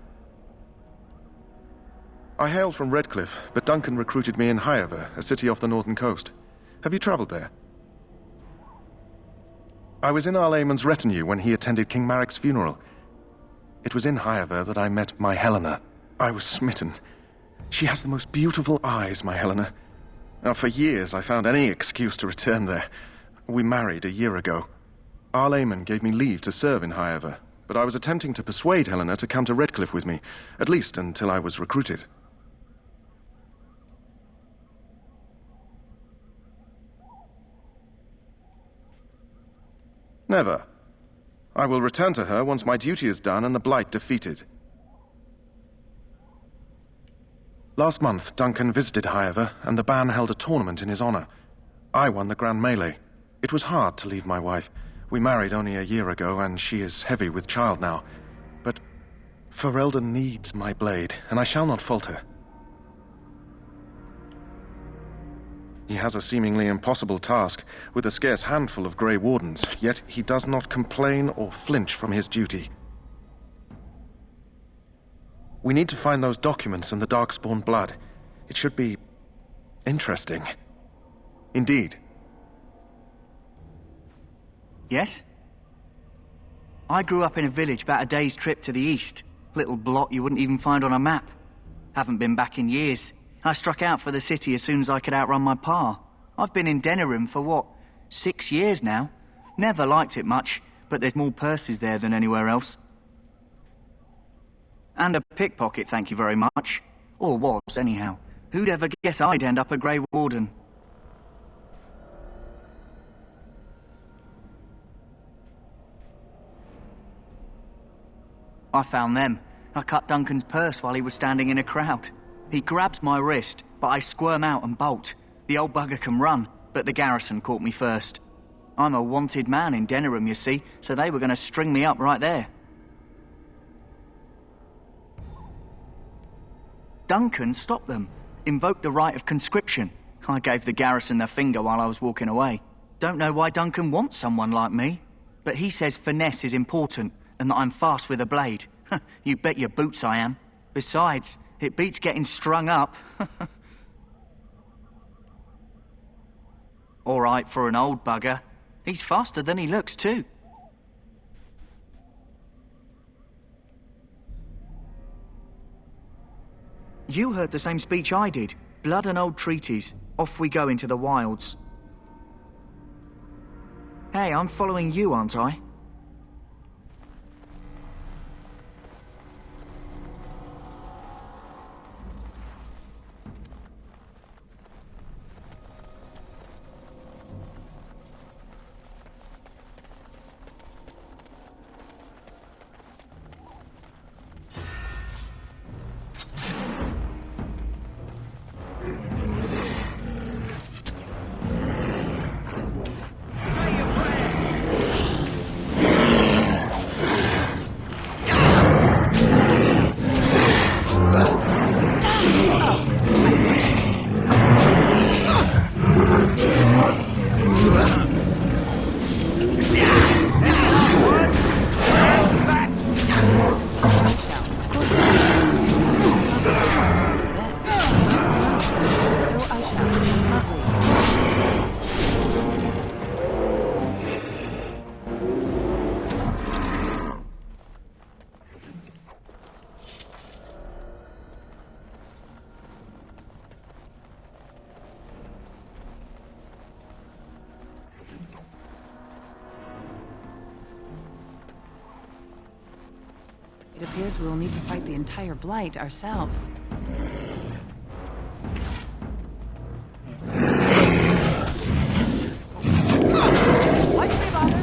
I hail from Redcliffe, but Duncan recruited me in Highever, a city off the northern coast. Have you travelled there? I was in Arlayman's retinue when he attended King Maric's funeral. It was in Highever that I met my Helena. I was smitten. She has the most beautiful eyes, my Helena. Now, for years I found any excuse to return there. We married a year ago. Arlayman gave me leave to serve in Highever, but I was attempting to persuade Helena to come to Redcliffe with me, at least until I was recruited. Never. I will return to her once my duty is done and the Blight defeated. Last month, Duncan visited Highever, and the Ban held a tournament in his honor. I won the Grand Melee. It was hard to leave my wife. We married only a year ago, and she is heavy with child now. But Ferelden needs my blade, and I shall not falter. He has a seemingly impossible task, with a scarce handful of Grey Wardens, yet he does not complain or flinch from his duty. We need to find those documents and the Darkspawn blood. It should be interesting. Indeed. Yes? I grew up in a village about a day's trip to the east. Little blot you wouldn't even find on a map. Haven't been back in years. I struck out for the city as soon as I could outrun my pa. I've been in Denerim for, what, 6 years now? Never liked it much, but there's more purses there than anywhere else. And a pickpocket, thank you very much. Or was, anyhow. Who'd ever guess I'd end up a Grey Warden? I found them. I cut Duncan's purse while he was standing in a crowd. He grabs my wrist, but I squirm out and bolt. The old bugger can run, but the garrison caught me first. I'm a wanted man in Denerim, you see, so they were going to string me up right there. Duncan stopped them, invoked the right of conscription. I gave the garrison the finger while I was walking away. Don't know why Duncan wants someone like me, but he says finesse is important and that I'm fast with a blade. You bet your boots I am. Besides, it beats getting strung up. All right for an old bugger. He's faster than he looks, too. You heard the same speech I did. Blood and old treaties. Off we go into the wilds. Hey, I'm following you, aren't I? It appears we will need to fight the entire blight ourselves. Why did they bother?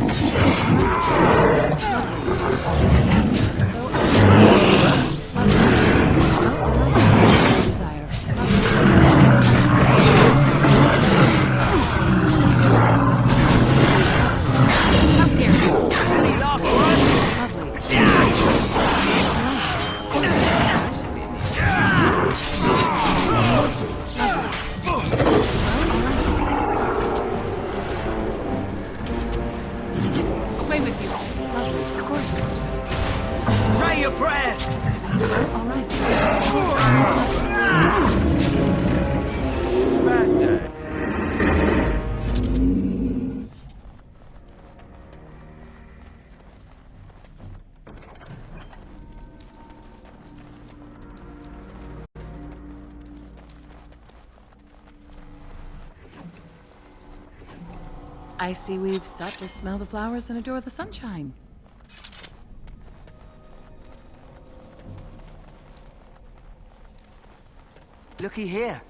Away with you. Lovely, of course. Say your prayers! All right. Bad day. I see we've stopped to smell the flowers and adore the sunshine. Looky here.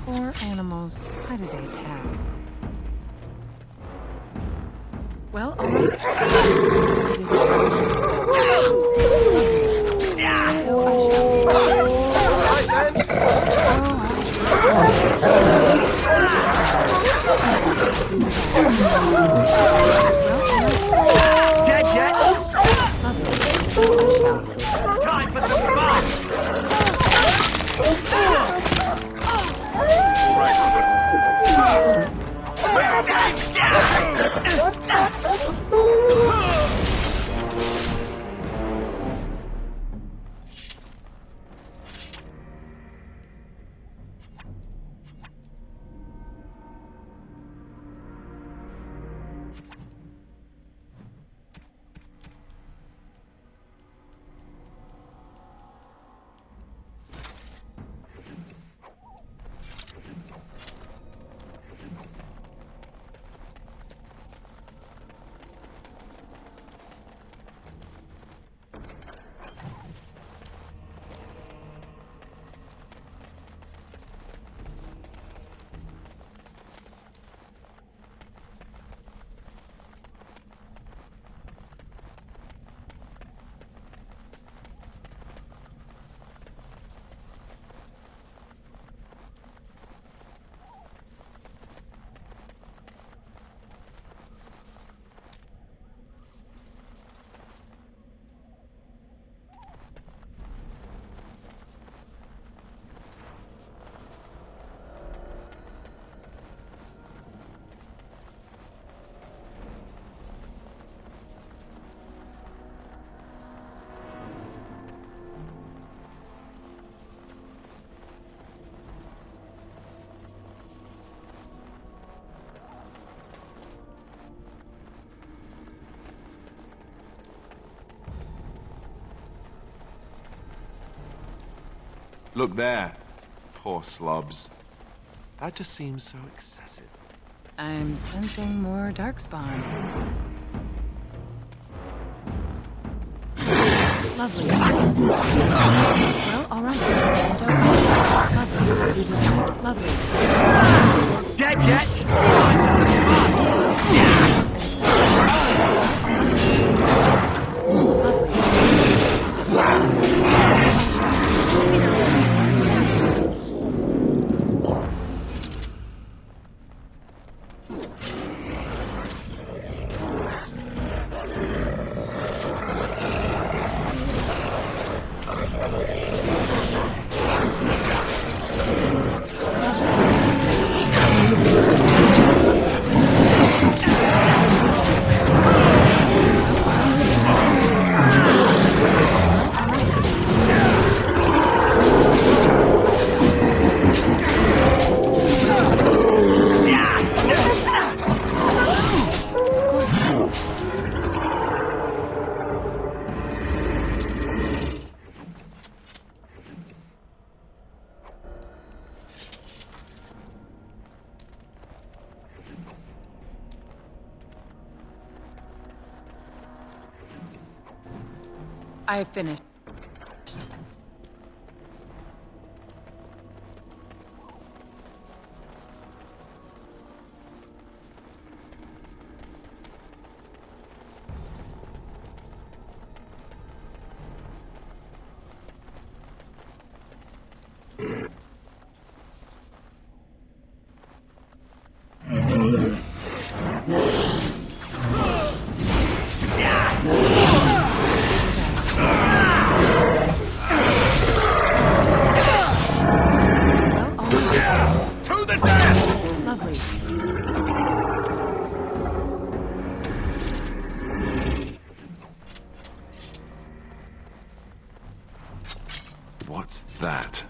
Poor animals. Why do they attack? Well, all right. So I shall. Dead yet? Time for some fun! Look there. Poor slobs. That just seems so excessive. I'm sensing more darkspawn. Lovely. Well, all right. So lovely. You decide. Lovely. Dead yet? I have finished. What's that?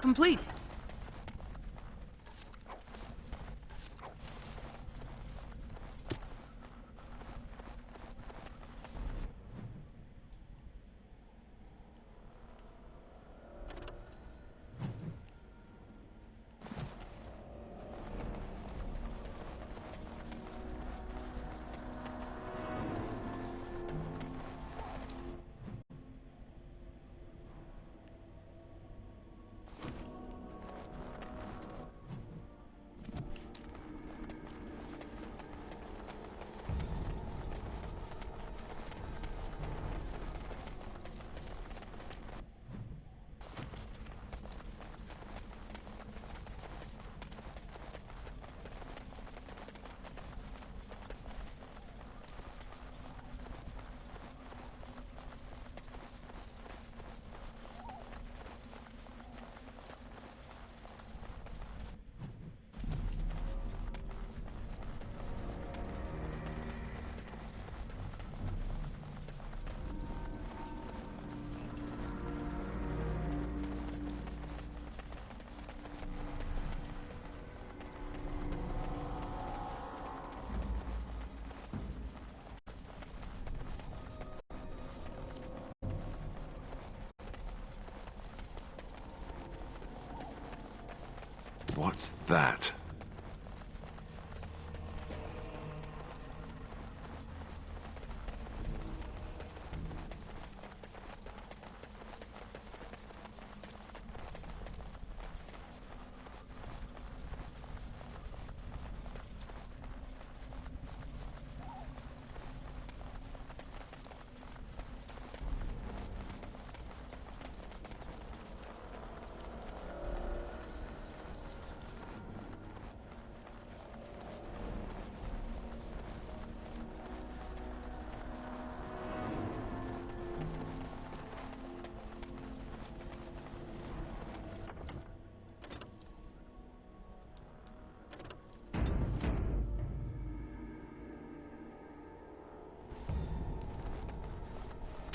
Complete. What's that?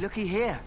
Looky here.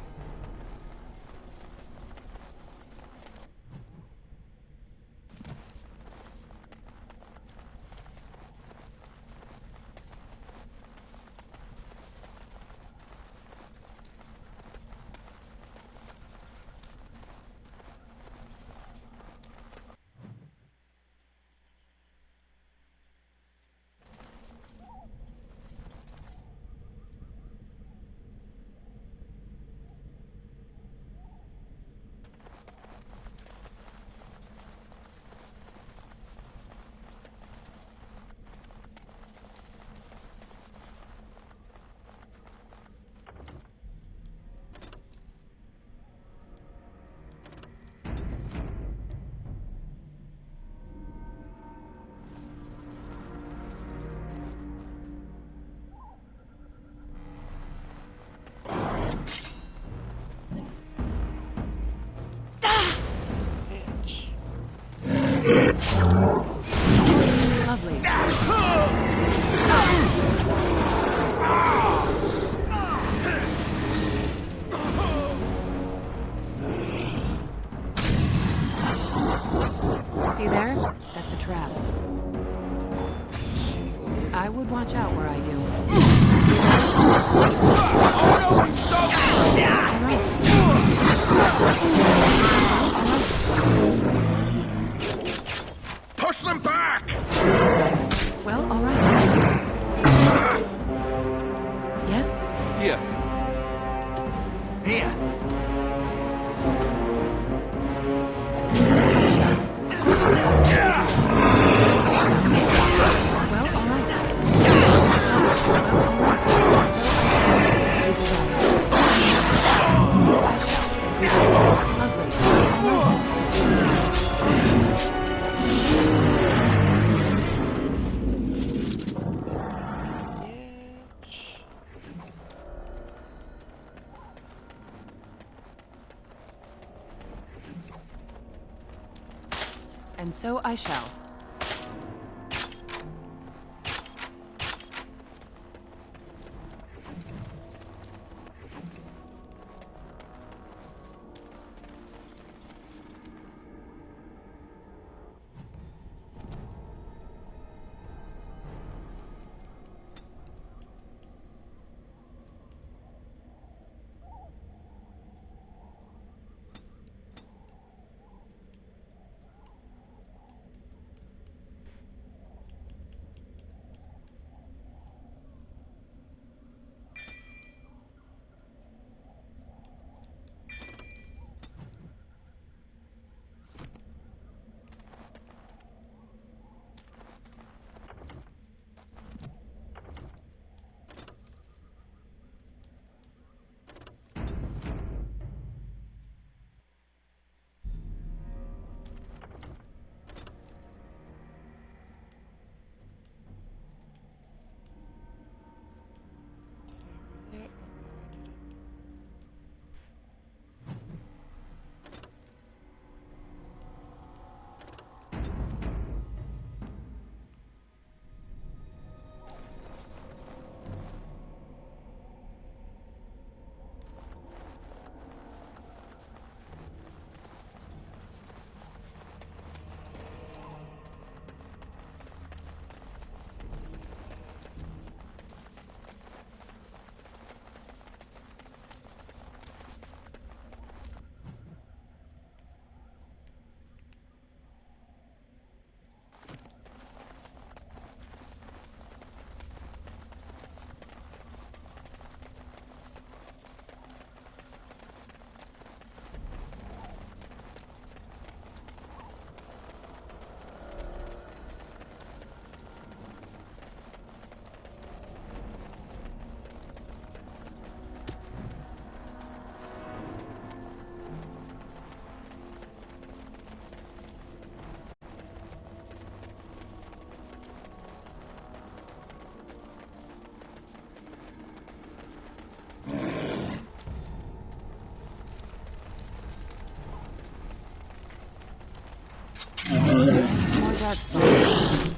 Lovely. See there? That's a trap. I would watch out where I do. Push them back! Well, all right. Yes? Here. Here. Well, all right. And so I shall.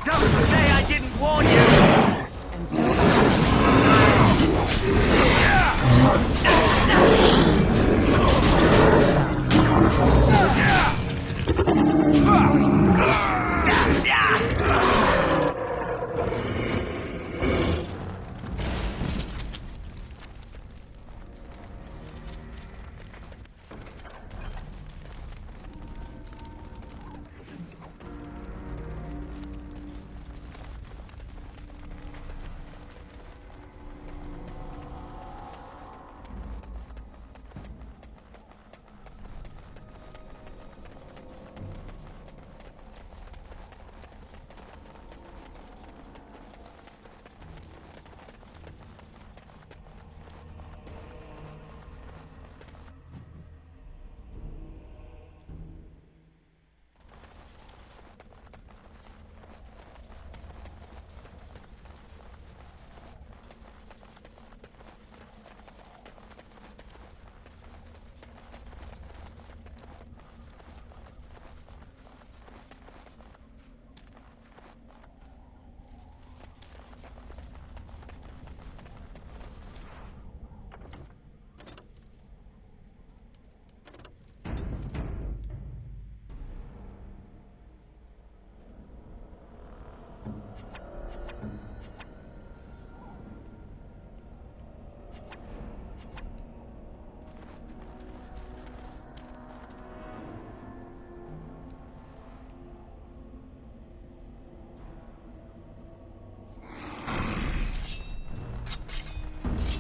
Don't say I didn't warn you! And so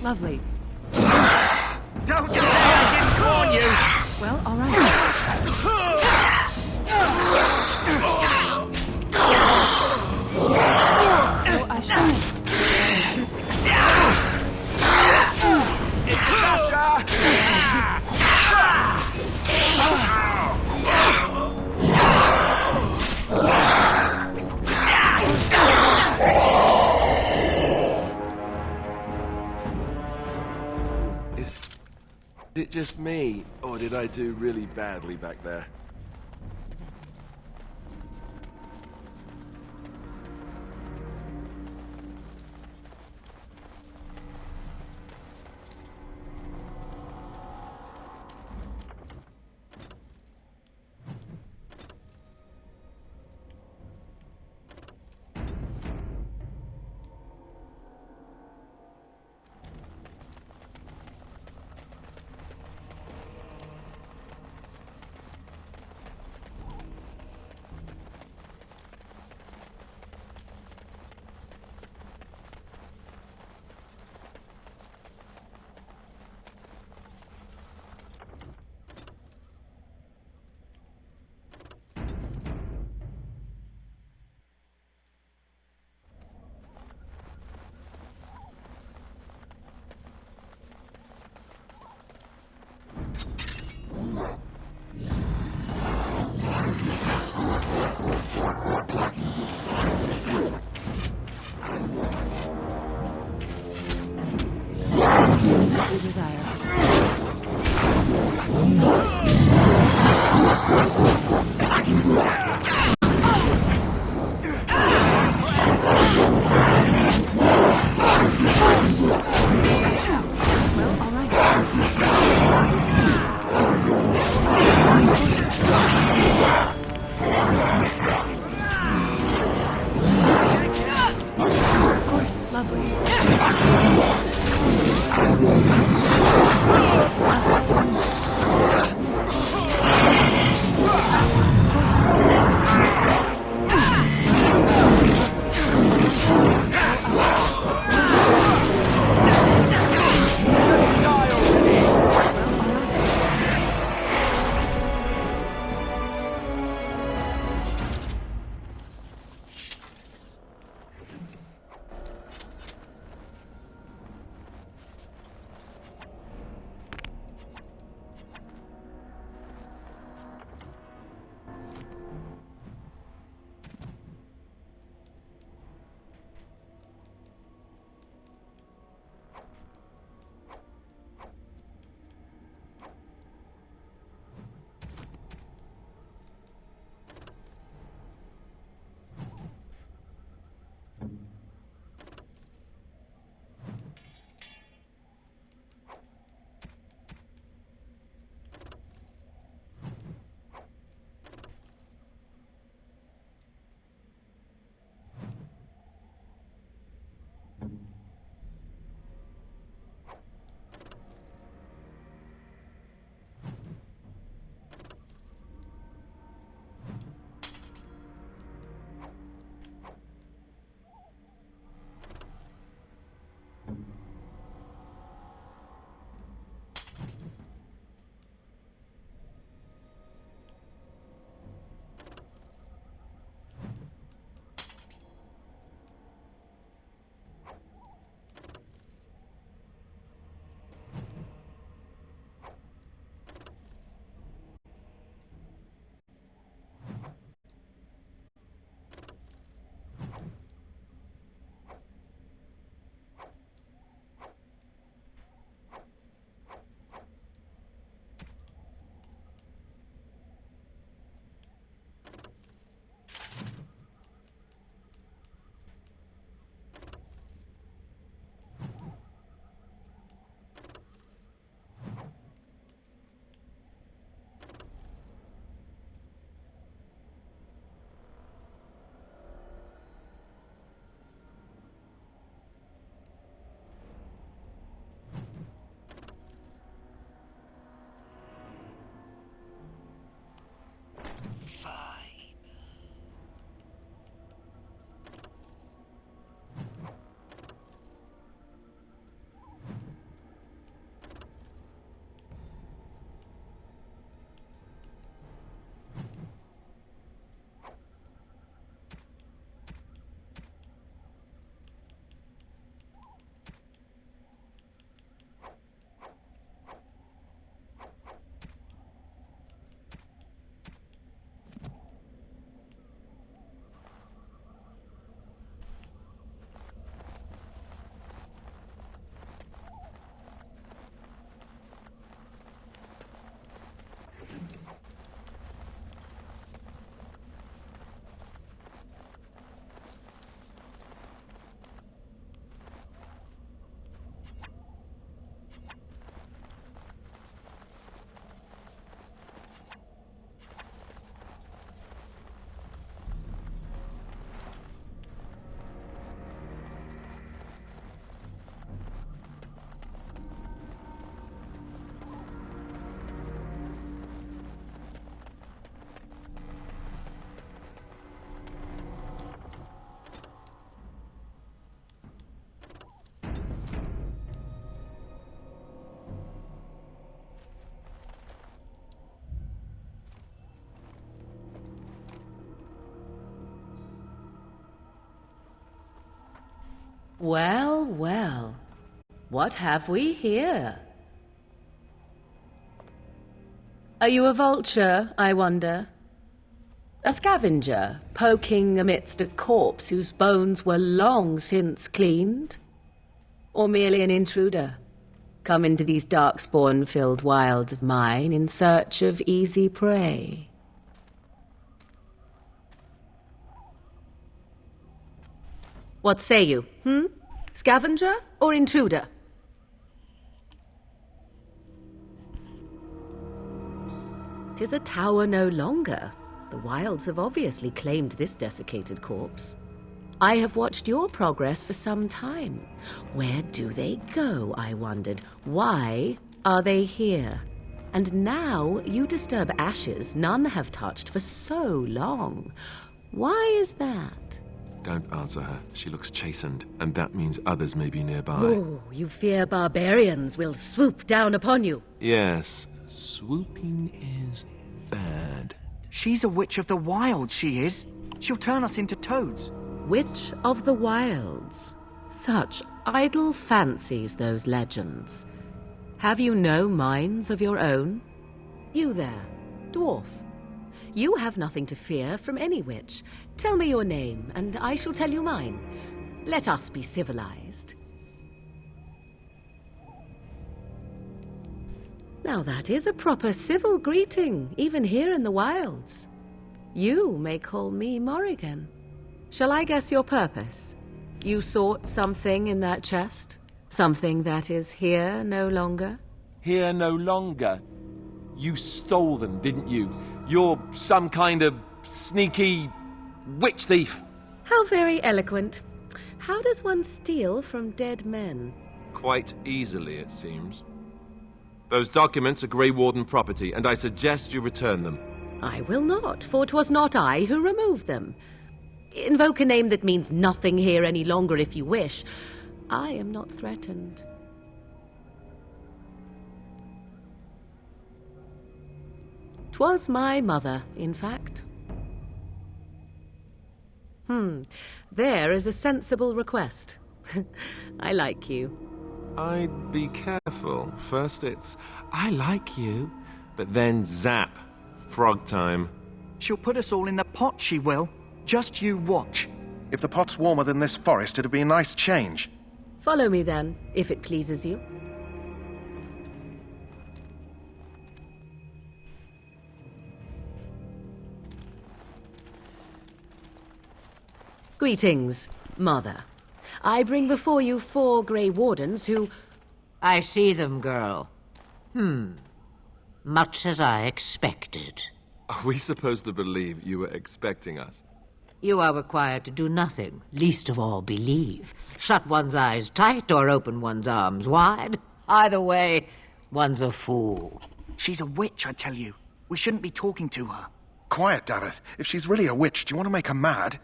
Lovely. Don't say I didn't warn you! Well, all right. So I shall. It's Sasha! Is it just me, or did I do really badly back there? As you desire. Well, all right. Of course, lovely. Well, well. What have we here? Are you a vulture, I wonder? A scavenger, poking amidst a corpse whose bones were long since cleaned? Or merely an intruder, come into these darkspawn-filled wilds of mine in search of easy prey? What say you, Scavenger or intruder? 'Tis a tower no longer. The wilds have obviously claimed this desiccated corpse. I have watched your progress for some time. Where do they go, I wondered? Why are they here? And now you disturb ashes none have touched for so long. Why is that? Don't answer her. She looks chastened, and that means others may be nearby. Oh, you fear barbarians will swoop down upon you. Yes, swooping is bad. She's a witch of the wilds, she is. She'll turn us into toads. Witch of the wilds. Such idle fancies, those legends. Have you no minds of your own? You there, dwarf. You have nothing to fear from any witch. Tell me your name, and I shall tell you mine. Let us be civilized. Now that is a proper civil greeting, even here in the wilds. You may call me Morrigan. Shall I guess your purpose? You sought something in that chest? Something that is here no longer? Here no longer? You stole them, didn't you? You're some kind of sneaky witch thief. How very eloquent. How does one steal from dead men? Quite easily, it seems. Those documents are Grey Warden property, and I suggest you return them. I will not, for 'twas not I who removed them. Invoke a name that means nothing here any longer if you wish. I am not threatened. 'Twas my mother, in fact. There is a sensible request. I like you. I'd be careful. First it's, I like you, but then zap. Frog time. She'll put us all in the pot, she will. Just you watch. If the pot's warmer than this forest, it'd be a nice change. Follow me then, if it pleases you. Greetings, Mother. I bring before you 4 Grey Wardens who... I see them, girl. Much as I expected. Are we supposed to believe you were expecting us? You are required to do nothing, least of all believe. Shut one's eyes tight or open one's arms wide. Either way, one's a fool. She's a witch, I tell you. We shouldn't be talking to her. Quiet, Dareth. If she's really a witch, do you want to make her mad?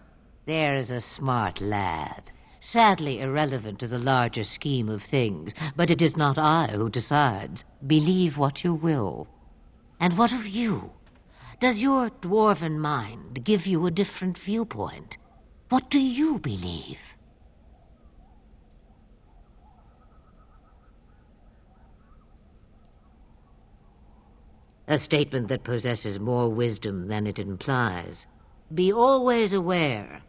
There is a smart lad. Sadly irrelevant to the larger scheme of things, but it is not I who decides. Believe what you will. And what of you? Does your dwarven mind give you a different viewpoint? What do you believe? A statement that possesses more wisdom than it implies. Be always aware.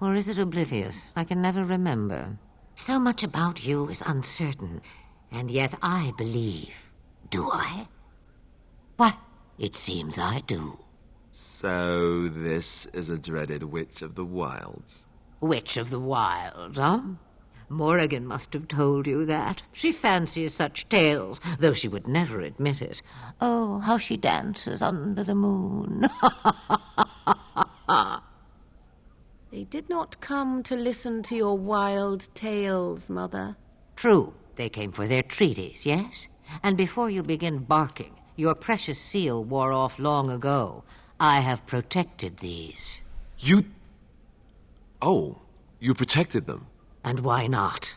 Or is it oblivious? I can never remember. So much about you is uncertain, and yet I believe. Do I? Why, it seems I do. So this is a dreaded Witch of the Wilds. Witch of the Wild, huh? Morrigan must have told you that. She fancies such tales, though she would never admit it. Oh, how she dances under the moon. They did not come to listen to your wild tales, Mother. True, they came for their treaties, yes? And before you begin barking, your precious seal wore off long ago. I have protected these. You... Oh, you protected them? And why not?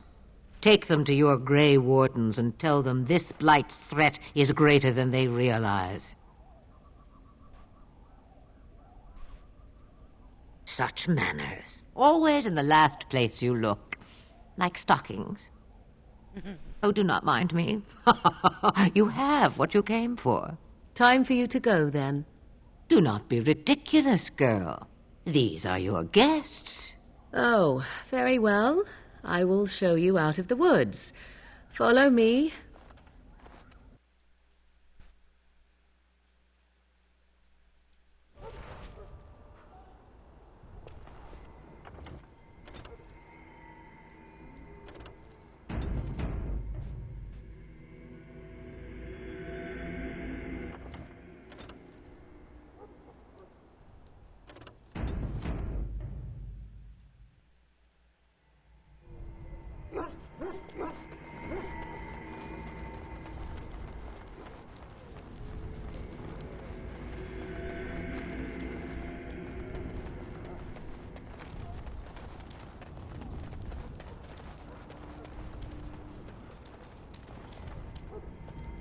Take them to your Grey Wardens and tell them this blight's threat is greater than they realize. Such manners. Always in the last place you look. Like stockings? Oh, do not mind me. You have what you came for. Time for you to go, then. Do not be ridiculous, girl. These are your guests. Oh, very well. I will show you out of the woods. Follow me.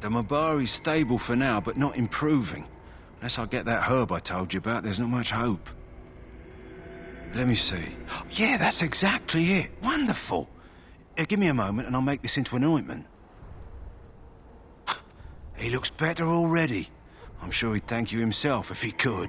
The Mabari's stable for now, but not improving. Unless I get that herb I told you about, there's not much hope. Let me see. Yeah, that's exactly it. Wonderful. Give me a moment and I'll make this into an ointment. He looks better already. I'm sure he'd thank you himself if he could.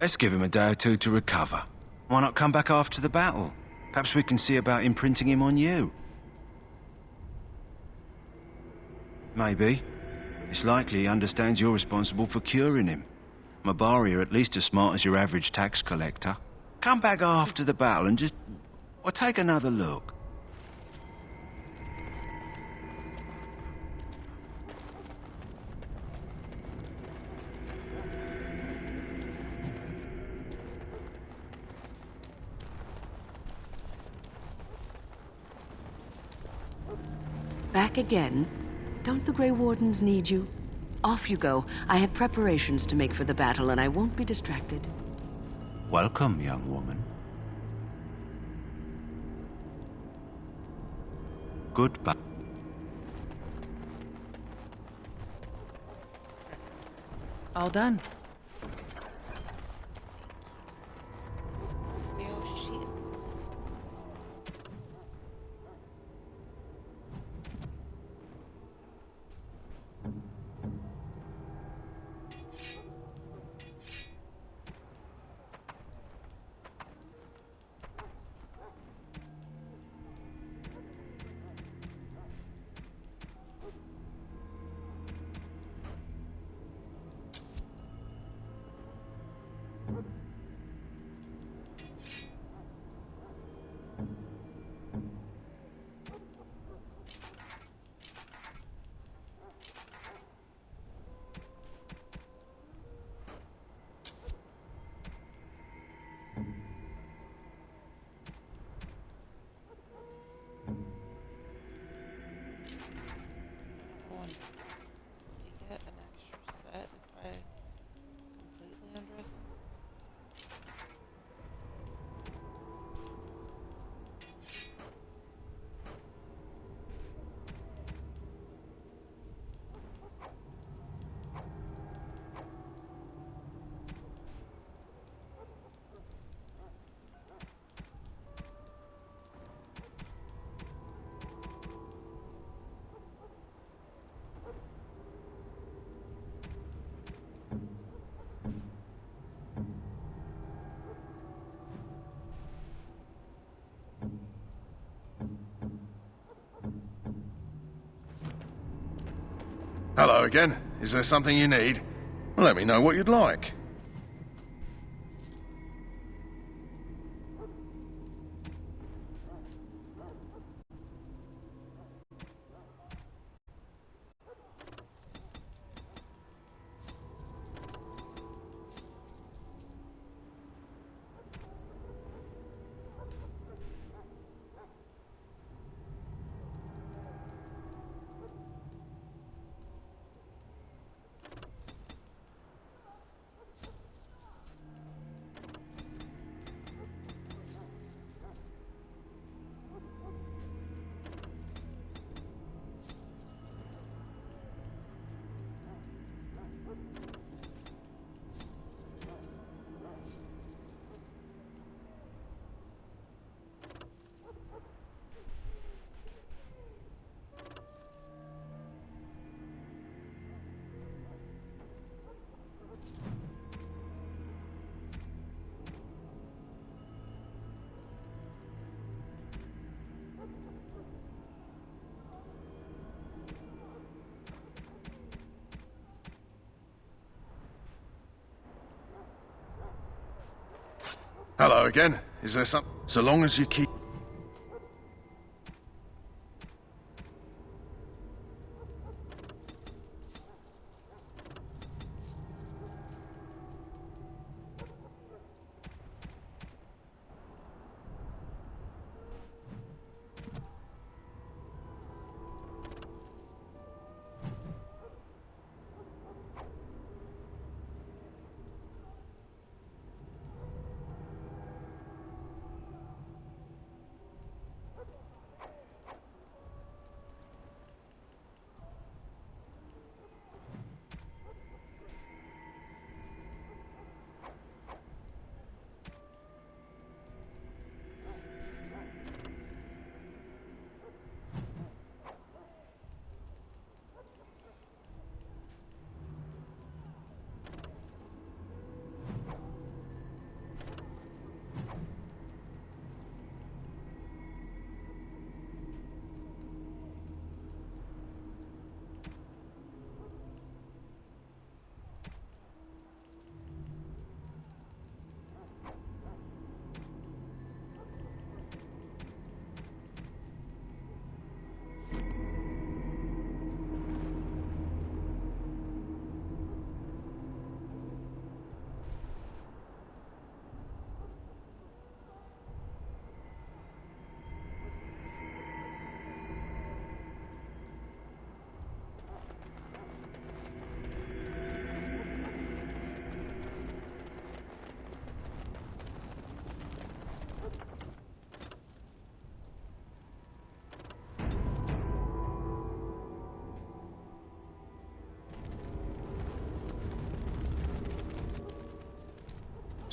Let's give him a day or two to recover. Why not come back after the battle? Perhaps we can see about imprinting him on you. Maybe. It's likely he understands you're responsible for curing him. Mabari are at least as smart as your average tax collector. Come back after the battle and just... well, take another look. Back again? Don't the Grey Wardens need you? Off you go. I have preparations to make for the battle, and I won't be distracted. Welcome, young woman. Goodbye. All done. Hello again. Is there something you need? Let me know what you'd like. Hello again. Is there some... So long as you keep...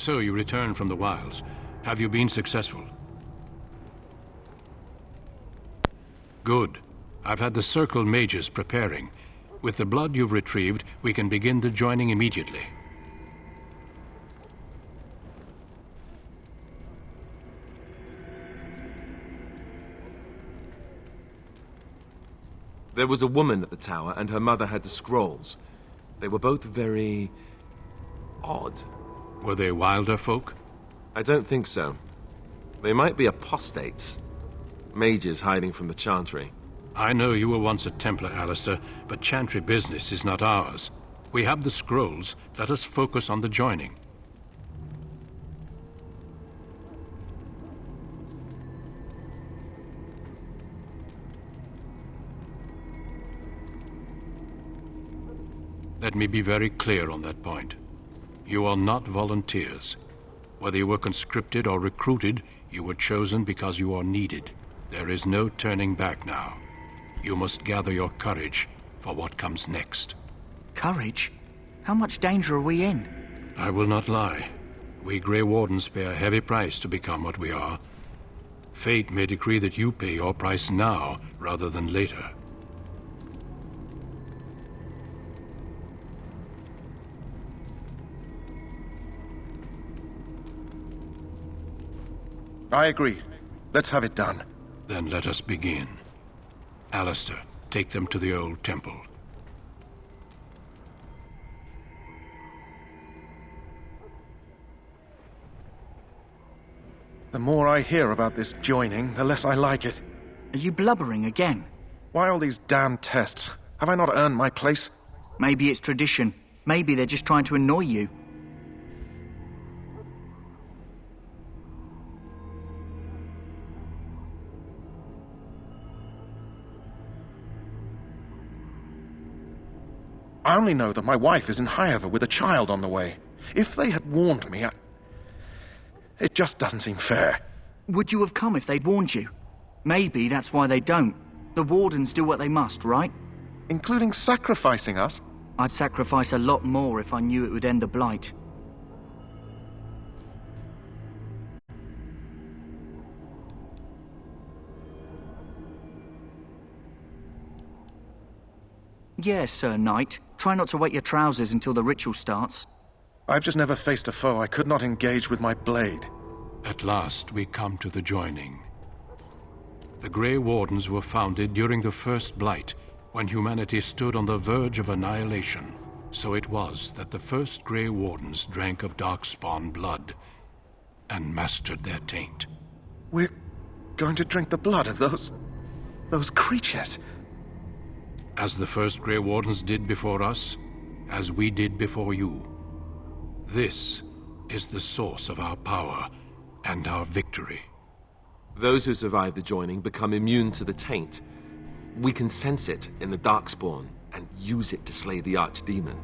So you return from the wilds. Have you been successful? Good. I've had the Circle mages preparing. With the blood you've retrieved, we can begin the joining immediately. There was a woman at the tower, and her mother had the scrolls. They were both very... odd. Were they wilder folk? I don't think so. They might be apostates. Mages hiding from the Chantry. I know you were once a Templar, Alistair, but Chantry business is not ours. We have the scrolls. Let us focus on the joining. Let me be very clear on that point. You are not volunteers. Whether you were conscripted or recruited, you were chosen because you are needed. There is no turning back now. You must gather your courage for what comes next. Courage? How much danger are we in? I will not lie. We Grey Wardens pay a heavy price to become what we are. Fate may decree that you pay your price now rather than later. I agree. Let's have it done. Then let us begin. Alistair, take them to the old temple. The more I hear about this joining, the less I like it. Are you blubbering again? Why all these damn tests? Have I not earned my place? Maybe it's tradition. Maybe they're just trying to annoy you. I only know that my wife is in Highover with a child on the way. If they had warned me, it just doesn't seem fair. Would you have come if they'd warned you? Maybe that's why they don't. The Wardens do what they must, right? Including sacrificing us? I'd sacrifice a lot more if I knew it would end the Blight. Yes, Sir Knight. Try not to wet your trousers until the ritual starts. I've just never faced a foe I could not engage with my blade. At last, we come to the joining. The Grey Wardens were founded during the First Blight, when humanity stood on the verge of annihilation. So it was that the first Grey Wardens drank of Darkspawn blood. and mastered their taint. We're going to drink the blood of those creatures. As the first Grey Wardens did before us, as we did before you. This is the source of our power and our victory. Those who survive the joining become immune to the taint. We can sense it in the Darkspawn and use it to slay the Archdemon.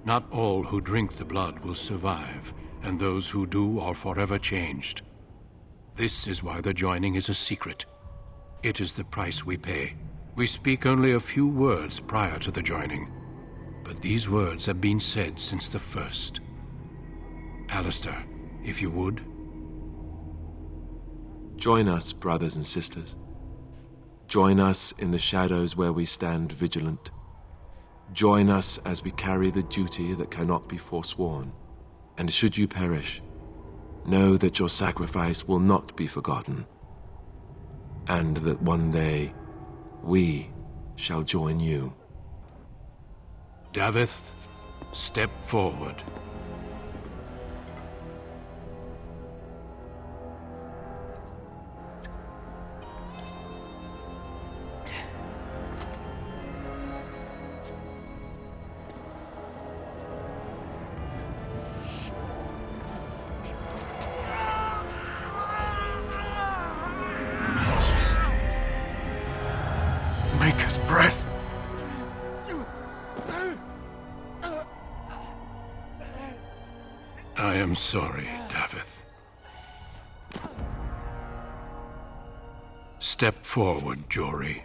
Not all who drink the blood will survive, and those who do are forever changed. This is why the joining is a secret. It is the price we pay. We speak only a few words prior to the joining, but these words have been said since the first. Alistair, if you would. Join us, brothers and sisters. Join us in the shadows where we stand vigilant. Join us as we carry the duty that cannot be forsworn. And should you perish, know that your sacrifice will not be forgotten, and that one day we shall join you. Davith, step forward. Maker's breath. I am sorry, Davith. Step forward, Jory.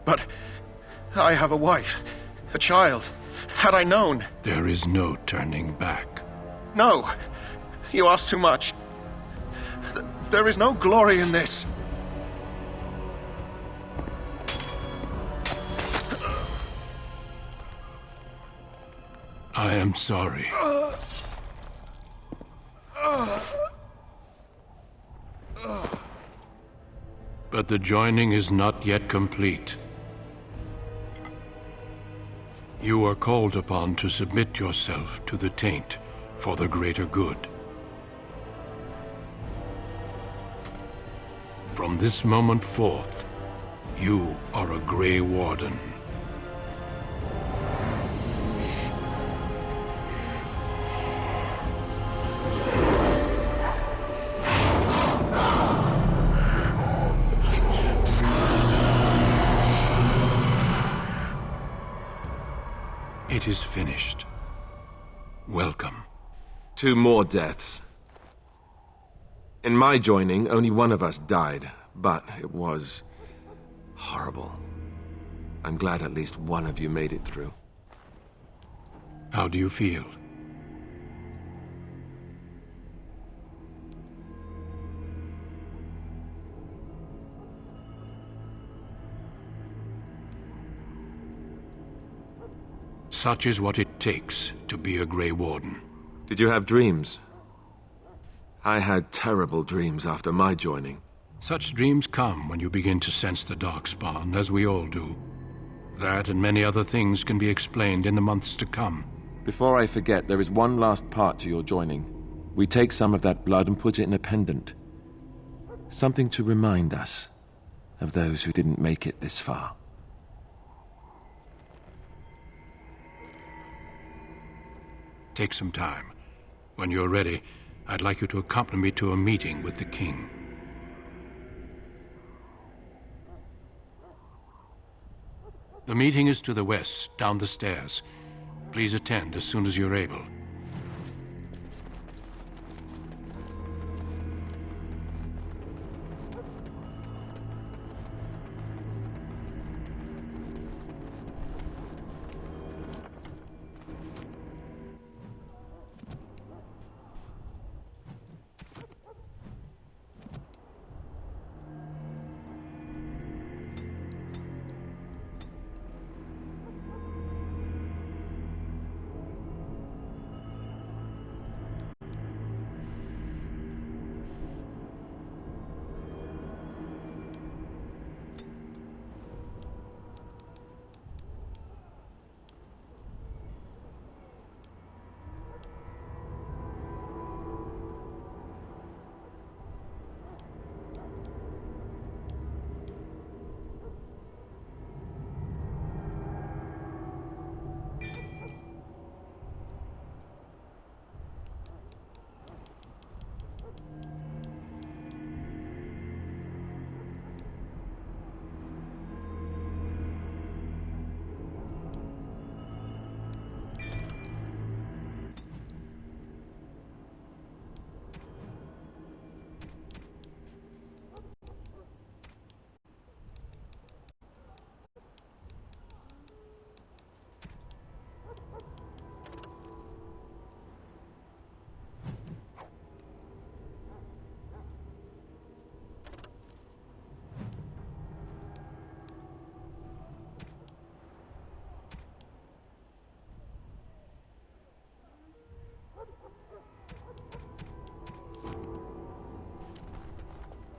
But I have a wife, a child. Had I known... There is no turning back. No! You ask too much. There is no glory in this. I am sorry. But the joining is not yet complete. You are called upon to submit yourself to the taint for the greater good. From this moment forth, you are a Grey Warden. It is finished. Welcome. 2 more deaths. In my joining, only one of us died, but it was horrible. I'm glad at least one of you made it through. How do you feel? Such is what it takes to be a Grey Warden. Did you have dreams? I had terrible dreams after my joining. Such dreams come when you begin to sense the Darkspawn, as we all do. That and many other things can be explained in the months to come. Before I forget, there is one last part to your joining. We take some of that blood and put it in a pendant. Something to remind us of those who didn't make it this far. Take some time. When you're ready, I'd like you to accompany me to a meeting with the king. The meeting is to the west, down the stairs. Please attend as soon as you're able.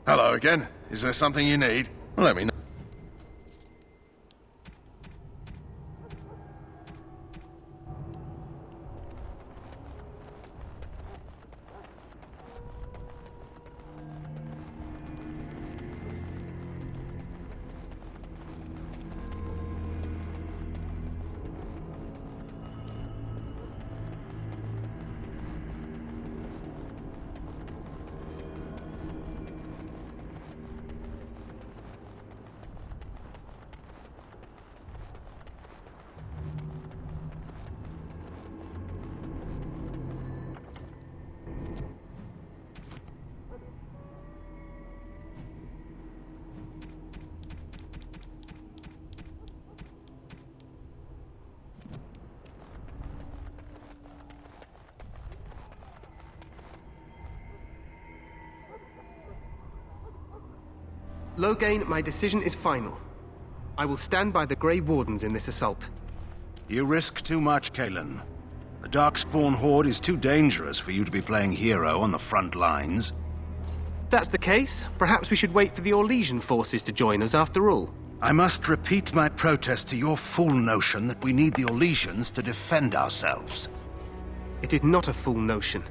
Hello again. Is there something you need? Let me know. Loghain, my decision is final. I will stand by the Grey Wardens in this assault. You risk too much, Kalen. The Darkspawn Horde is too dangerous for you to be playing hero on the front lines. If that's the case, perhaps we should wait for the Orlesian forces to join us after all. I must repeat my protest to your fool notion that we need the Orlesians to defend ourselves. It is not a fool notion.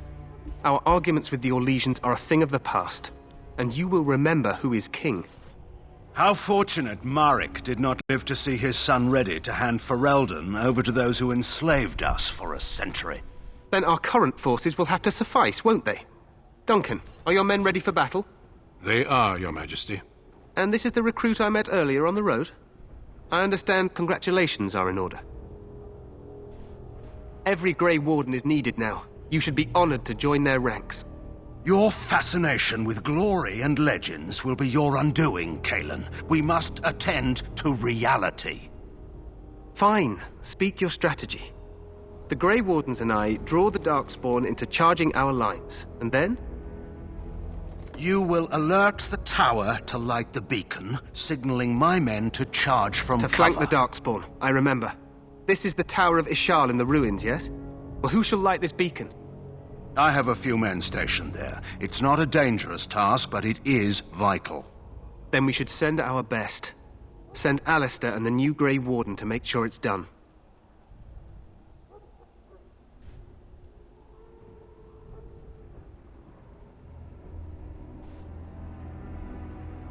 Our arguments with the Orlesians are a thing of the past, and you will remember who is king. How fortunate Marek did not live to see his son ready to hand Ferelden over to those who enslaved us for a century. Then our current forces will have to suffice, won't they? Duncan, are your men ready for battle? They are, Your Majesty. And this is the recruit I met earlier on the road? I understand congratulations are in order. Every Grey Warden is needed now. You should be honored to join their ranks. Your fascination with glory and legends will be your undoing, Kalen. We must attend to reality. Fine. Speak your strategy. The Grey Wardens and I draw the Darkspawn into charging our lines, and then? You will alert the tower to light the beacon, signaling my men to charge from cover. To flank the Darkspawn, I remember. This is the Tower of Ishal in the ruins, yes? Well, who shall light this beacon? I have a few men stationed there. It's not a dangerous task, but it is vital. Then we should send our best. Send Alistair and the new Grey Warden to make sure it's done.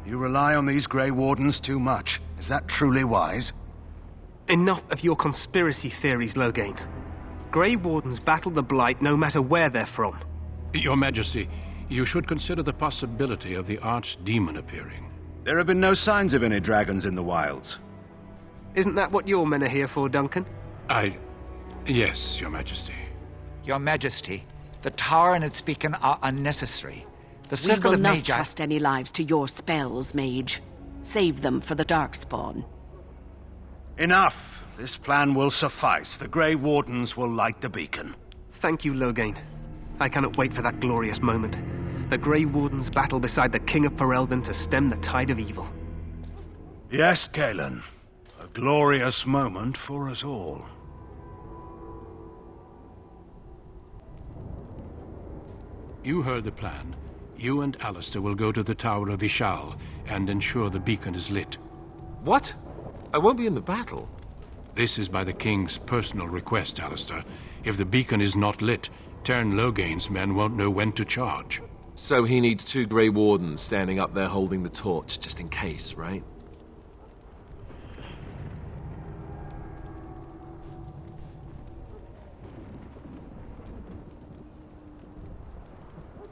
You rely on these Grey Wardens too much. Is that truly wise? Enough of your conspiracy theories, Loghain. Grey Wardens battle the Blight no matter where they're from. Your Majesty, you should consider the possibility of the Archdemon appearing. There have been no signs of any dragons in the wilds. Isn't that what your men are here for, Duncan? Yes, Your Majesty. Your Majesty, the tower and its beacon are unnecessary. The We circle will of not Magi... trust any lives to your spells, mage. Save them for the Darkspawn. Enough! This plan will suffice. The Grey Wardens will light the beacon. Thank you, Loghain. I cannot wait for that glorious moment. The Grey Wardens battle beside the King of Ferelden to stem the tide of evil. Yes, Kalen. A glorious moment for us all. You heard the plan. You and Alistair will go to the Tower of Ishal and ensure the beacon is lit. What? I won't be in the battle. This is by the King's personal request, Alistair. If the beacon is not lit, Tern Loghain's men won't know when to charge. So he needs 2 Grey Wardens standing up there holding the torch, just in case, right?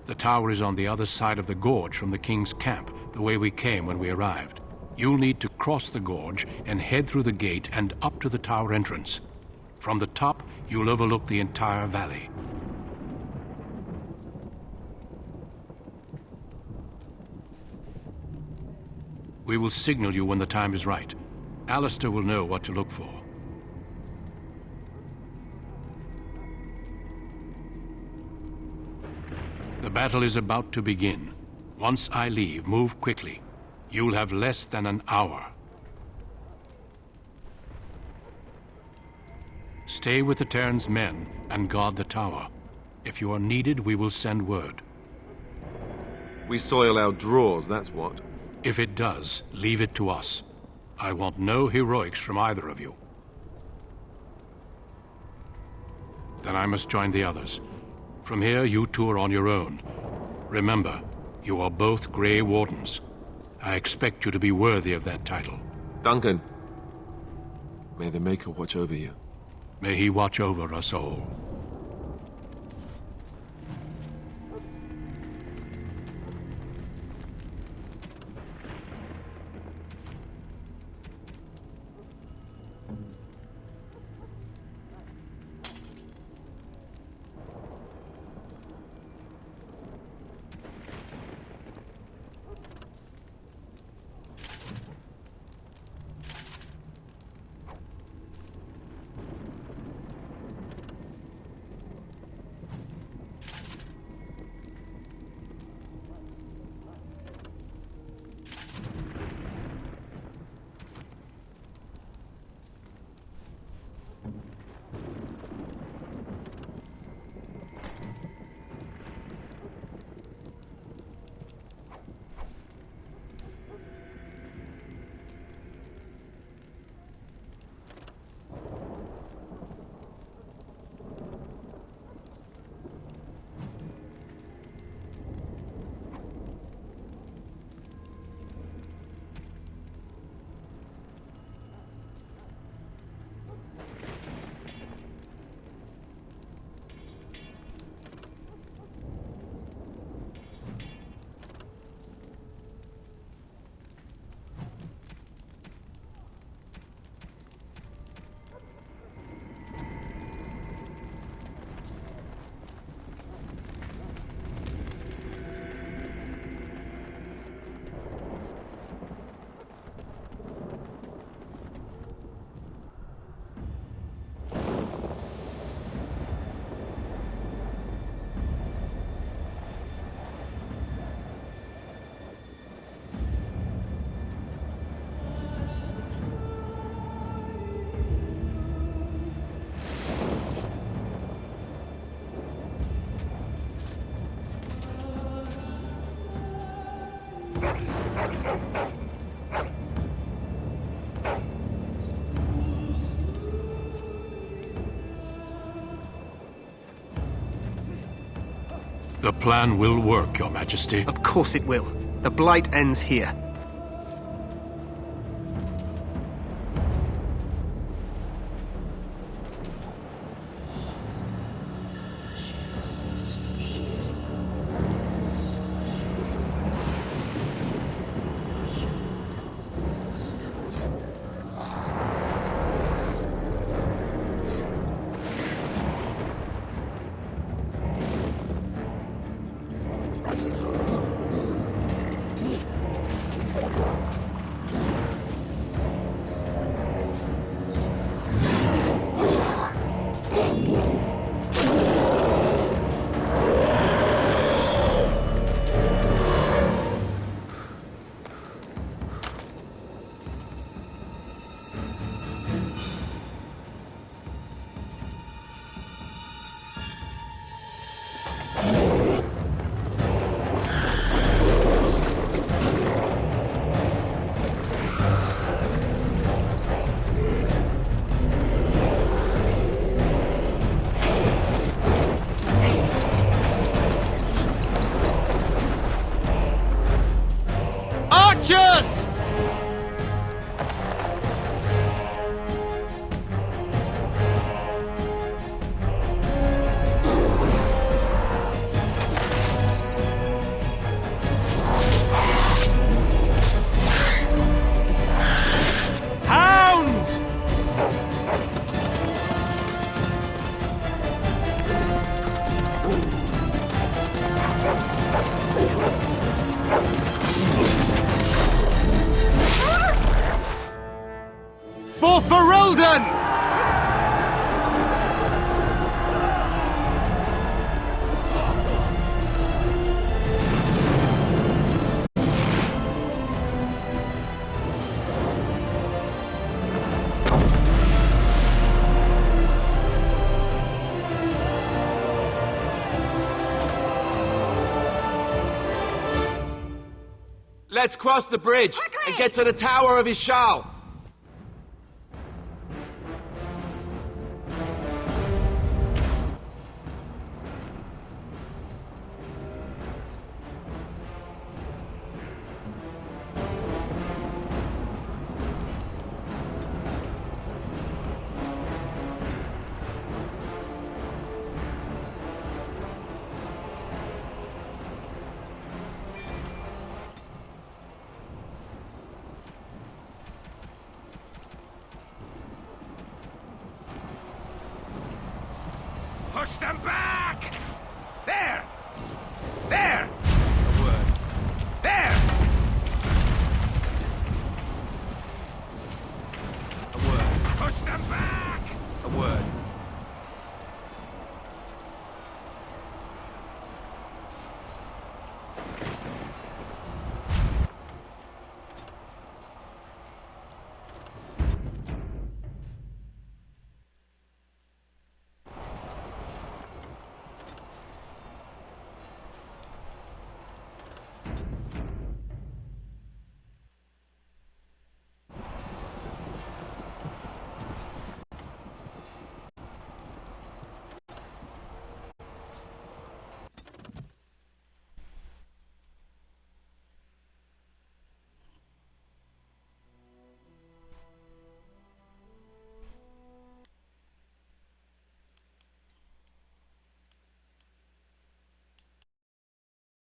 The tower is on the other side of the gorge from the King's camp, the way we came when we arrived. You'll need to cross the gorge and head through the gate and up to the tower entrance. From the top, you'll overlook the entire valley. We will signal you when the time is right. Alistair will know what to look for. The battle is about to begin. Once I leave, move quickly. You'll have less than an hour. Stay with the Terran's men and guard the tower. If you are needed, we will send word. We soil our drawers, that's what. If it does, leave it to us. I want no heroics from either of you. Then I must join the others. From here, you two are on your own. Remember, you are both Grey Wardens. I expect you to be worthy of that title. Duncan, may the Maker watch over you. May he watch over us all. The plan will work, Your Majesty. Of course it will. The Blight ends here. Archers! Hounds! Let's cross the bridge and get to the Tower of Ishal.